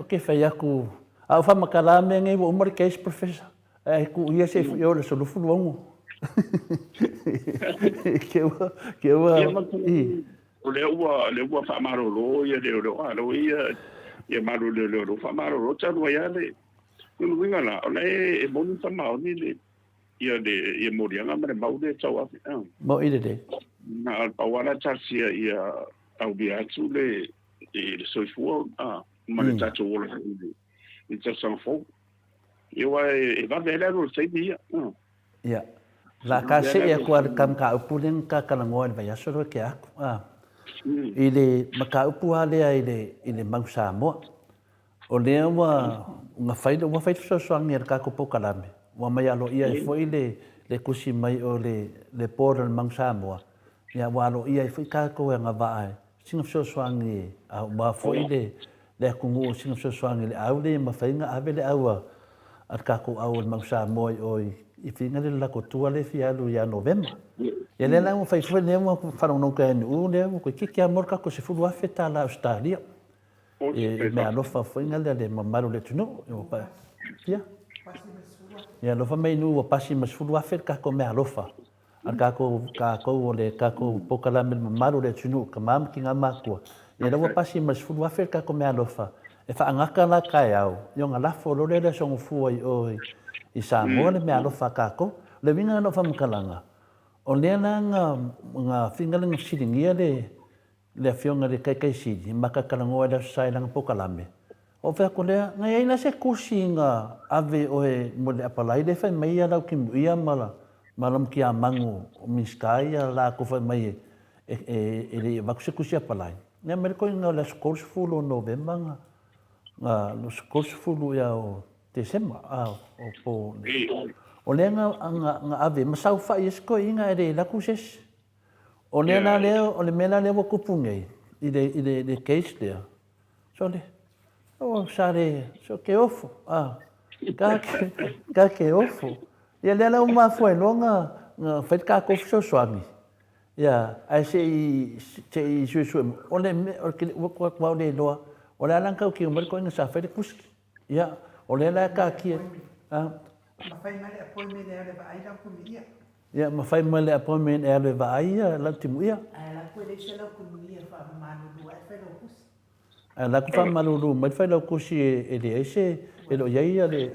okay fa ya ku a fa makala me ngai o mar case professor ku ia se yo le solo fu wong ke wa o le ua fa marolo ia alo ia marolo fa marolo tanu ia le winga la ole e bonu fa mauni le ia morianga ma le mau le tau afi. Mo i de. Na pawala tasia ia au biatu le soifua ma le tatu ola i tau fo. Ia e va vele no sei dia. Ia. La ka se ia ko kam ka upulen ka kala ngoa vai aso ke aku. I le maka upu ale i le mau Samoa. O le wa fai so ngi ka ko pokalame. Wa mai alo ia i foi le kusi mai o le pora mang Samoa. Ia wa alo ia i foi ka ko nga vai. Singa so swangi a wa foi le kungu singa so swangi le au le ma fai nga ave le aua. At ka ko au mang Samoa o i finga le la ko tua le fi alu ia November. Ia le la mo fai foi le mo fa no ka nu le mo ko ki amor ka ko se fu wa feta la Australia. E me alofa foi nga le mamaru le tuno o pa. Ia. Ia lofa mai nu o pasi mas fulu afer ka ko me alofa. Ar ka ko le ka ko pokala me mamaru le tunu ka mam ki nga makua. Ia lofa pasi mas fulu afer ka ko me alofa. E fa angaka la kai au. Yo nga la fo lo le so fu o i Samoa le me alofa ka ko. Le vinga no fa mkalanga. O le nga fingaling siringia le fionga le kai sidi maka kalangoa le sai lang pokala me. O fa ko le ngai ina se kusinga ave o mo le apalai le fa mai ala ki ia malam ki amangu miskai la ko fa mai le va se kusia apalai ne mer ko nga la scores full november nga no scores full ya o December o po o le nga ave masau fa isko inga le la kuses o le na le o le mena le ko pungai i case there so le o sare so ke ofo ka ke ofo ia le la uma foi longa fait ka ko so swami ia ai se su o le o le lo o le lan ka ki mo ko nga sa fait kuski ia o le la ka ki ma fai male appointment e le vai da kumia ia ma fai male appointment e le vai la timu ia la ko le se la kumia fa manu do ai fa lo kus la ku fa malulu mai fa lo kusi e le ese e lo ia le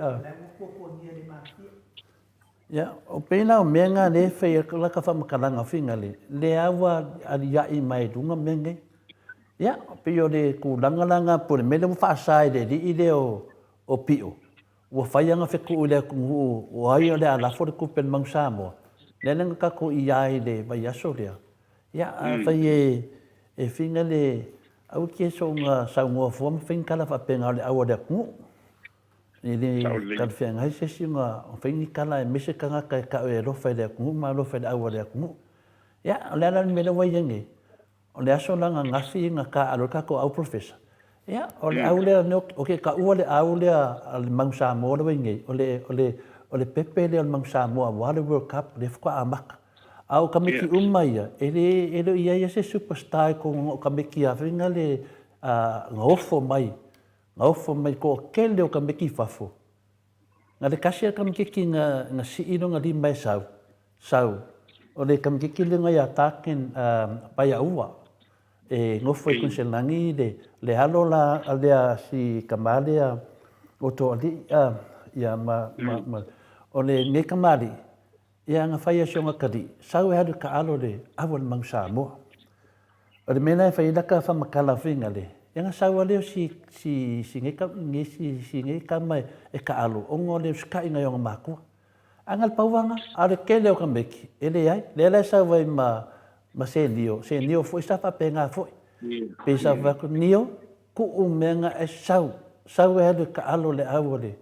ya o pena o menga le fe la ka fa makalanga finga le awa ali ya i mai dunga menge Ya, pio le ku langa po le mele mo fa sai de di ide o pio. Ua whaianga wheku le kungu o ai o le ala fore kupen mang Samoa. Le lenga kako i ai le vai aso lea. Ia, whai e whinga le au kia so ngā saungoa fua ma whinkala whapenga le au le kungu. I le kalwhianga hai sesi ngā whingi kala e mese ka ngaka e ka e rofa le kungu ma rofa le au le kungu. Ia, le ala mele waiange. O le aso langa ngafi ngā ka alo kako au professor. Ia, o le au lea o ke ka ua le au lea le Mang Samoa le waingei. O le pepe lea le Mang Samoa wale World Cup le whaka a maka. Au ka meki umaia, ele ia se superstar ko ngō ka meki a whinga le ngā ofo mai. Ngā ofo mai ko kele o ka meki whafo. Ngā le kasi ka meki ki ngā siino ngā lima e sau. O le ka meki le ngai a tāken pai a ua. E ngofo e kunselangi le halo la alea si kamalea o to ali ia o le me kamali ia nga fai so nga kadi sau e hadu ka alo le awal Mang Samoa o le mena e fai laka fa makala finga le ia nga sau aleo si nge ka mai e ka alo o ngo le ska inga yonga makua angal pauanga ale kele o ka meki ele ai le sau vai ma se nio foi sta pa penga foi pesa va ko nio ku menga e sau e hadu ka alo le awole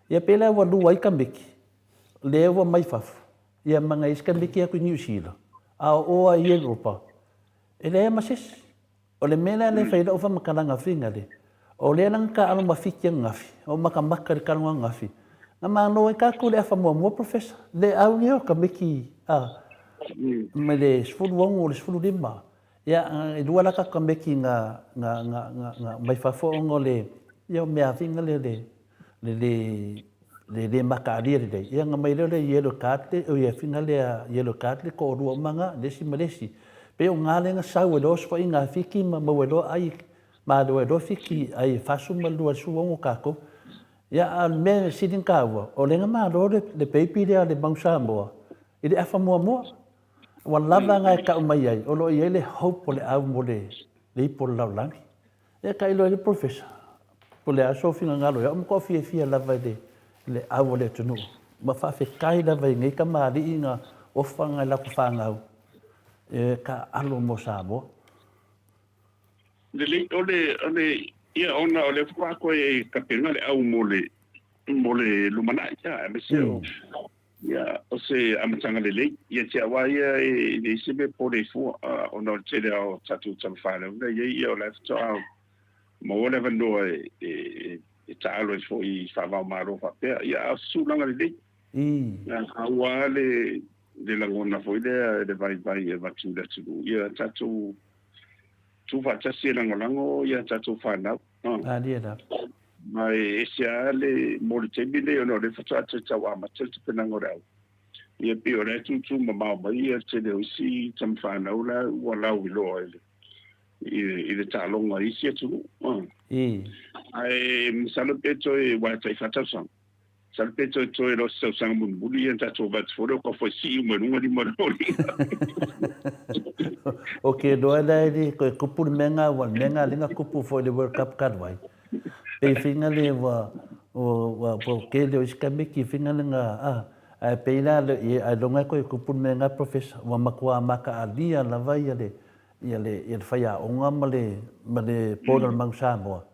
ia pela wa lu ai ka meki le wa mai fafu ia manga iska meki aku New Zealand a o a Europa ele ma sis o le mena le faida o fa makalanga finga le o le nang ka alo mafiki ngafi o makamaka ka ngafi na mano e ka ku le fa mo professor le au nio ka meki me le sfulu wongo le sfulu lima ia e dua laka ka meki nga mai fafo ngo le ia me afinga le makaria le ia nga mai le yellow card o ia finga le yellow card le ko ru manga le si malesi pe o ngale nga sau lo sfo inga fiki ma welo ai ma do fiki ai fasu ma lu su wongo kako ia al me sidin kawa o le nga ma do le pepi le Mang Samoa ile afa mo wan lava ngai ka mai ai o lo ile hope le au mo le po la langi e ka ilo le professor po le aso finga ngalo ya mo ko fia lava le au le tunu ma fa fe kai lava ngai ka mari inga o fanga la fanga e ka alo mo Samoa le ole ia ona ole fa ko e ka penga le au mo le lumana ya me se ya o se amatanga le ia te awa ia e sebe po le fu o no te le o tatu tamfana ia o left to mo le vando e talo fo I fava maro fa pe ia sulanga le ya awa le la ngona fo de vai e va tu da tu ia tatu tu fa tasi la ngolango ia tatu fa na dia da mai sia le molitebile o no le fatata tawa ma tete penangora ia pe ora tu ma ia te le usi tamfana ula wala wilo ile le talonga isi tu ai misalo peto e wa tai fatasa sal peto to e lo so sang mun buli enta to bat foro ko fo si mo no di mo okay do ala di ko kupur menga linga kupu fo le World Cup kadwai e finga le wa po ke le iskame ki finga nga a peila le a longa ko kupun menga professor wa makua maka alia la vai ia faya onga male podal Mang Samoa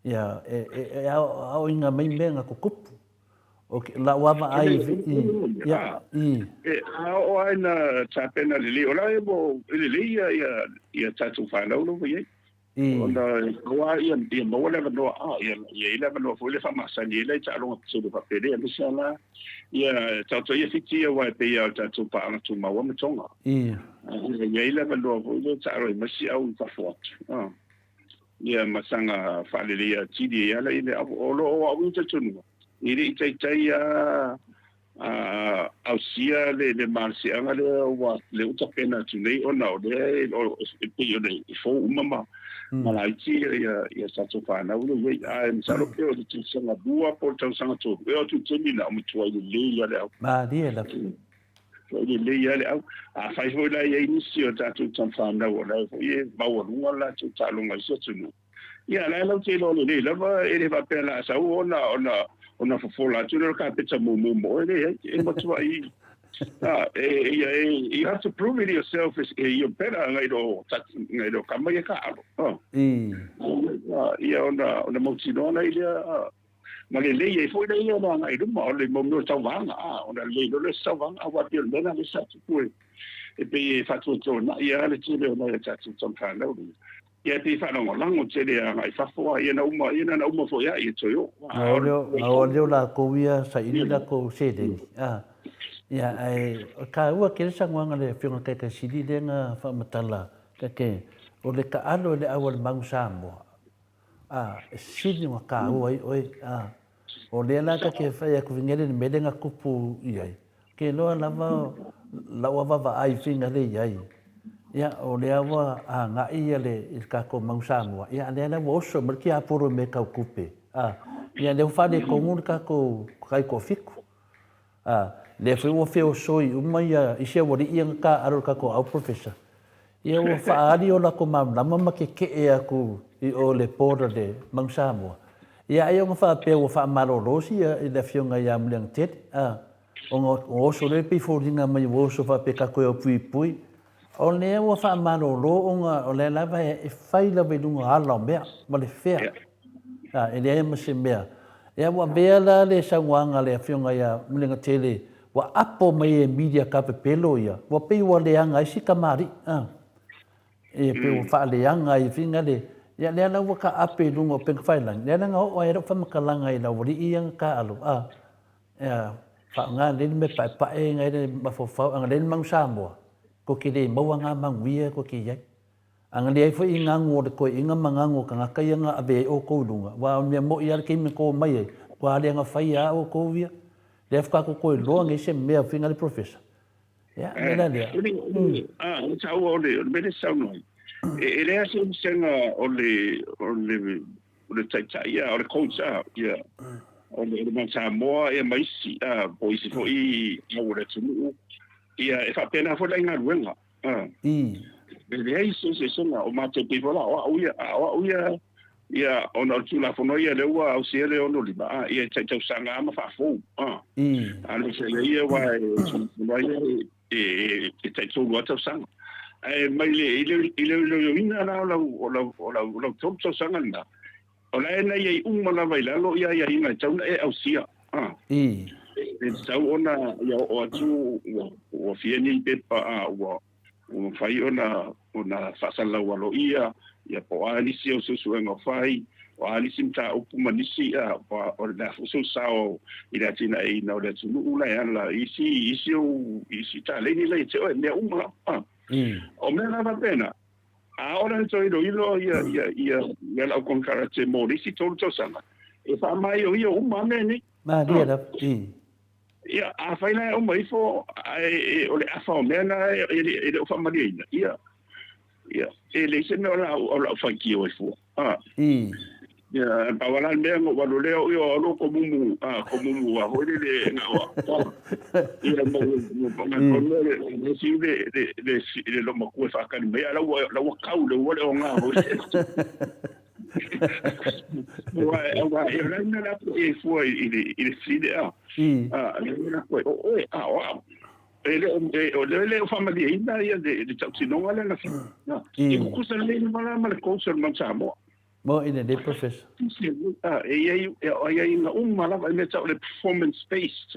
ia au inga mai menga ko kupu o la wa ai ia o ai na tapena le ola e bo le ia tatu fa lo ye onda wa ia mo le no ia le no fo le fa masa ni le ta lo se do papel e sala ia tatu ia fiti wa pe ia tatu pa ana tu ma wa mtonga ia le no fo le ta ro masi au ta fort ia masanga fa le ia tidi ia le o lo au tatu no ile tai au sia le marsi anga le wa le utapena tu nei ona o le o pe yo le fo mama malaiti ia sa to fa na ulo we am sa lo pe o tu sanga bua por tau sanga to e o tu temi na mu tu ai le ia le ma dia la le ia le au a fai foi la ia inisi o tatu tan fam na wala ia ma wala la tu talo ngai so tunu ia la lo te lo le la va ele va per la sa ona fola tu le ka pizza mo ele e mo tu ai you have to prove it yourself is you're better ngai do kama ia ka ia ona mo tino ia ma le e foi dai ona ngai do mo le mo no tawanga ona le tawanga a wa pio le na le sa tu e pe fa tu na ia le tile ona ta tu ton ka no ia te fa no lango tele ngai fa fo ia na uma fo ia i to yo o la ko ia sa ini la ko se de ia ai ka ua ke sa nganga le fiona ka sidi le nga fa matala ke o le ka alo le awal mang samo sidi ma ka oi o le la ka ke fa ya ku ngere ni medenga kupu ia ke lo la va ai finga le ia o le awa nga ia le ka ko mang samo ia le na wo so merki apuro me ka kupe ia le fa de ko ngun ka ko kai ko fiku le foi o feo soi uma ia isia wori ia ka aro ka ko au professor ia o fa ali o la ko mam na mama ke e aku I o le pora de mangsamoa ia ai o fa pe o fa malo rosi ia le fionga ia mliang tet o so le pe fordinga mai o so fa pe ka ko pui o le o fa malo ro o le lava e fai la vedunga ala me ma le fea ele ma se me ia wa bela le sangwanga le fionga ia mliang tele wa apo mai media ka pe pelo ia wa pe wa le anga isi kamari e pe wa fa le anga I finga le ya le na wa ka ape lungo pe fa lang le na o era fa makalanga I la wori ia ka alu ya fa nga le me pa e ngai le ma fo fa anga le mang sambo ko ki le mo nga mang wi ko ki ya anga le fo inga ngo ko inga manga ngo ka ka nga ave o ko lunga wa me mo ia ke me ko mai wa le nga fa ia o ko wi deve ficar com o longo e meia final professor ele tá o ele são não ele é assim senga o taitai o coach ia o man Samoa e mais pois foi o retuno ia e fa pena foi lá na ruenga ele é isso senga o mate pe vola o ia ia ona tula fono ia le wa o se le ono liba ia tau sanga ma fa fo ano se le ia wa e tau wa tau sanga mai le ina na o tau sanga na ola ena ia la vai lo ia ina tau e au sia e tau ona ia o atu o fieni pepa o fai ona fa sala wa lo ia po alisi o susu ngo fai o alisi mta o pumanisi o da so sao ila tina e no da tunu ula ya la isi ta le ni le te o me uma o me na pena ora to ilo ia la con karate mo isi to sana e fa mai o io uma me ni ma dia da ia a fai na o mai fo o le afa me na e o fa mai ia ele se me ola fanki o fu ya pa wala me ngo walo le yo lo ko mumu wa ho le na wa ia mo le si le lo mo ku fa kan me la wa ka le wo le nga ho wa e la na e fu il si de le na ko wa ele family ainda ia de taxinonga le na e ku se le ma le coach man Samoa mo ina de professor e uma la me le performance based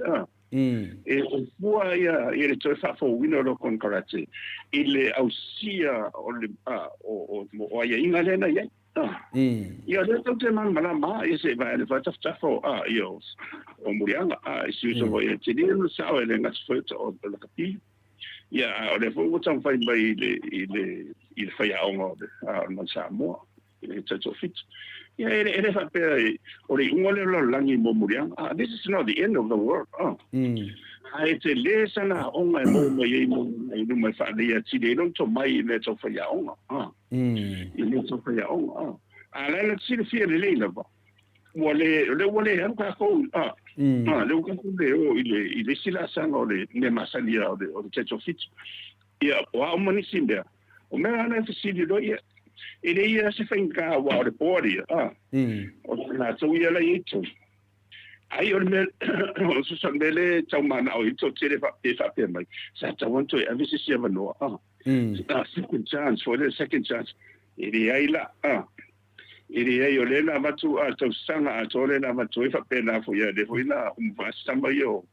e o fua ia ele to fa fo wino lo con karate ele ausia o ia inga le na ia ia le to te man mala e se va le fa tafo io o murianga si so vai te dire no sa ele ngas foi o la capi ia o le fo tan fai mai il fai a ongo man Samoa ele to fit ia ele fa pe o le ngole lo langi mo murianga this is not the end of the world ai te le sana onga mo mai mai fa le ti de non to mai le to fai a ongo ile to fai a ongo ala le si le fie le ba wole an ka ko le uka le o ile sila sanga o le masalia o le techo fit ia o mani simbea o me ana fisili do ia ile ia se finka wa o le pori o na so ia la ito ai o me o so sambele tau mana o ito tele fa pe mai sa tau to e visi sia no second chance for the second chance ile ai la ili ai o lena matu a tau sanga a tole na matu fa pena fo ia de fo ina va samba yo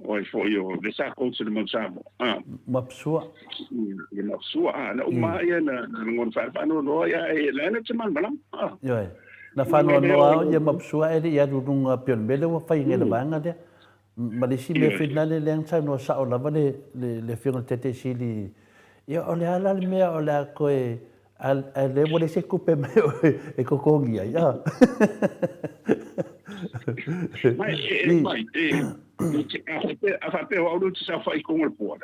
o fo yo le sa ko se mo samo mapsua ye mapsua na uma ia na ngon fa no ya e lena te man balam yo na fa no ye mapsua e ia dunga pion bele wa fa ingela banga de malisi le finale le ang no sa o lava le fiona tete sili ia o le ala le mea o la koe le mo se coupe me e kokongi ya mai a fa pe o lu sa fa I con il po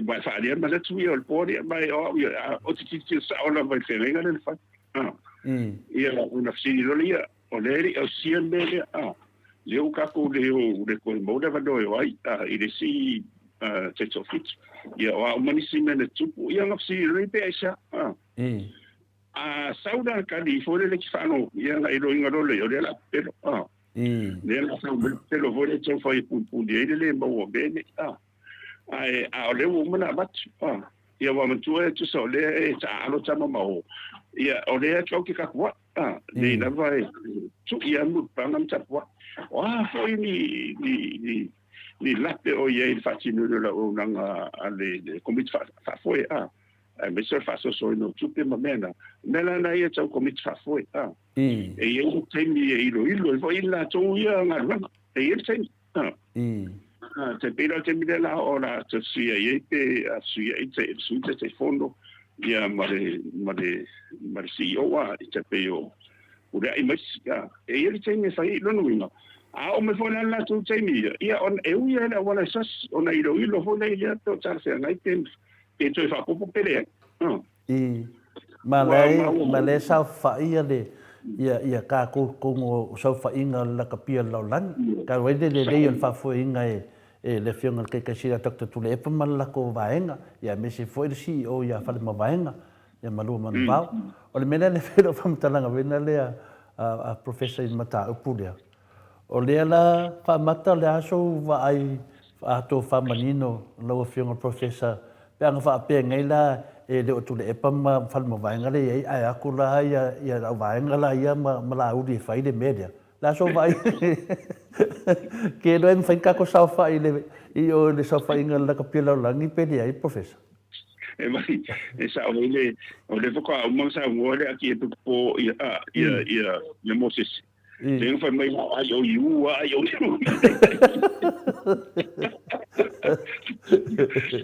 vai fa dia ma le tu il po mai o ti sa o la vai ferenga le fa ia una fisiologia o le o siempre le o kako le ko mo da do ai I le si te fit ia o mani simene tupu ia ngafsi ripe aisa sauda kali fore le kifano ia na ilo inga role o le la pero le la sa pero fore tso foi pu de le mo bene ai a le wo mana bat ia wa mtu e tso so le ta alo tama mo ia o le tso ki ka kwa le na vai tu ia mu pa nam ta kwa wa foi ni lape o ye fatino de la o nanga ale komit fa foi me se fa so no tupe mamena nela na ia tau komit fa foi e ye temi e ilo foi la to ia nga e ye temi te pira temi de la ora te sia ye te sia te su te fondo ia mare si o wa te peo ura i mas e ye temi fa ilo no o me fona la tu temi ia on e ia la wala sas on ai ilo fona ia to tarse ngai tem e to fa popo pele malai sa fa ia le ia ka ko ngo sa fa inga la kapia la lan ka wede le on fa fo inga e le fianga ke ka sira takta tu le pa mal la ko vaenga ia me se foi si o ia fa le ma vaenga ia malu man va o le mena le fero fa mtalanga vena le a professor in mata upulia o lea la whaamata le aso wa ai ato whamanino lau whiunga professor pe anga whaapea ngai la e leo tu le epa ma whalma vaenga le ai aku la ia au vaenga la ia ma la uri whai le media la aso vai ke loe mwhainka ko sao whai le I o le sao whai inga la ka pila langi pe le ai professor e mai e sa o le whaka umang sa ngore aki e tupo ia Moses Tengo fue muy ayo you.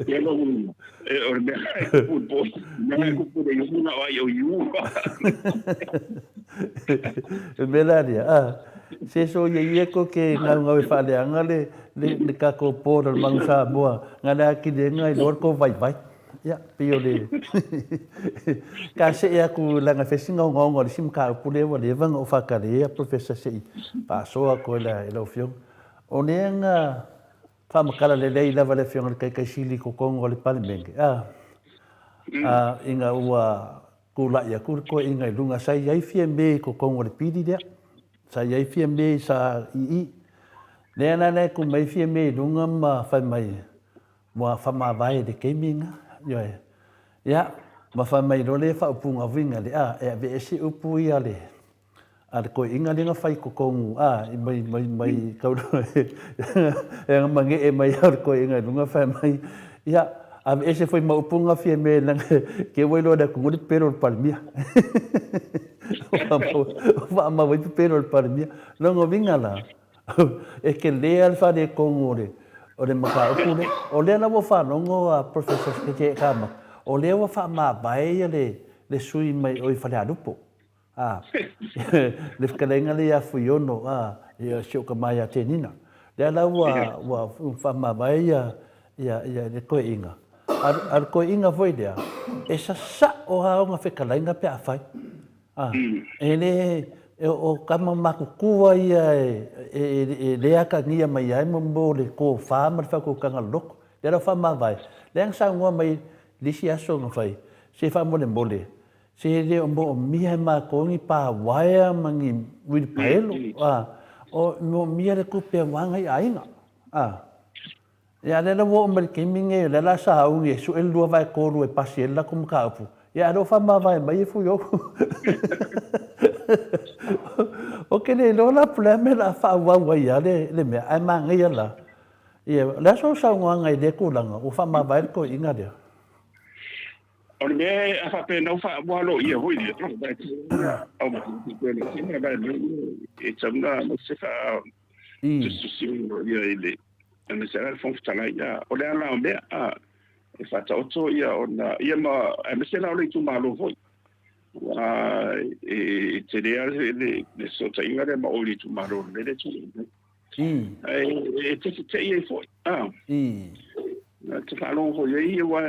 Ya no ordenar fútbol. Me ocupo de una ayo you. Melaria, se so ye ko ke nga fa le anga le ka ko por mang sa boa nga ki de ngai lor ko vai ya pio le ka se ya ku la nga fesinga ngongo le sim ka pule wa le vanga o fa ka le professor se pa so ko la e lo fiong o ne nga fa makala le la va le fiong ka sili ko kongo le palmenge inga ua kula ya ko inga lunga sai ai fiembe ko kongo le pidi dia sai ai fiembe sa I le na ku mai fiembe lunga ma fa mai mo fa ma vai de keminga ya ma fa mai lo le fa punga vinga le e be si upu ia le ko inga le nga fai ko kongu mai ka e mangi e mai ko inga lunga fa mai ya a ese foi ma upunga fie me lang ke welo da ko ngudi pero palmia va ma vai pero palmia longo vinga la e ke le alfa de kongu o le maka upune o le na wo fa longo a professor ke kama o le wo fa ma bai le sui mai o fa le adupo le kalenga le ya fuyono ya shoka mai atenina le la wa fa ma bai ya le ko inga al ko inga foi dia esa sa o ha nga fe kalenga pe afai ele o kama makukua ia e lea ka ngia mai ai mo le ko fa ma fa ko kanga loko le ra fa ma vai le ang sa ngua mai lisi aso nga fai se fa mo le mole se le mo mia ma ko ngi pa waia mangi wi paelo o mo mia le ku pe wanga ai nga ya le wo mo ke minge le la sa u ngi su el lo vai ko ru e pasiela kum ka pu ya do fa ma vai mai fu yo o ke le lo la pleme la fa wa ya le me ai ma ngai la ia la so sa ngwa ngai de ku langa o fa ma vai ko inga de o me a fa pe no fa wa lo ia hui de no ba o ma ko le sina ba e tsanga mo se fa just to see ia ile and se era fon ftala ia o le ala me e fa ta oto ia ona ia ma me se la o le tu ma lo voi e te rea le sota inga re ma oli tu maro le tu e te ia foi te whalong ho ia wa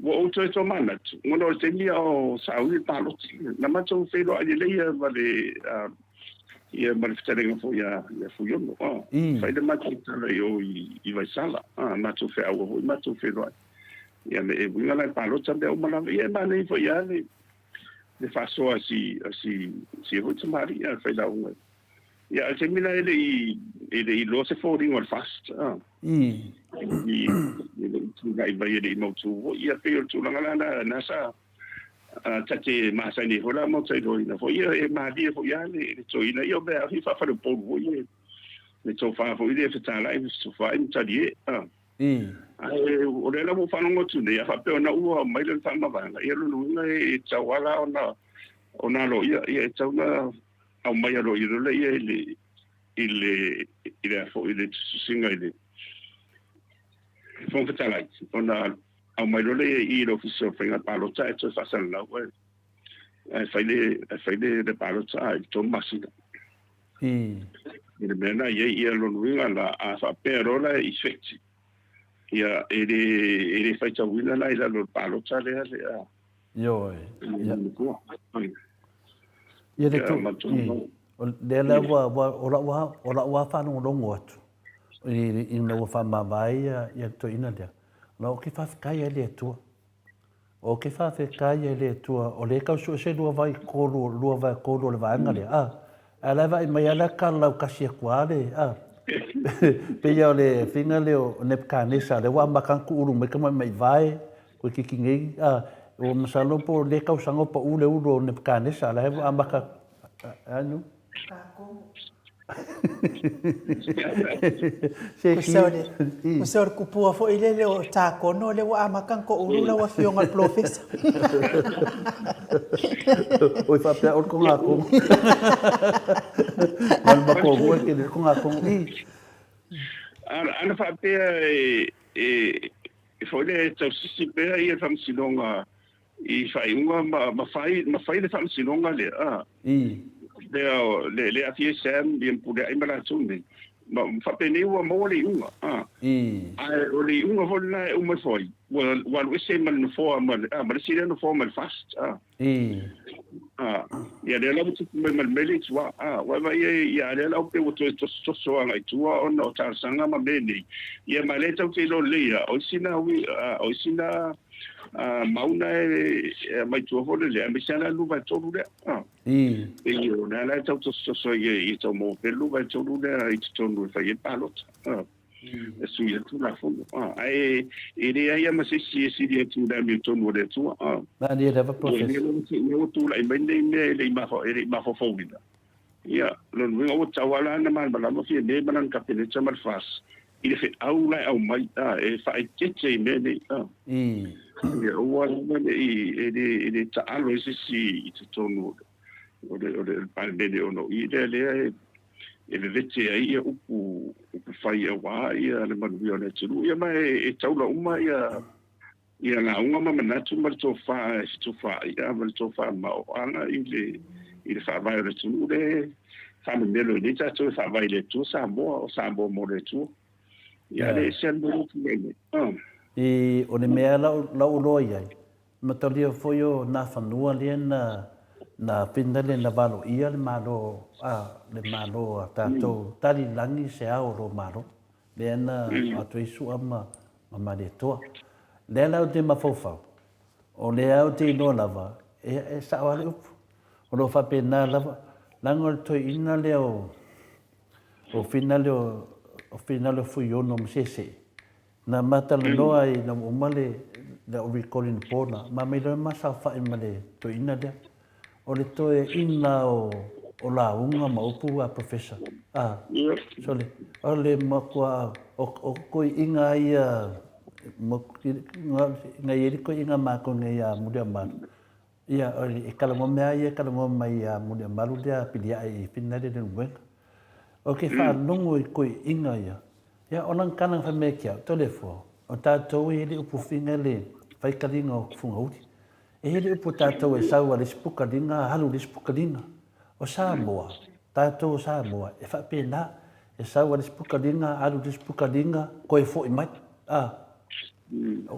wa o to to mana ngono te ia o saui palo na ma tu felo ai le ia va le ia ma fterenga fo ia fu yo no fai de ma tu tala yo I vai sala ma tu fe au ma tu felo ia me e bunga la palo tambe o mana ia ma nei fo ia le faso si ho tamari ia fai la unga ia te mina ele I lo se fo ringo fast I tu gai vai ele mo tu ia pe tu langa na sa tate ma sa ni hola mo tai do ina fo ia e ma dia fo ia le to ina io be hi fa le po ia le to fa fo ia fe tala I so fa in tadi ai o le la mo fa no tu ne fa pe ona u mai le fa ma va ia lu na e tawala ona lo ia tawala au mai lo ia le ia ile fo ile singa ile fo fe tala ona au mai lo le I lo fiso fenga palo ta to fa san la we ai fai le palo ta to masina ile mena ia lo nuinga la a fa pero la effect ia ele fai ta wina la ila lo palo ta le yo ia le tu le la wa fa no lo ngot I no fa ma vai ia to ina dia no ke fa kai ele tu o ke fa kai ele tu o le ka so se lo vai ko lo le va ngale ala vai mai ala ka la ka si kwale pe ia le finga le o ne kanisa le wa makan ku uru me ka mai vai ko ki kingi o masalo po le ka sango po ule uro ne kanisa la wa maka anu Kusor kupua fo ile le o tako no le wa amakan ko urula wa fionga professor. Oi fa pe o ko ngako. Mal ba ko wo ke ko ngako ana fa pe fo le tau sisi pe ia fam silonga I fai unga ma fai le fam silonga le le afie sam bien pude ai mala tunde ma fa pene wa mo le unga ai o le unga vol na uma foi wa we se man fo ma si no fo mal fast ia le la tu me mal mele tu wa ia le la pe to so ai tu o no ta sanga ma bene ia ma le tau ke lo le o sina mauna mai tu ho le me sala lu va to le e io na la tau so ye to mo pe lu va to le I to no fa ye palot su ye tu la fo ai e ia ma si dia tu da mi to no le tu ma dia da process no tu la me le ma fo vida ia lo no o tawala na man bala mo fi ne banan ka pele chamal fas il fait au la au mai e fa tete me ne ia o wala ele ta alo si te tonu o le pandemia o no ile ele vete ai upu fai wa ia le manu le tulu ia mai taula uma ia na uma mana tu mal to fa ia mal to fa ma ana ile fa vai le tulu le fa me lo ni ta to fa vai le tu sa mo mo le tu ia le sen do o le mea la uloa iai. Ma talia foi o na whanua lea na pina le na valo ia le malo a tātou tari langi se au ro malo. Le ana atu isu ama le toa. Le lau te mafofau. O le au te ino lava, e sa wale upu. O lo whapena lava, lango le toi ina leo, o fina leo fui ono msese. Na matala noa i na umale, na uri kori ni pōna, ma me loe masa whae ma le toi ina lea. O le toi ina o la unga ma upu a professor. So le, o le makua, o koi inga ia, nga yeri ko inga mako nga muda malu ia e kala mo mea ia kala mo mai muda malu dia pidia e finale de wenga okay fa longo ko inga ia onang kana fa mekia telefo o tatou e le upu finga le fai kalinga o funga uti e le upu tatou e saua le spukalinga halu le spukalinga o Samoa tatou Samoa e fa pena e saua le spukalinga halu le spukalinga ko e fo i mai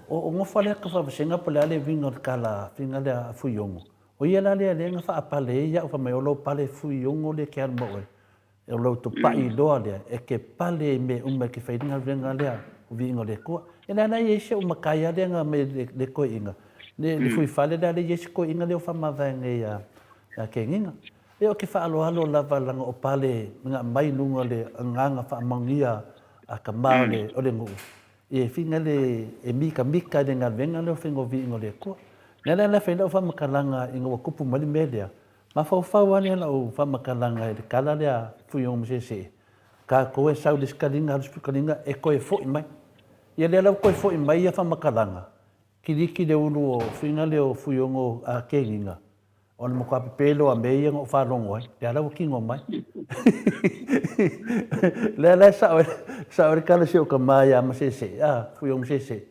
o ngo fale ka fa senga pole ale vinga kala finga le fuiongo o ia la le nga fa apale ia fa mai lo pale fuiongo le ke al mo e lo to pa i do ale e ke pale me ke fa inga venga le vinga le ko e na ye se makaya le nga me le ko inga le fui fale da le ye ko inga le fa ma va nga ya ke inga e o ke fa alo la va la o pale nga mai nunga le nga fa mangia a kamale o le ngu e finga le e mika de nga venga le fingo vingo le ko nela la fela fa makalanga ingo kupu mali media ma fa wani la o fa makalanga e kala le fuyo msese ka ko e sau diskalinga diskalinga e ko e fo mai ye le la ko e fo mai ya fa makalanga kiliki de ulu o finga le o fuyo ngo a kenginga on mo ka pelo a meia ngo fa longo ya la kingo mai le sa kala se o ka mai a msese fuyo msese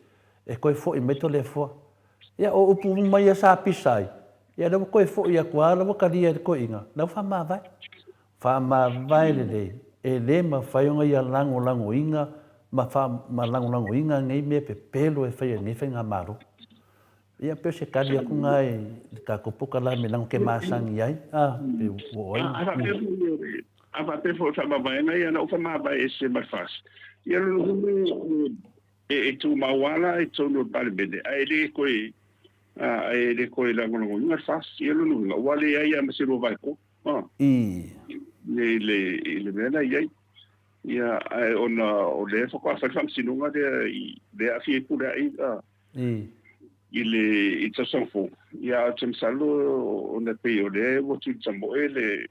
e ko fo i meto le fo ya o upu mai a sa pisai ya la ko fo ya kwa la ka dia ko inga la fa ma vai le e le ma fa yo ya lango inga ma lango inga ngai me pe pelo e fa ya ni fenga maru ia pe se kali aku ngai ka kupuka la me lang ke masang yai pe wo ava pe fo sa baba na ia na o ma ba ese ba fas ia lo e tu mawala e tu no palbede ai le ko la ngono nga fas ia lo no wale ia ma se ro vai ko le mena ia ia ona o le fo ko fa fam sinunga de a fi ku da ile it's a sofo ya tsalo on the period what you tambo le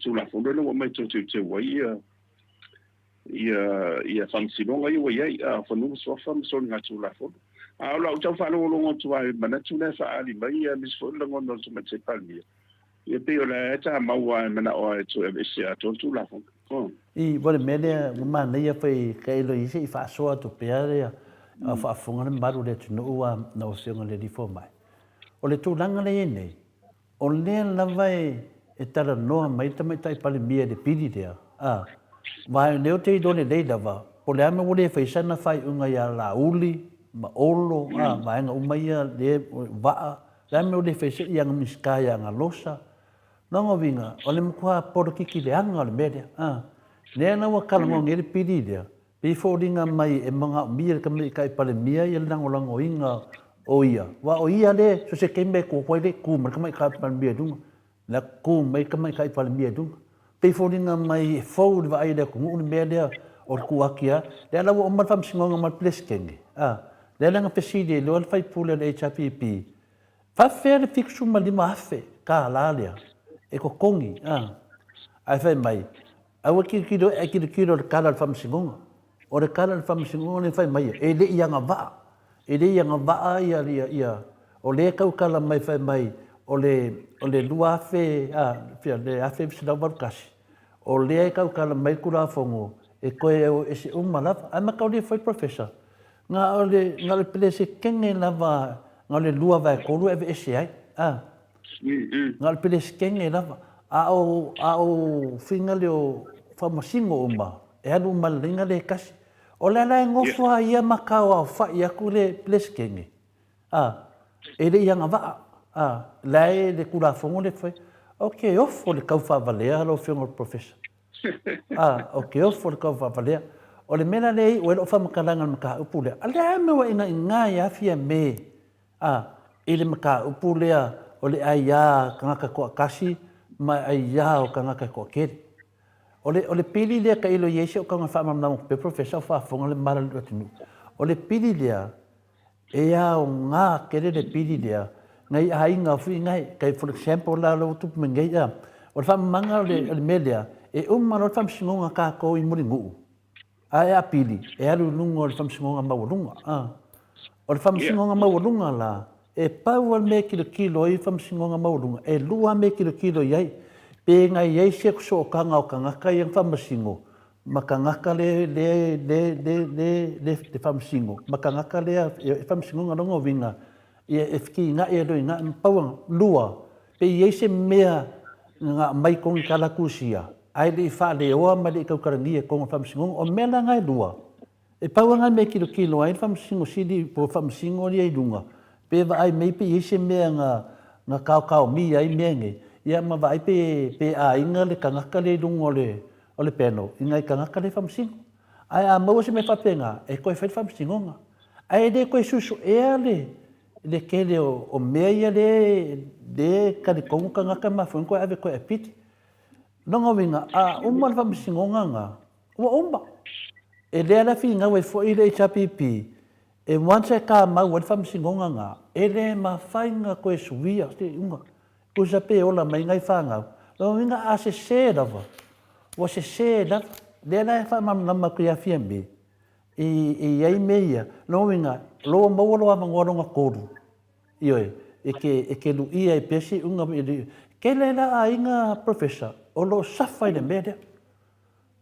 tula fondo no mai to wai ia famsino ngai wai fa no so fam so nga tula fondo la o fa lo ngo twa mana tula fa ali mai mis fo lo ngo so metse palmi ia pe ola ta mawa mana o to sia to tula fondo vole mele ma nei fa kai lo isi fa so to pe a fa fonga le maru le tino ua na o senga le difo mai. O le tūlanga le nei, o le lavai e tara noa mai tai pale mia de pidi dea. Vai leo te idone lei lava, o le ame ule faisana fai unga ia la uli, ma olo, vai nga umaia le waa, le ame ule faisana ia nga miskaya nga losa. Nongo vinga, o le mkua poro kiki le anga o le mele. Lea na wakalango ngere pidi dea. Before ringa mai e mga mia ka mai kai pale mia ia lango inga o ia. Wa o ia le so se kembe ko ko le ku mar ka mai kai pale mia dunga. La ku mai ka mai kai pale mia dunga. Before ringa mai fo va ai le ku un me le o ku akia le la o mar fam singonga mar pleskenge. Le la nga pesidi lo al fai pule le HPP. Fa fer fixu ma di mafe ka lalia. E ko kongi ai fai mai. Awa ki kido e kido kala fam singonga. O le kala le whamisingonga le whai mai, e le ia ngā waa. E le ia ngā waa ia. O le kau kala mai whai mai, o le lua afe, le afe visina warukasi. O le kau kala mai kura whongo, e koe e se umalawa. Ai makau le whai professor. Ngā le pele se kenge lava, ngā le lua vai kolu ewe ese ai. Ngā le pele se kenge lava. A o whinga leo whamasingo uma, e anu malinga le kasi. O le lai ngofua ia makau au whai aku le pleskenge. E le ia ngā waa. Lai le kula fongo le foi. Ok, ofo le kau whavalea lo whiongo professor. Ok, ofo le kau whavalea. O le mena lei, o ele o whamakalanga maka upulea. Alea mewa inga inga i awhia me. Ile maka upulea, o le aia kangaka koa kasi, ma aia o kangaka koa kere. O le pili lea ka ilo yesi o kanga whamamnamo pe professor o whafonga le mara le atinu. O le pili lea, ea o ngā kere le pili lea, ngai ainga fu ngai kai for example la lo tu mengai ya o fa manga le media e ma lo fam singonga ka ko I muringu a pili e alu lungo le fam singonga ma wolunga o le fam singonga ma wolunga la e pau al me kilo I fam singonga ma wolunga e lua me kilo yai pe ngai yai se so kanga o kanga kai fam singo makangaka le fam singo makangaka le fam singonga longo vinga e fiki nga e roi nga mpawang lua pe yese mea nga mai kong kala kusia ai le fa le o ma le kaukarangia kong fam singo o mena nga lua e pawanga me kilo ai fam singo sidi po fam singo le lunga pe va ai me pe yese mea nga kau mi ai menge ia ma vai pe a inga le kangaka le lungo o le peno inga kangaka le fam singo ai a mo se me fa penga e ko fam singo nga ai de ko susu e le kele o mea le kari kongu ka ngaka mawhunga koe ave koe apiti. Nonga winga, umal wha misingonga nga, ua umba. E lea la fi nga wai fo I le HRPP, e wansa ka mau wai wha misingonga nga, e le ma whainga koe suia, te unga. Kusa pe ola mai ngai whangau. Nonga winga a se lava, wa se lava, lea la wha mamnama koe a fia me. I ai meia, nonga winga, loa mawaloa mangoronga koru. Ioi, e ke lu ia I pesi unga ke le la inga professor o lo safa I le mea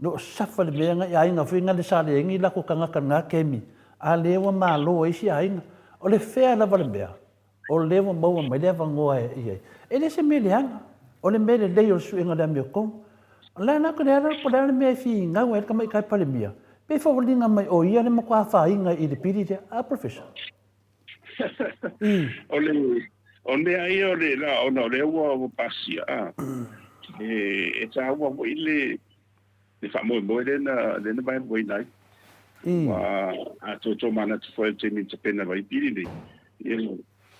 lo safa le mea nga inga whinga le sale ingi la ko kangaka ngā kemi a lewa mā loa isi a inga o le whea lava le mea o lewa maua mai lewa ngoa iai e le se mele anga o le mele lei o su inga le mea kong la na ko le ara po le mea fi ngā ua elka mai kai pale mea pe whawalinga mai o ia le makua wha inga I le piri te a professor o mea ia o le la o na le ua o pasia e ta ua mo ile le fa mo le na vai mo nai wa a to mana tu foi te mi te pena vai pili le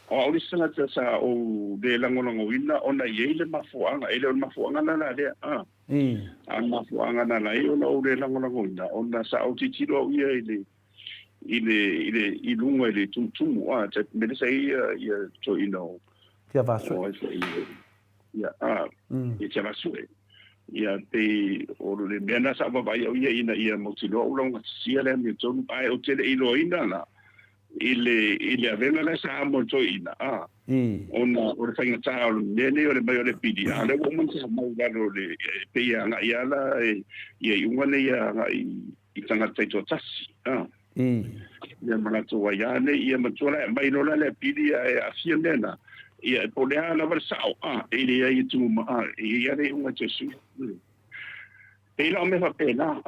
o le sanga te sa o de langolongo wina ona ye le mafuanga ele o mafuanga na le a mafuanga na la o na o le langolongo wina ona sa o titiro ia ile ilunga ile tumtumu te me sai ia to Tia vasu. Ia tia vasu. Ia pe o le mena sa va ia ia motilo o longa sia le mi tonu pai o te ilo ina la. Ile avena la sa mo to ina. Ona o le fainga ta o nene o le mai o le pidi. Ale o mo sa mo ga le pe ia nga ia la ia unga le ia nga I tanga taito tasi. Ia mana to wa ia ne ia matola mai no la le pidi a fia nena. Ia po le ala va sao ile ia tu ia le unga tesu e la me fa pena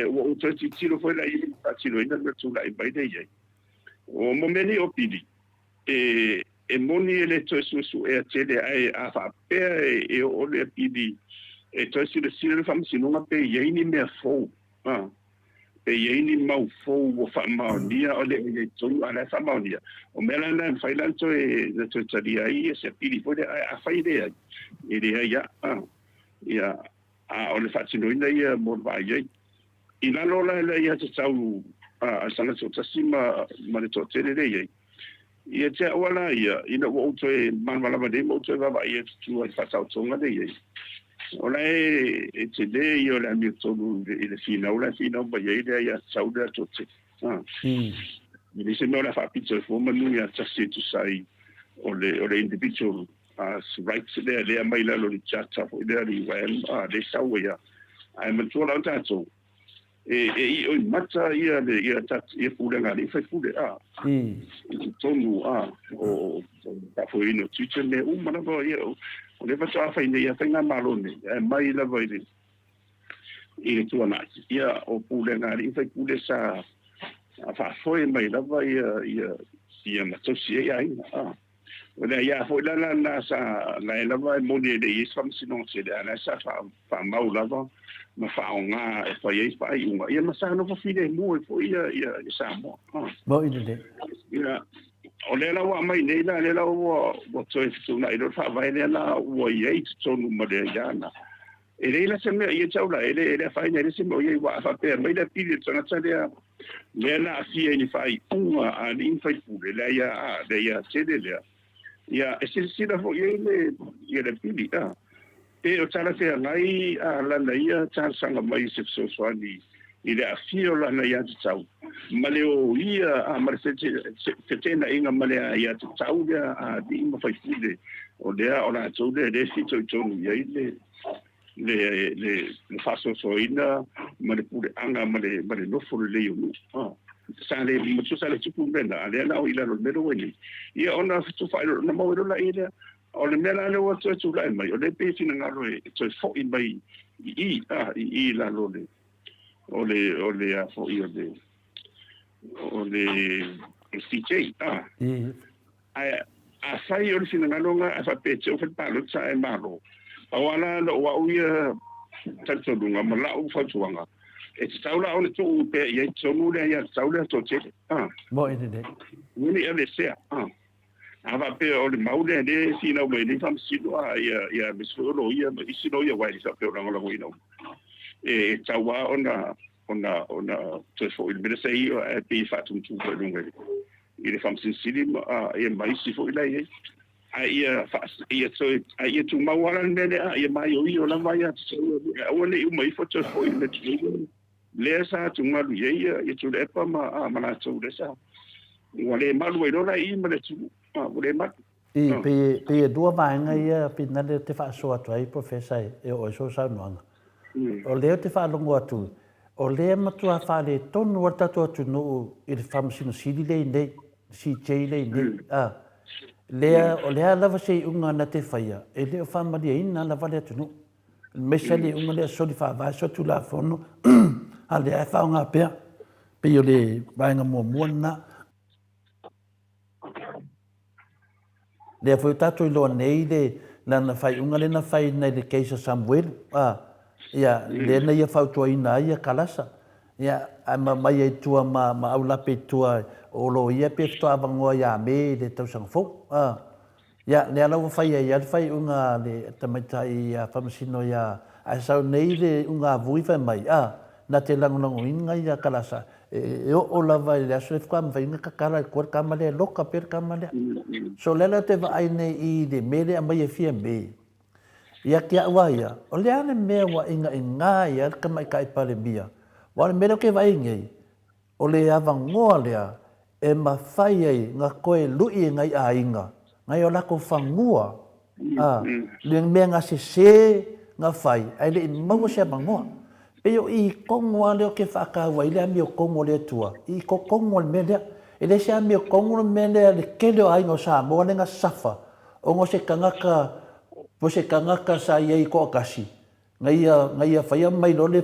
o to tiro foi la I tiro ina me tu la I de ia o momeni o pidi e moni ele to su e tele ai a fa pe e o le pidi e to si le sino fam sino ma pe ia ni me fo pe ia ni mau fo o fa ma dia o le to ala fa ma dia o mela na failan to e to tsadia I se pidi foi a fa idea idea ia o le fa sino ina ia mo va ia ina lola ia te tau a sana so tasima ma le to tele ia ia te wala ia ina o to e man wala ba de mo to va ia tu a fa sa tonga de ia ola e te de io la mi to le fina ola fina ba ia ia sauda to te mi dice no la fa pizza fo ma nu ia tasi tu sai o le individual rights le mai la lo chata fo le ri wen le sauia ai ma to la tato e o mata ia tat ia pule ngari fa pule tonu o ta foi no tite me mana ba ia o le fa fa ia fa nga malone mai la vai ile tu ana ia o pule ngari fa pule sa fa foi mai la vai ia ma to si ia Wala ya fo la na sa la la va mo de isam sino se de ana sa fa mau la va ma fa nga e fa ye fa i nga ia ma sa no fa fide mo fo ia sa mo mo i de ia o le la wa mai nei la le la wo to su na i do fa vai le la wo ye to no ma de ya na e le la se me ia chau la ele fa ia le se mo ye wa fa pe mai da pide to na sa le la fi ni fa i a ni fa fu le ya de ya se de le ya ese da fo ye le pili e o tala te ngai la na ia tsa sanga mai se so ni ile a fio la na ia tsau male o ia a mar se na inga male ia tsau ya a di mo fa fude o le o la tsau de si tsau ni le fa so ina male pure anga male no fo le yo sa le mo sa le tupu bena ale na o ila lo mero ni ia ona tu fa na mo la ila o le mela le o tu la mai o le pe fina ngalo e tu fo in mai i la lo le o le a fo i o le CJ a sai o le fina ngalo nga a fa pe o fa pa lo sa e malo a wala lo wa u ia tanto dunga mala u fa tuanga e taula o le tu pe ia tonu le ia taula to che mo i de ni ele se ava pe o le maude de sina o le fam sino ia misolo ia sino ia wai sa pe o la wino e tawa ona to fo il bere sei e pe fatum tu ko lunga i le fam sino ia mai si fo ile ia tu mawala nele ia mai o la mai o le mai fo to fo ile le sa tu malu ia tu le pa ma tu le sa wale malu e dona i ma le tu wale ma pe dua vai ngai pe na le te fa so atu ai professor e o so sa no o le te fa longo atu o le ma tu fa le tonu o tatu atu no i le fam sino sidi le nei si che le nei o le lava sei unga na te faia e le fa ma le ina la vale atu no me sali unga le so di fa va so tu la fono ale ai fa nga pe pe yo le vai nga mo na le foi tatu i lo nei de la na fai unga le na fai nei de keisa Samuel ia le na ia fa tu ina ia kalasa ia ama mai e tua ma au la pe tua o lo ia pe to avango ia me de tau sang fo ia le ala fai ia fai unga le tamatai ia famasino ia ai sa nei de unga vui fa mai na te langonango inga ia kalasa e o lava i le aso e whakama whainga kakara e kore kama lea loka pere kama lea so lela te wa aine i de mele a mai e fia me ia kia ua ia o le ane mea wa inga i ngā ia kama i kai pare mia wa le mele ke wa ingei o le awa ngoa lea e ma whai ai ngā koe lui ngai a inga ngai o lako whangua le mea ngā se ngā whai ai le i maua se awa ngoa Peo i kongo leo ke whakaua i lea mio kongo lea tua. I ko kongo le melea. E le sea mio kongo le melea le keleo ai ngā sā moa lenga safa. O ngō se kangaka sa iei ko akasi. Ngai a whaia mai lo le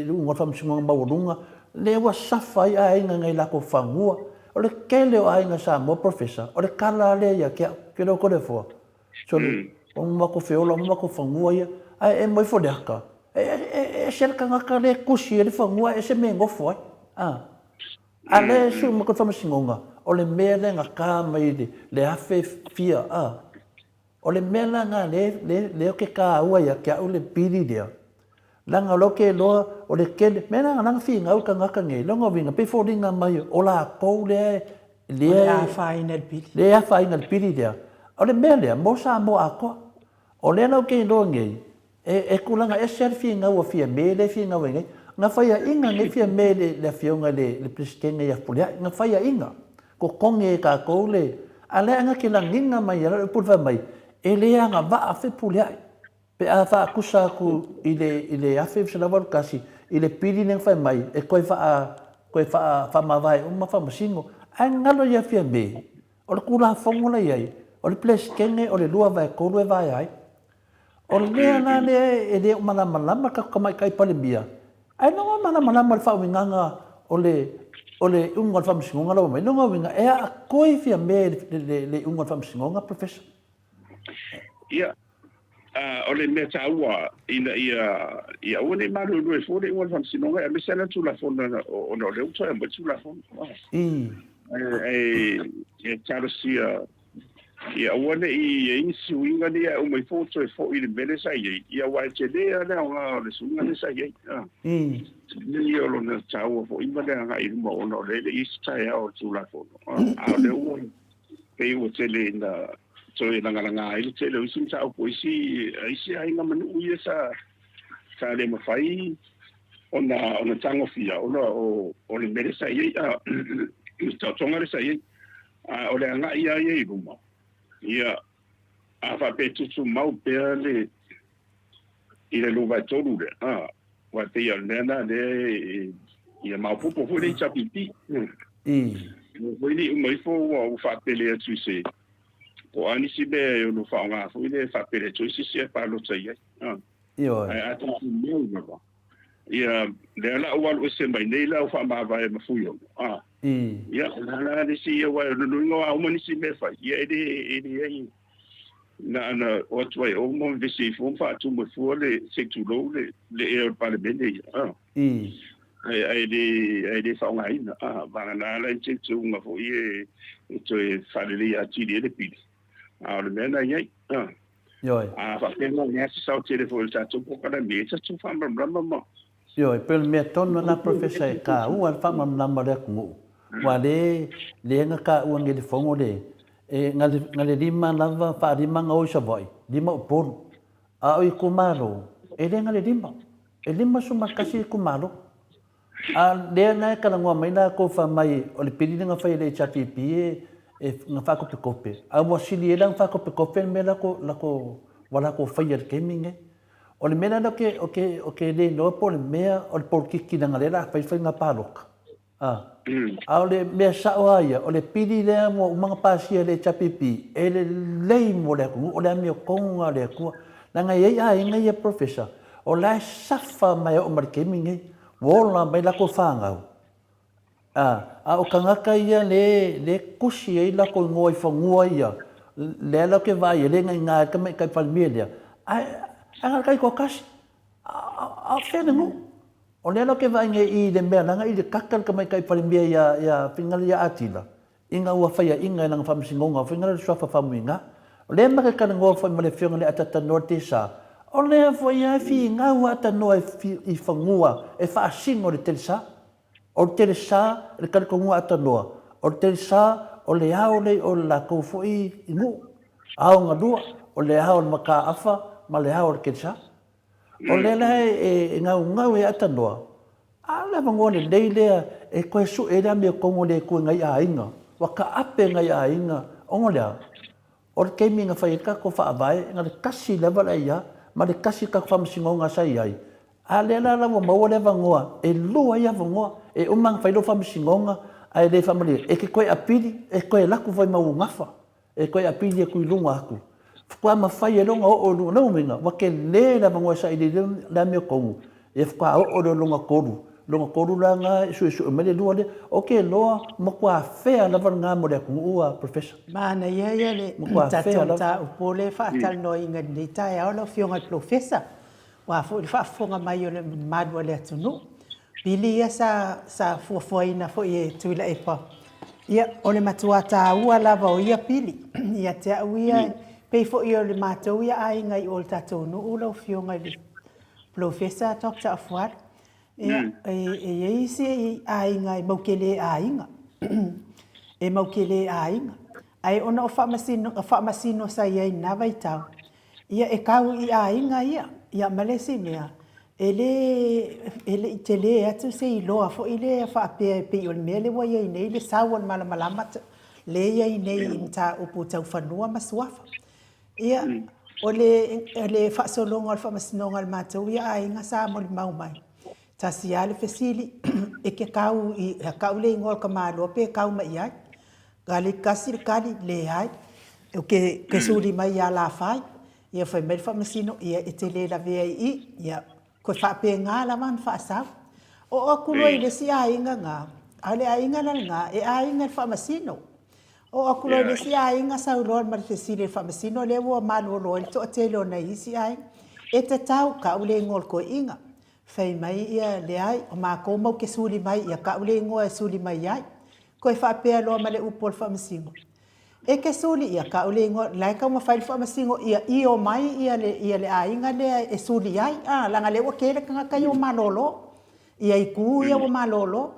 unga whamsunga maurunga. Le wa safa i ai ngai lako whangua. O le keleo ai ngā sā moa professor. O le kala lea ia kia leo kore fua. So o mako whiola, o mako whangua ia. Ai e moi fo leaka. E se kangaka le kusi e le whangua e se me ngofo ai. A le su mako whamasingonga. O le mea le ngā kā mai le awhi fia. O le mea la ngā leo ke kā ua ia kia u le piri lea. Langa loke loa o le kele. Mea nga nanga fi ngau ka ngaka nge. Longa winga pe fōringa mai o la kou lea. Le a whaina le piri. Le a whaina le piri lea. O le mea lea mo sa mo a koa. O le nau ke loa ngei. E kulanga e ser fi ngau a fia me le fi ngau ngai. Nga whaia inga nge fia me le fionga le presidente ia pulia. Nga whaia inga. Ko konge ka kou le. A le anga ke langinga mai ala pulva mai. E le anga va a fe pulia. Pe a wha kusa ku i le awhi salawaru kasi. I le piri neng whai mai. E koe wha mawai o ma wha masingo. A ngalo ia fia me. O le kula fongola iai. O le presidente o le lua vai kou e vai ai. O lea nā lea e lea malama ka kamai kai pale mia. Ai nonga malama le whawinganga o le o le unga whamsingonga lawa mai nonga winga e a koe fia me le unga whamsingonga, Professor? Ia, o le mea taua ia ua nei maru nui fōre ua whamsinonga, e me sena tūlafona o no leo toa, mo tūlafona. E tarasia, ia ua nei e insi uinga ni o mai fōto e fō i le mele sa iei, ia wai te lea lea o le sunga ni sa iei. Ni o lo na taua fō ima lea ngai ruma o no le isi tae ao tūlafona. A le ua, pei ua te le na so e langa ile te le isi mta o isi ainga manu ia sa le mawhai ona tango fia o le mere sa iei tonga le sa iei o le anga ia iei ruma ia a whape tutu mau pēr le i le luwa toru le wa te ia nena le ia mau pupo hui le chapipi hui ni umaifo o whape le atu se o ani si be o no faunga fu ile fa pere to si si pa lo tsai io ai atu meu no ia le la o al se mai nei la o fa ma va e fu yo ia la ni si o no no a mo ni si me fa ia ede na o toi o mo visi fu fa tu mo fu le se tu lo le e pa le bene ai de faunga ina va na la che tu ma fu ie to e fa le a ti de pi a le mena iei Ioi. Fa pena nea se sau telefone tātou po kana me tātou whamamrama ma. Ioi, pero mea tonu na professor e ka ua whamamrama rea kungu. Wa le nga ka ua ngeli whongo le. Ngale lima lava wha lima nga oisa vai. Lima uponu. A oi kumaro. E le ngale lima. E lima suma kasi kumaro. A le nga e kana ngua mai na ko wha mai o le pili nga whai le chapipi e nga whakope kope. A mua sili e lang whakope kope me lako wala ko whai ar keminge. O le mena no ke le no po le mea o le por kiki na ngalela whai nga paloka. A o le mea sao aia, o le pili lea mo umanga pasia le chapipi, e le lei mo le kungu, o le amio konga le kua. Na ngai ei a inga ia professor, o la safa mai o marikeminge, wola mai lako whangau. A o kangaka ia le kusi ei lako ngoi whangua ia, le ala ke vai, le ngai ngā ka mai kai palmia lea. Anga kai ko kasi, a whene ngu. O le ala ke vai ngai i le mea, nanga i le kakal ka mai kai palmia ia whingala ia atila. Inga ua whaia inga nanga whamisingonga, whingala le swafa whamuinga. O le maka kana ngoa whai ma le whionga le atatanoa te sa. O le whaia whi ngā ua atanoa i whangua, e whaasingo le telesa. O le telesa, le kariko ngua atanoa. O le telesa, o le hao le o la koufu i ngu. Ao ngā lua, o le hao le maka awha, ma le hao le telesa. O le e ngau e atanoa. A le wangone lei lea e koe su e lea mea kongo le kua ngai a inga. Waka ape ngai a inga. Ongo lea. O le keimi nga whai ka ko whaavae, nga le kasi lewa la ia, ma le kasi ka whamisingonga sa iai. A le la lawa maua le wangoa, e lua ia wangoa, e umang whailo whamisingonga, ai le whamali, e ke koe apili, e koe laku whai mau ngafa, e koe apili e kui lunga aku. Whakua mawhai e longa o lunga nauminga, wake le la wangoa sa ili la mea kongu, e whakua o lunga koru. Longa koru la ngā isu mele lua le, oke loa makua whea lawa ngā mo rea kungu ua, professor. Mana ia le tatou ta upole whaatal no inga ni tae au lau whionga professor. Wa whaafonga mai o le madua le atunu. Pili ia sa fuafuaina fo i tuila e pa. Ia o le matua ta ua lava o ia pili. Ia te au ia pei fo i o le matou ia a inga i o le tatou no u lau whionga le professor Dr. Afuar. E isi a inga e maukele a inga. E maukele a inga. Ai ona o whamasino sa iai nawai tau. Ia e kau i a inga ia. Ia malesi mea. Ele te le atu se i loa fo i le whaapea pe o le mea le wa iai nei le sawan malamalamata. Le iai nei i mta upu tau whanua masuafa. Ia o le whaasolonga o le whamasinonga al mātou ia a inga sa mo le mau mai. Tasi ale fesili e ke kau le ngol ka malo pe kau mai ai gali kasi kali le ai o ke suri mai ya la fai ia foi mer fa masino ia etele la vei ia ko fa pe nga la man fa sa o ku lo ile si ai nga Ale ainga na nga e ainga fa masino. O aku lo le si ainga sa lo ma se si le fa masino le wo ma lo to te lo na isi ai. E te tau ka ule ngol ko inga. Fai mai ia le ai o ma ko mo ke suli mai ia ka ule ngo e suli mai ai. Ko e fa pe lo ma le upol fa masino. E ke suli ia ka ule ngo lai ka ma fai fa masino ia i o mai ia le ainga le e suli ai. Ah langa le wo ke le ka yo ma lolo. Ia i ku ia wo ma lolo.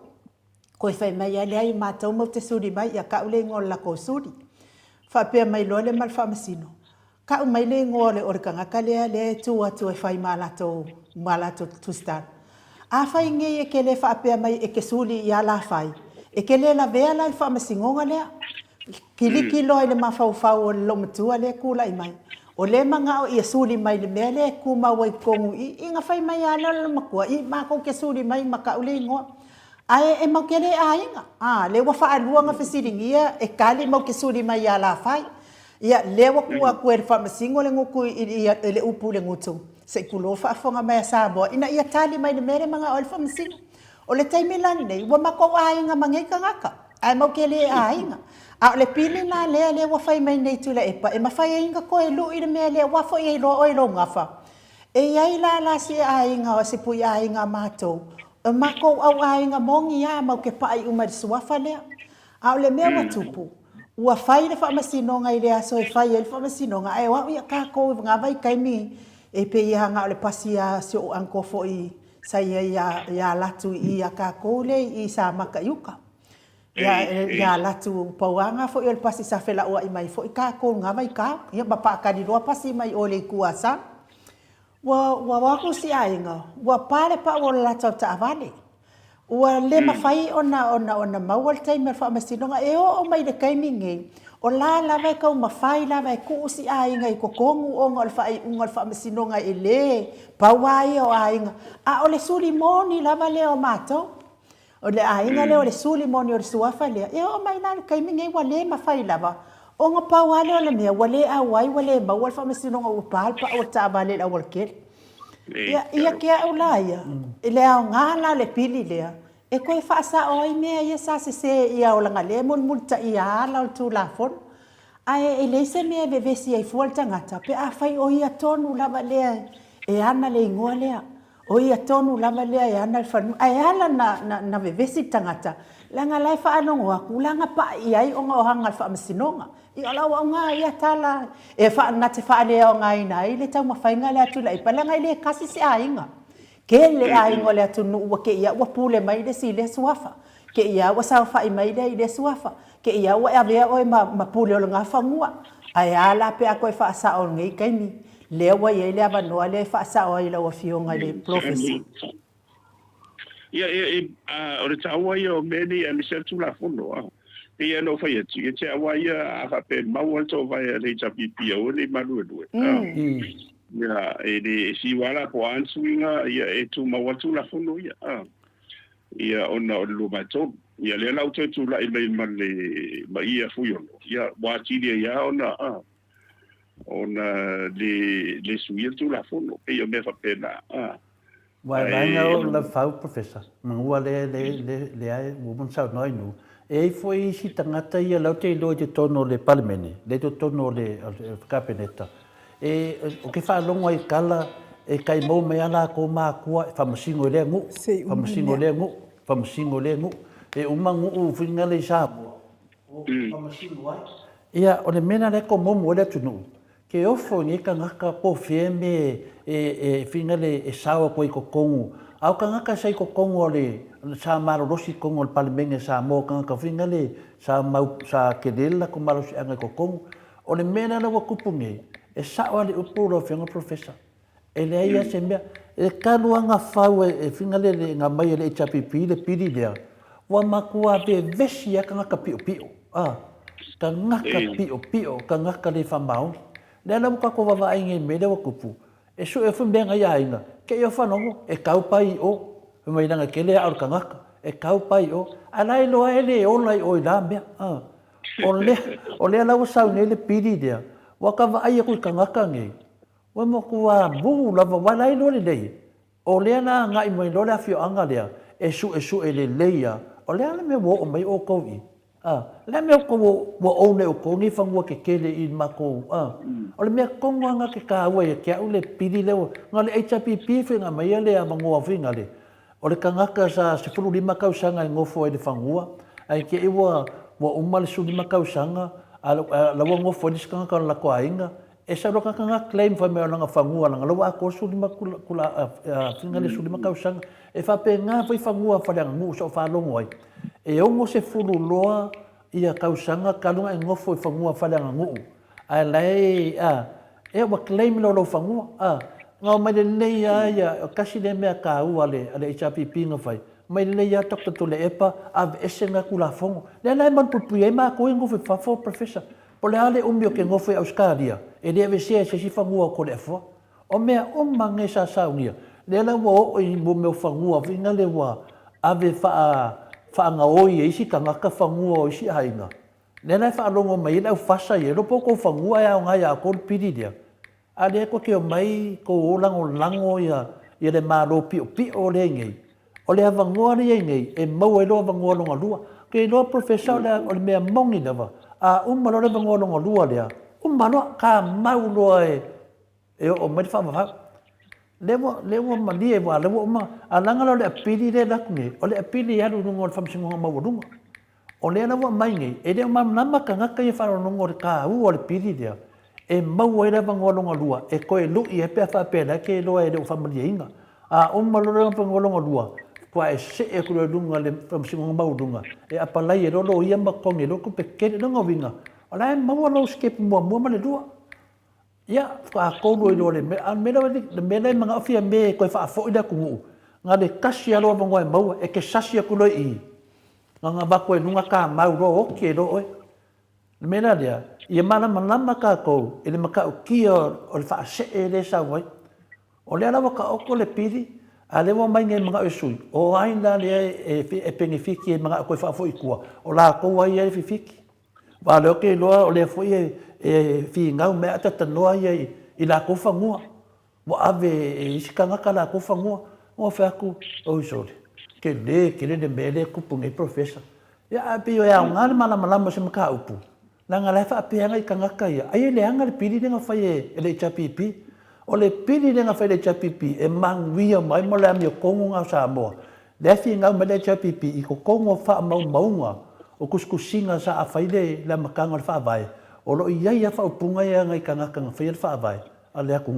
Ko e fai mai ale ai mātou mau te suri mai, ia ka ule ngō la ko suri. Whapea mai loa le mal whamasino. Ka u mai le ngō le orikangaka lea le tua e whai mālato tustan. A whai nge e ke le whapea mai e ke suri i ala whai. E ke le la vea lai whamasingonga lea. Kiliki loa le mawhau o le lomatua le kula i mai. O le manga o ia suri mai le mea le kuma wai kongu i inga whai mai ala le makua. I mako ke suri mai maka ule ngō. Ai e mau kere ainga. Le wa fa aluanga fesiringia e kali mau ke suri mai ala fai. Ia le wa kua kue fa masingo le nguku i le upu le ngutu. Se kulo fa fonga mai sa bo ina ia tali mai le mere manga o fa masingo. O le taimi lani nei wa mako ainga mangeka ngaka. Ai mau kere ainga. A le pili na le wa fai mai nei tula epa e mafai ainga ko e lu i le me le wa fo e lo o lo ngafa. E ai la si ainga o se pui ainga matou. E mako au ainga mongi ia mau ke pai uma de suafa lea. Au le mea watupu. Ua whai le whamasinonga i lea so e whai e le whamasinonga. Ai wau ia kako ngā vai kaimi e pe ia hanga o le pasi a se o ankofo i sa ia latu i a kako le i sa maka iuka. Ia latu pauanga fo i le pasi sa whela ua i mai fo i kako ngā vai ka. Ia bapa akari roa pasi mai o le kuasa. Wa wako si ainga, wa pare pa o la tau ta avale. Wa le mafai ona mawal tai me fa masinonga e o mai de kaiminge. O la vai ka mafai la vai ku si ainga i kokongu o ngol fa masinonga e le pa wai o ainga. A o le sulimoni la vale o mato. O le ainga le o le sulimoni o le suafa le. E o mai na kaiminge wa le mafai lava. O nga pa wale o le mea, wale a wai, wale ma, wale wha masinonga o pāl pa o tā wale la wale kere. Ia kia au la ia, e le au ngāla le pili lea, e koe whaasa o i mea ia sa se ia o langa le, multa ia ala o tū la fon. Ai e leise mea vevesi ai fual tangata, pe a whai o ia tonu lava lea, e ana le ingoa lea, o ia tonu lava lea e ana le whanu, ai ala na vevesi tangata, langa lai whaanongo aku, langa pa iai o ngā ohanga le whaamasinonga. I ala wa ngā ia tala. E na te whaanea o ngā ina i le tau mawhainga le atu lai. Palanga i le kasi se ainga. Ke le ainga le atu nuua ke ia ua pule mai le si le suafa. Ke ia ua sao whai mai le i le suafa. Ke ia ua avea oi ma pule o le ngā whangua. Ai ala pe a koe whaasa o ngai kaimi. Le ua i le avanoa le whaasa o i la ua fionga le profesi. Ia, o le taua ia o meni a Michelle Tulafono. Ia no fai atu, ia te awa ia a whape maua tō vai a leita pipia o le marua due. Ia, e le siwala po ansuinga, ia e tu maua Tulafono ia. Ia ona o le luma tōnu. Ia le lau te tu lai mai ma ia fuiono. Ia wātiria ia ona le suia Tulafono. Ia me whape na. Wairanga o la whau professor. Mangua le ai woman sau noi nu. E foi si tangata ia lau te ilo te tono le palemene, le te tono le kapeneta. E o ke whaalongo ai kala e kai mau mea la ko maa kua e whamasingo le ngu, whamasingo le ngu. E umangu u whinga le sāpua, o whamasingo ai. Ia o le mena le ko momo le tunu. Ke ofo ni ka ngaka po whieme e whinga le e sawa koe ko kongu. Au ka ngaka sei ko kongo le sa marorosi kongo le palemenge sa mo ka ngaka whinga le sa kelela ko marosi anga ko kongo. O le mena la wakupunge e sawa le upuro whinga professor. E le aia se mea e karuanga whau e whinga le ngā mai le HPP le piri lea. Wa makua ve vesi a ka ngaka pio pio. Ka ngaka pio pio ka ngaka le whamau. Le ala muka ko wawa ainge me le wakupu. E su e whumbenga ia inga. Ke ia whanongo e kaupai o. Mai nanga ke lea aru ka ngaka. E kaupai o. Alai loa ele e olai o i la mea. O lea lau sau ne le piri lea. Waka wa aia kui ka ngaka nge. Wa mo kua buhu lava wala i lore lei. O lea na ngai mai lore a fio anga lea. E su e le leia. O o le ala me wo o mai o ko i le me ko wo o ne o ko ni fangua ke kele i mako o le me ko nga ke ka wa ke o le pili le nga le HPP fe nga mai le a mango afinga le o le kangaka sa se fulu lima kausanga ngofo e le fangua ai ke iwa wo umal su lima kausanga la wo ngofo di skanga ka la ko ainga e sa roka kanga claim fa me nga fangua nga lo a ko su lima kula finga le su lima kausanga e fa pe nga foi fangua fa le ngu so fa longo ai e ongo se fulu loa ia kausanga kalunga e ngofo e fangua fa le ngu ai lai e wa claim lo fangua ngau mai le nei ia kasi le mea ka ua le HPP nga fai mai le ia tok to le epa av esenga kula fongo le lai man pupu e ma ko ngo fa for professor po le ale umbio ke ngo fa Australia e le se si fangua ko le fo o mea o mange sa saunia le la wo o i mo me fangua vinga le wa ave fa nga oi e si kanga ka fangua o si hainga le lai fa longo mai le fasa ye lo poko fangua ya nga ya ko pidi dia ale ko ke mai ko lango ia le malo pi o le ngai o le avangoa le ngai e mau e lo avangoa longa lua ke lo professor o le mea mongi lava malo le avangoa longa lua le malo ka mau lo e o mai fa lewo mali e wa lewo ma alanga lo le apili le laknge o le apili ya lu ngol fam singo ma wodunga o le na wa mai ngai e le ma na ka ngaka e fa no ngol ka o le pili dia e mau e lewa ngolonga lua e koe lui e pea whapena ke loa e leo whamalia inga malora pa ngolonga lua kua e se e kura lunga le whamsingonga maurunga e apalai e rolo ia makonge loko pe kere lunga winga o lai maua lau skip mua male lua ia wha kouro e loa le mena e mga ofia me koe wha afo ida kungu ngā le kasi aloa vangoa e maua e ke sasi a kuloi i ngā wako e lunga ka mau roa oke e loa mena lea ia malama ka kou ele maka o kia o le whaase e le sa wai o le alawa ka oko le piri a le wa mai ngai mga sui o aina le e pengi fiki e mga koe whaafo i kua o la kou ai e fiki wa le oke loa o le foi e fi ngau mea tatanoa i la kou whangua mo ave e isikanga ka la kou whangua o whaku o isole ke le mele kupunga i professor ia api o ea ngāle malama se maka upu langa lai fa pe ngai kanga kai ai le anga le pili nga fa e le HPP o le pili nga fa le HPP e mang wia mai mo la mi kongo nga sa mo le fi nga me le HPP i ko kongo fa maunga o kuskusinga sa a faile la makanga fa vai o lo ia fa upunga ia ngai kanga fa fa vai ale aku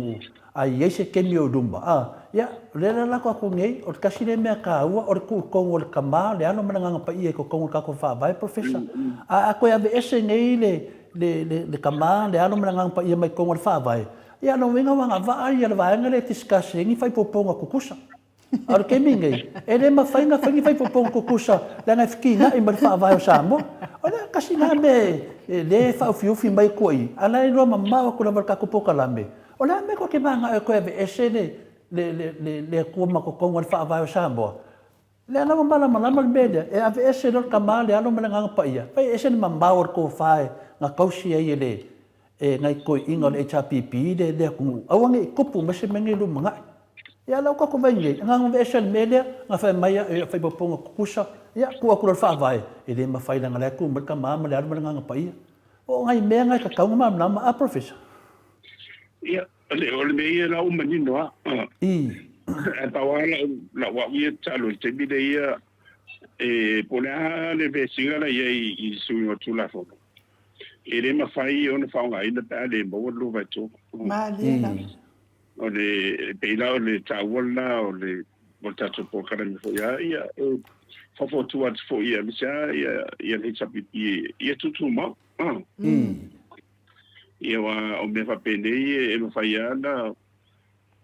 ai ese kemi o dumba ya le la ko ngai o kasi le me ka o ku kongo le kama le ano mananga pa i ko kongo ka ko fa vai professor ko ya ese ngai le kama le ano mananga pa i mai kongo fa vai ya no winga wanga va ai le va ngale discuss ni fai poponga kukusa ar kemi ngai ele ma fai fai poponga kukusa la na fkina i mai fa vai o sambo ola kasi na me le fa fiufi mai koi ala ro mama ko la ka ko pokalambe ola me ko ke manga ko e ese le kuma ko kongo fa vai o sambo le ana mala bede e ave ese no kamale ano manga pa ia pai ese ni mambaur ko fai nga kausi ai le e ngai ko ingo le HPP de ku awangi kupu mase mengi lu manga ya la ko vai ngai nga ese media nga fa mai e fa poponga kusa ya ku ko fa vai e le ma fai nga le ku merka mama le ano manga pa ia o ngai me ngai ka ka ma a professor ia le me la menino Tawala la wa ia talo te bide ia pona le vesinga la ia I suyo tula fo ele ma fai ona fa nga ina pa le mo lo va to Malena o le peila o le tawala o le volta to po kara mi fo ia fo tu at fo ia misa ia le chapi ia tutu ma ia wa o me fa pende e no fai ana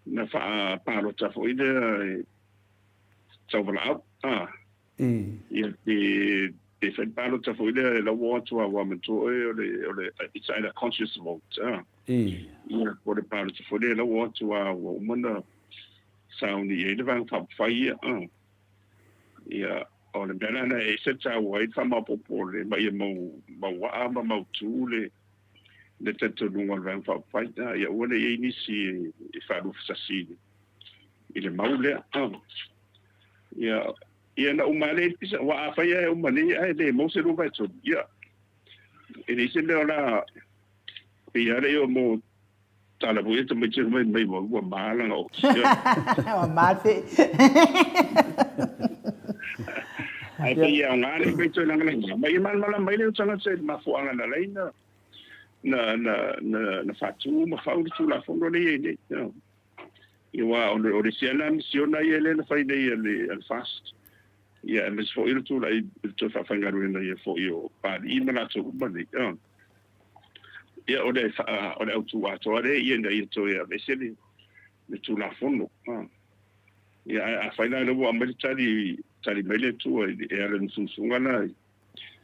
na fa paro ta foi de tawala ia de fa paro ta foi de la water wa mento ole it's a conscious vote ia por de paro ta foi de la water wa mona sound ia de van fa fai ia ole bela na e se ta wa fa ma popole ma ia mo wa ma tu le teto lunga van fa faita ia ole e inisi e fa lu fasini ile maule ia ia na umale pisa wa afa ia umale ai le mo se ruba so ia ele se le ona ia le mo tala bu itu macam mai mo wa mala no Mate. ai pe ia ngale pe to lang lang mai man mala mai le tsanga se ma fu anga na leina na fatu ma fa u tu la fondo le ne ia wa o se la misiona ia le na fa ile le fast ia mas fo il tu la to fa fangaru na ia fo io pa i mana to bani ia o le autu ato ale ia na ia to ia veseli le tu la fondo ia a faina le wa mai tali mele tu e ala nsusunga na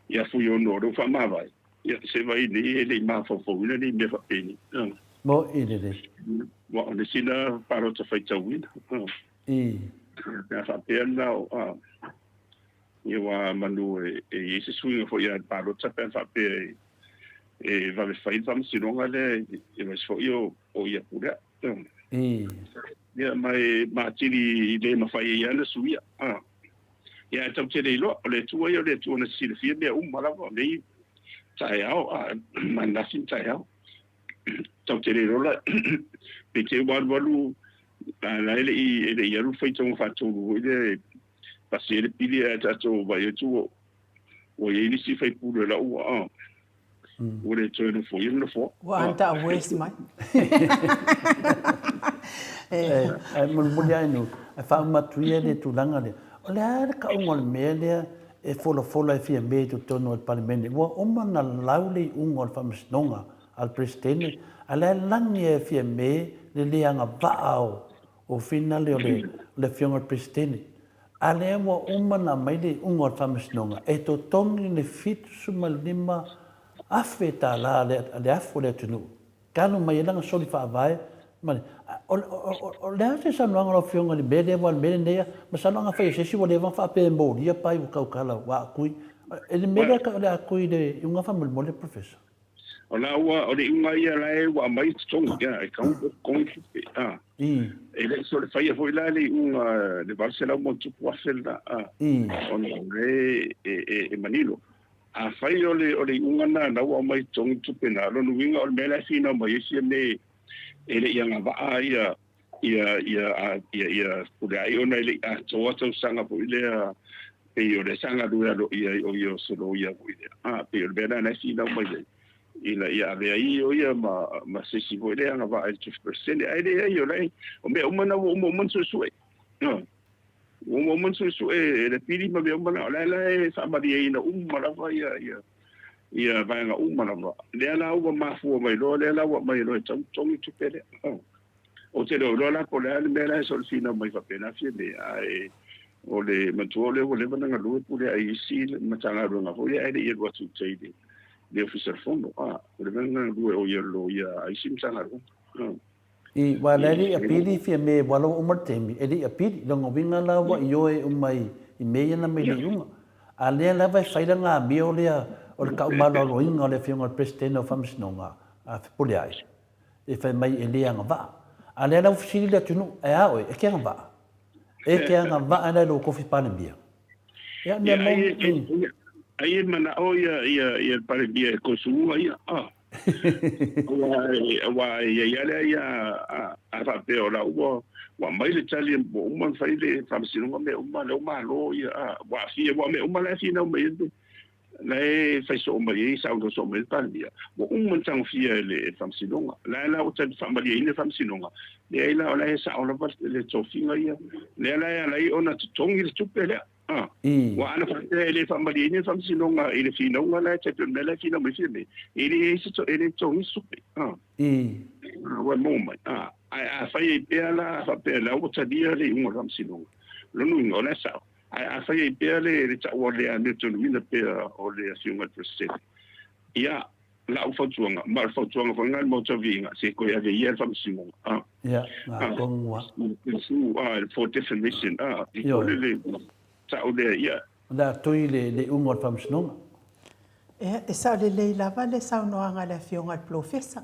ia fu yo no ro fa ma vai ia se vai ni le ma fo ina ni me fa peni mo ine le wa on sina paro to fa tawina ia fa pena ia wa manu e se swinga fo ia paro to fa pe e va me fai fam si non ale e me fo io o ia pura ia mai ma tiri le ma fai ia na suia ia tau tere lo le tua ia le tua na si le fia me mala le tai au man na sin tai au tau tere lo la pe te walu la ele ia lu fai tong fa tu ile pasere pili ta to va ia tu o ia ni si fai pu la u ore to no fo no fo Wa anta waste mai. Mun ya no fa matria de tulanga le ole ka ungol mele e folo e fia me to tono al parlamento wa omana lauli ungol fa msnonga al presidente ala langi e fia me le lianga vaao o finale le fiona presidente ale wa omana mai le ungol fa msnonga e to tongi le fit sumal lima afeta la le afo le tunu kanu mai langa soli fa vai mane o le se sa no ngalo fiona le bele wa bele ne ma sa no fa se si wo le va fa pe mbo dia pai u kala wa kui ele mele ka le kui de unga fa mo le professor ona wa o le unga ia lai wa mai tong ya e kan ele so le fai foi la le unga de Barcelona mo tu po selda on e Manilo a fai o le unga na wa mai tong tu pena lo nu winga o mele fina mai si me ele ia nga va ia pude ai ona ile a to sanga po ile pe yo le sanga do ia o yo solo ia po ile pe yo bena na si na mai ile ia ave ai o ia ma se si po ile nga va ai 2% ai ile yo lai o me o mana o mo so so no o mo so so le pili ma be o mana la sa ma di ina la va ia vai nga la va le la o ma fu mai lo le la o mai lo tong tu pele o te lo la ko le me la so fina mai fa pena fie le ai o le matuole o le bana lu pu le ai si matanga ro nga fo ia ai wa tu tei le officer fondo o le bana lu o ia lo ia ai sim sanga ro i wa le a pili fie me walo o martemi e a pili lo ngobinga la wa yo e mai i me na me le unga a le la vai fai nga mi o le o le ka umalo lo inga le fiona presidente of famsnonga a puliai e fai mai e le nga va a le la ufisili le tunu e a o e ke nga va e ke nga va ana lo kofi pana bia ya me mo ai mana o ia pare bia ko su ia wa ia le ia a fa pe o la wa mai le tali bo man fai le famsnonga me ma lo ia wa fi wa me la fi no me lai fai so mai sa o so mai palia bo man tang fi le famsinonga la o tsan famali ile famsinonga le la o la sa o la pas le tofinga ia le ona tongi le tupele wa ana fa le famali ile famsinonga ile finonga la tsa pe la fina mai fine ile se to ile tongi supe wa mo mai a fai pe la fa pe la o tsadia le un famsinonga lo no la sa a fai pe le tsa o le ane to wina pe o le asunga president ia la ufotuanga mal fotuanga fo ngal mo tsavinga se ko ya ye fam simon ya kongwa su for definition ko le tsa o le ia da toile le ungol fam snonga e sa le la vale sa no anga le fionga professor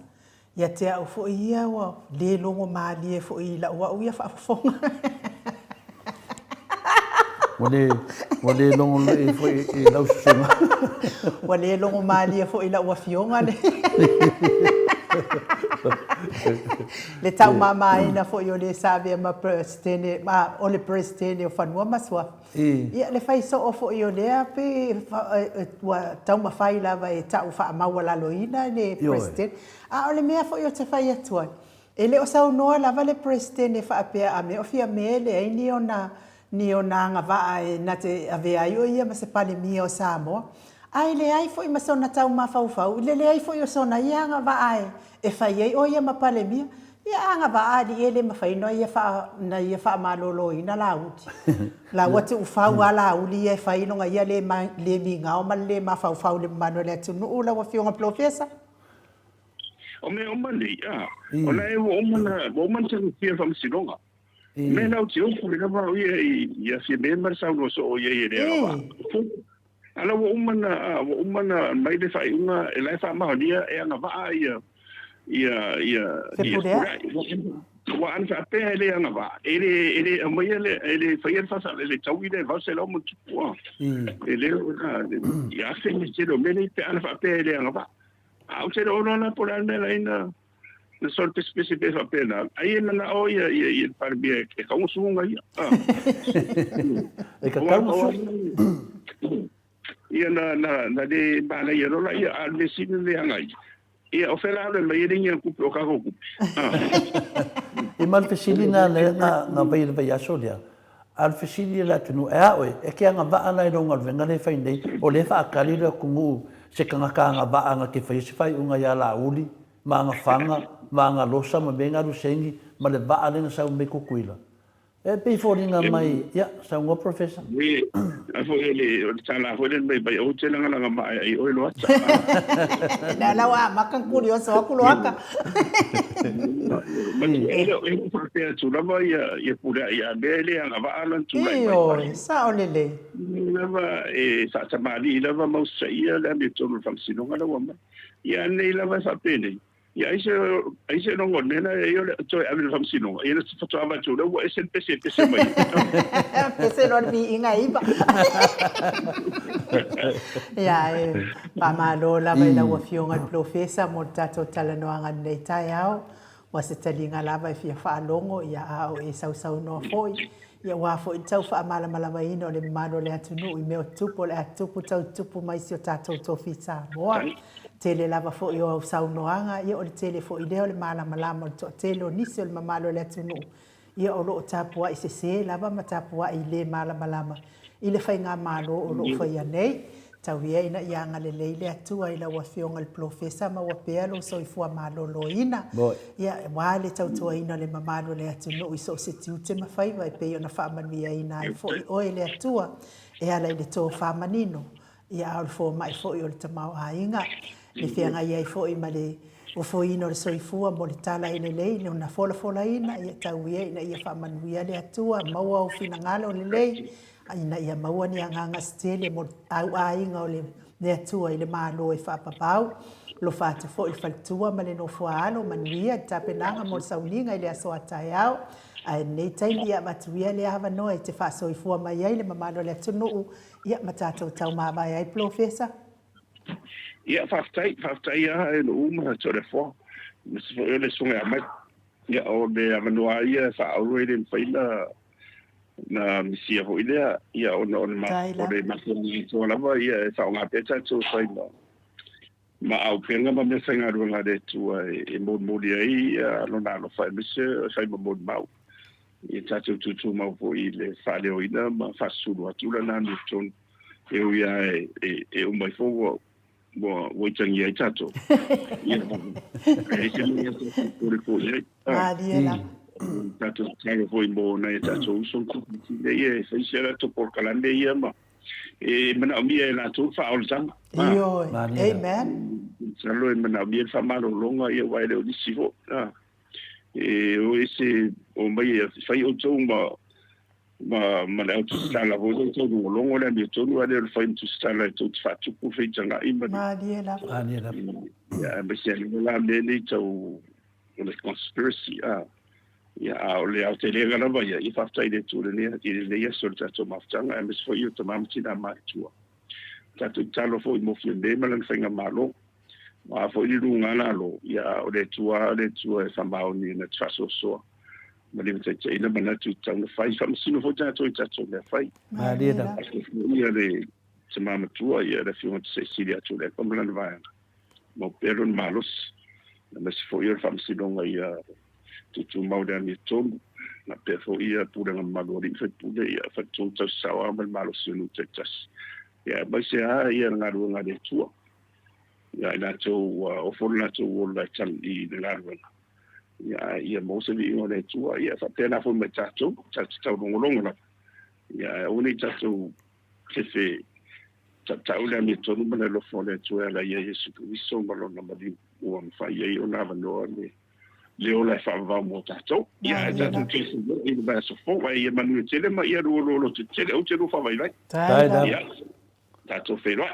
ia te au fo ia wa le longo mali e fo i la wa ia fa fonga Mo le longo le foi e lau sunga. Wa le longo mali fo ila wa fionga le. Le tau mama ina fo yo le sabe ma presidente ma o le presidente o fanua maswa. Ia le fai so o fo yo le pe wa tau ma fai lava e tau fa ma wala loina le presidente. A o le mea fo yo te fai atua. Ele o sau noa lava le presidente fa apea a me o fia me le ai ni ona nga va e na te ave ai o ia ma se pale mia o Samoa. Ai le ai foi ma sona tau ma fau le ai foi o sona ia nga va ai e fai ai o ia ma pale mia ia nga va ali ele ma fai no ia fa ma lolo ina la uti la watu u fau ala uli e fai no ia le minga o ma le ma fau le mano le tu no la wa fionga professor o me o mani ya o la e o man te fia fam sinonga me na uti o ko le va ia fi me mar sa no so o ia le ala wo umana mai le fai una e lai fa ma dia e nga va ia wa an fa pe ele nga va ele mai ele fai fa sa le tau ile va se lo mo tu ele ya se ni se lo meni pe an fa pe ele nga va au se lo na por an la ina le sol te specific fa pena ai na o ia par bia e ka usunga ia e ka ia na de bana ia rola ia al vecino le angai ia o fela le mai ringa ku pro ka ku e mal fesilina le na vai le vai asolia al fesili la tunu e ke nga va ana no ngal venga le fai nei o le fa kali le ku se ka nga va nga ke fai se fai unga ya la uli ma nga fanga ma nga losa ma benga lu sengi ma le va ale na sa me ku kuila e pe foringa mai ya sa un professor we afo ele o tsala ho le mai bai o tsela nga mai ai o lo atsa la wa makan curioso ku lo aka ele porque tu la vai ia pura ia bele nga va alan tu mai io sa olele lava e sa tamali lava mo sei la mi tu fam sino nga wa ia nei lava sa pene ia ise no ngone na io to ave fam sino ia se foto ava tu lo ese pese mai pese lo mi inga iba ia pa malo la vai la fionga professor mo tato talano anga nei tai au wa se talinga lava e fia fa longo ia au e sau no foi ia wa fo tau fa mala vai no le mano le atunu i me tupo le atupu tau tupu mai si o tato to fita boa tele lava fo yo sau noanga ia o le tele fo i leo le mala malama to tele o nisi o le mamalo le atunu ia o lo tapua i se lava ma tapua i le mala malama i le whainga malo o lo whaia nei tau ia ina ia ngale leile atua i la wafionga le professor ma wapea lo so i fua malo lo ina ia wale tau tua ina le mamalo le atunu i so se tiute ma whaiva i peo na whaamanua ina i fo i oe le atua e ala i le tō whaamanino ia au le fo mai fo i o le tamau hainga le whianga ia i fo i ma le o fo ino le soifua mo le tala i le lei le una fola ina ia tau ia ina ia whaamanuia le atua maua o fina ngalo le lei ina ia maua ni anganga stele mo au ainga o le atua i le malo e whaapapau lo whaate fo i whaltua ma le no fuaalo manuia tapenanga mo le sauninga i le aso atai au ai nei taili ia matuia le ava noa i te whaasoifua mai ai le mamalo le atunuu ia matatou tau mawai ai professor ia faftai e no uma to le fo mas fo le sunga mai ia o le amanua ia fa au le faila na misia ho idea ia o no ma o le masoni to la va ia fa nga peta to faila ma au penga ma me senga ru nga de tu e mo dia ia no na no fa misia fa mo mau ia tatu tu ma fo ile fa le oina ma fa sulu atula na ni ton e ia e o mai fo wo tangi ai tato ia e se ni por ko ia Adiela tato tsaga foi mo na tato son ku ia se sera to por kalande ia ma e mana mi e la to fa ol tang io amen salo e mana mi fa malo longa ia wa le o disivo e o ese o mai fai o to ma le auto stala vo to no longo le mi to no le fai to stala to fa tu ku fe tanga i ma Adiela ya be se la le ni to the conspiracy ia o le au te lega lava ia I whaftai le tūre lea I le yeso le tato mawhtanga e mis fo I o te mamatina mātua. Tato talo fo I mofi o le malang whainga malo. Wa fo I runga nalo ia o le tua e whamao ni na traso soa. Ma le mtai ina mana tu tau na whai whamasino fo tato I tato le whai. Marina. Ia le te mamatua ia le fiunga te se siri atu le pamalana vaiana. Mo peron malos. Na mis fo I o whamasinonga ia tu mau dan ni tom na pe fo ia pura ng magori fa pura ia fa tu ta sawa mal malo sunu tetas ia ba se ia ngaru ngade tu ia na to o fo na to o la chal I de la ru ia mo se vi ngode tu ia fa pena fo me tato tato ngolong na ia uni tato kefe ta ula mi to no mana lo fo le tu ala ia Yesu Kristo malo na mali o fa ia o na vano ni leo la fa mo tato ia tato ke se I ba so fo ia manu tele ma ia lo tele o tele fa vai vai ia tato fe lo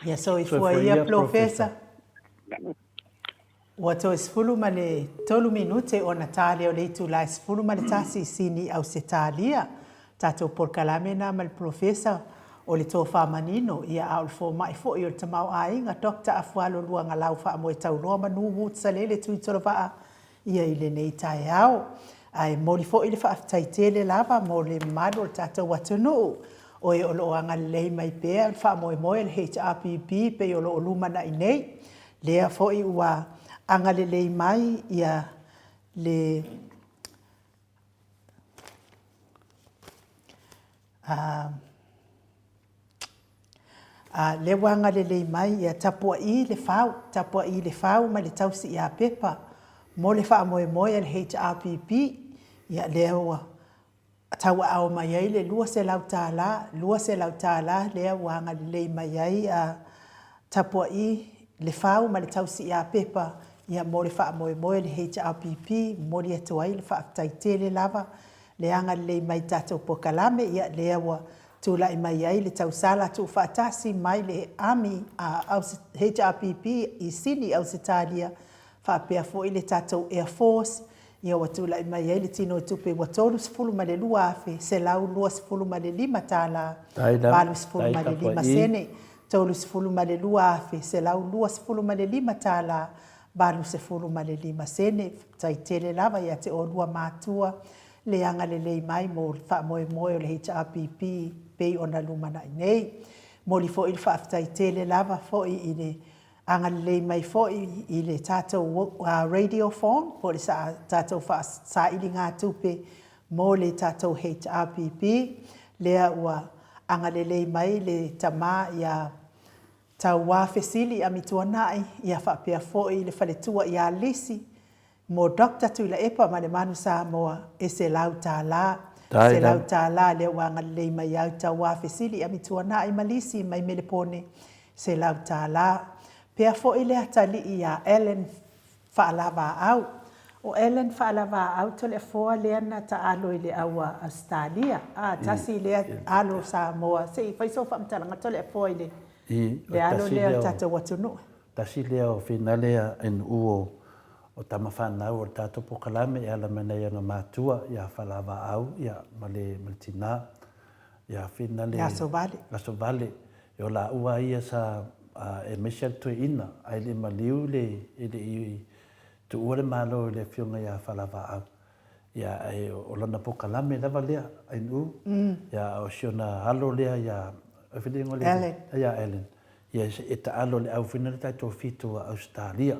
ia so I fua ia profesa ua to isfulu ma le tolu minute ona tale o le tu la isfulu ma le tasi sini au se talia tato por kalamena ma le profesa o le tō whamanino ia au fo mai fo I o te mau ainga Dr. Afualo Luanga lau wha mo e tau roa manu mutsa lele tui toro waa ia I le nei tai au. Ai mori fo I le whaafitai tele lava mo le mado le tātou watunu o e olo anga lei mai pēr wha mo e moe le HRPP pe olo o lumana I nei. Lea fo I ua anga le lei mai ia le le wanga le lei mai ia tapua I le whau ma le tausi ia pepa mo le wha moe moe le HRPP ia lea ua taua au mai ai le lua se lau tāla lea wanga le lei mai ai tapua I le whau ma le tausi ia pepa ia mo le wha moe moe le HRPP mo le atu ai le wha aftai tele lava le anga le lei mai tātou po kalame ia lea ua tula I mai ai le tausala tu whaatasi mai le ami au HRPP I sini au se talia whaapea fo I le tātou Air Force ia wa tula I mai ai le tino tupe wa tolu sifulu ma le lua afe se lau lua sifulu ma le lima tāla balu sifulu ma le lima sene tolu sifulu ma le lua afe se lau lua sifulu ma le lima tāla balu sifulu ma le lima sene taitele lava ia te o lua mātua le anga le lei mai mo wha moe moe o le HRPP pei ona lumana I nei. Mo li fo I le whaaftai tele lava fo I le anga le lei mai fo I le tātou radio phone po le tātou wha sa ili ngā tupe mo le tātou HRPP lea ua anga le lei mai le tama ia tau wā fesili a mituanai ia whaapea fo I le whaletua ia lisi mo Dr. Tuila Epa ma le manu sa moa e se lau tāla. Se lau tāla le wanga lei mai au tau wā fesili a mituana I malisi mai melepone se lau tāla. Pea fo I le atali I a Ellen whaalava au. O Ellen whaalava au to le foa le ana ta alo I le aua Australia. Tasi le alo sa moa. Se I whaiso whamtalanga to le foa I le alo le tata watunu. Tasi leo finalea en uo o tama whanau o tātou po kalame ia la mena ia na mātua ia whalawa au ia male tina ia whina le Laso Vale i o la ua ia sa e Michelle Tui Ina ai le maliu le i tu ua le malo le whiunga ia whalawa au ia o lana po kalame lava lea ai nu ia o siona alo lea ia whilingo lea ia Ellen ia e ta alo le au whina le tātou fitu a Australia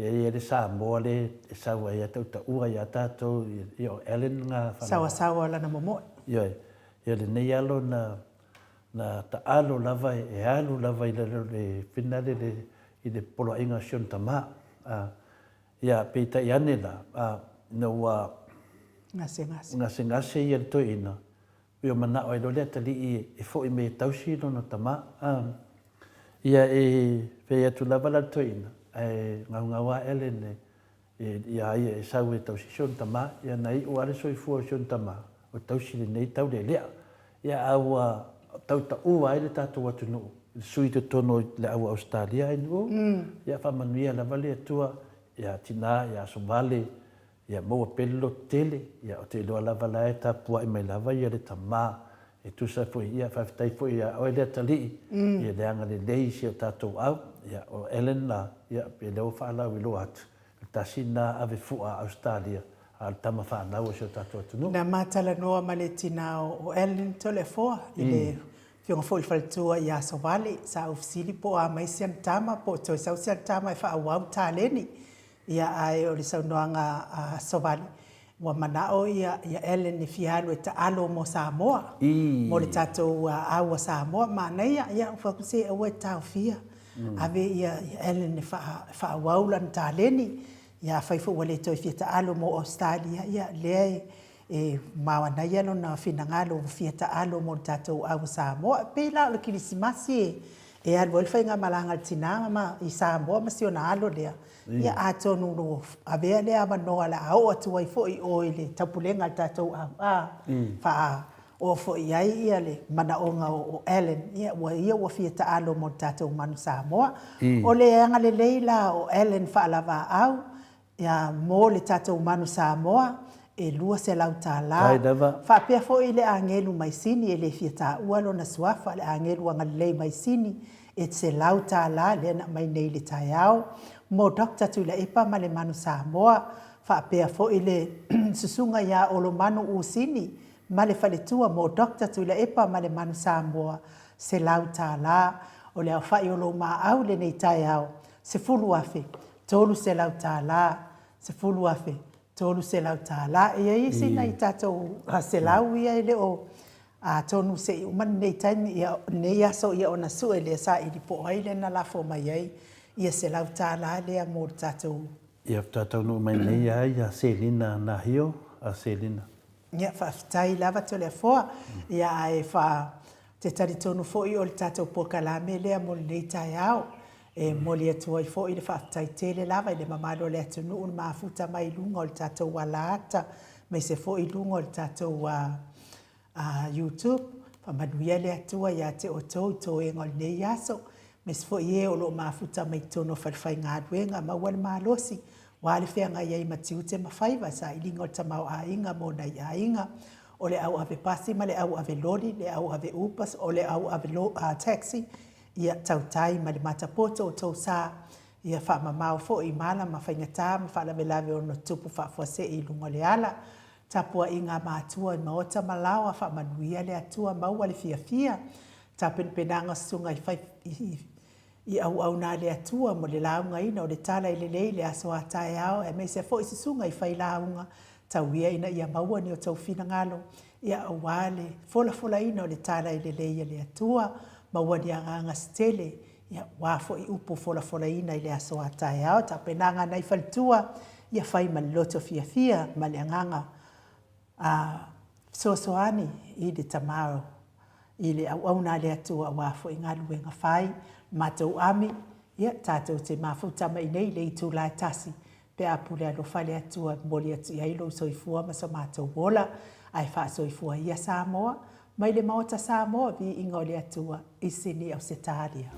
le sa mo le sa wa ya ta ua ya ta to yo Ellen nga sawa la na momo yo le nei alo na ta alo lava e alo lava I le finale le I le polo inga sion tama ya pita yanela no wa ngase ya to ina yo mana o le tali e fo I me tausi no tama ya e pe ya tu lava la to ina ngau Ellen ia e sau e tausi sion tama ia nei o ale soifua sion tama o tausi le nei tau le lea ia aua tau ta ua ai le tātou atunu sui te tono le aua Australia ai nu ia whamanuia la vale atua ia tina ia Somali ia mo pelo tele ia o te loa lava lae tapua i mai lava ia le tamā e tusa foi ia faafetai foi ia o le talii ia le anga lelei si o tatou au ia o Ellen la ia pe leo faalau i loa atu tasina ave fu'a Australia al tama whanau si o tatou atunu. Na matala noa ma le tina o Ellen tole foa i le fionga fo i whaletua i aso vale sa ofisili po a mai sian tama po toi sau sian tama e whaawau tāleni ia ai o le saunoanga a Sovali. Wa manao ia Ellen ni fialu e taalo mo Samoa. Mo le tatou aua Samoa ma nei ia whakuse e ue tau fia. Ave ia Ellen ni whaawau lan tāleni ia whaifo wale toi fia taalo mo Australia ia lea e mawana ia no na finangalo fia taalo mo le tatou aua Samoa. Pe la o le kirisimasi e alu elwhainga malanga tina ma i Samoa ma si o na alo lea. Ia atonu no avea le amanoa la au atu ai foi o ile tapulenga tatou fa o foi ai ia le manaonga o Ellen ia wa fia taalo mo tatou manu Samoa o le anga le leila o Ellen fa lava au ia mo le tatou manu Samoa e lua se lau tala fa pia foi le angelu mai sini e le fia ta ualo na suafa le angelu anga le mai sini e se lau tala le na mai nei le taiao mo Dr. Tula Ipa ma le manu Samoa whaapea fo i le susunga ia o lo manu usini ma le whaletua mo Dr. Tula Ipa ma le manu Samoa se lau tā la o le au whai o lo maa au le nei tai au se fulu afe tolu se lau tā la se fulu afe tolu se lau tā la e ai sina i tātou se lau ia ele o a tonu se i umani nei taimi ia nei aso ia o na sue le sa i di po ai le na lafo mai ai ia se lau tāla lea mō tātou. Ia tātou no mai nei ai a Selina na hio a Selina. Ia whaafitai lava to lea foa. Ia ai wha te taritonu fo i o le tātou pokalame lea mō le nei tai au. E mō le atua i fo i le whaafitai tele lava i le mamalo le atunu un maafuta mai lunga o le tātou walaata. Mai se fo i lunga o le tātou YouTube. Whamanuia le atua ia te otou to e ngol nei aso. Mes fo ie o lo mafuta mai tono falfai ngā duenga ma wale malosi wale whea ngai ai matiute mawhaiva sa i linga o tamau a inga mo nei a inga o le au ave pasi ma le au ave lori le au ave upas o le au ave taxi ia tautai ma le matapoto o tau sa ia wha mamau fo i mana ma whaingata ma wha lave lave o no tupu wha fuase i lungo le ala tapua i ngā mātua i maota malawa wha manuia le atua maua le fia fia tapenpenanga sunga i au nā le atua mo le launga ina o le tala i le lei le aso atai ao e mei se fo i sunga i whai launga tau ia ina ia maua ni o tau whina ngalo ia awale fola ina o le tala i le lei le atua maua ni anga stele ia wafo i upo fola ina i le aso atai ao tapenanga nei whalitua ia whai maloto fia ma le anganga soani i le tamao i le au nā le atua wafo i ngā luenga whai matou ami ia tātou te mafuta mai nei le itu la tasi pe apule alo whale atua moli atu i ailo soifua ma sa matou wola ai wha soifua ia Samoa mai le maota Samoa vi ingo le atua i sini au se tāria.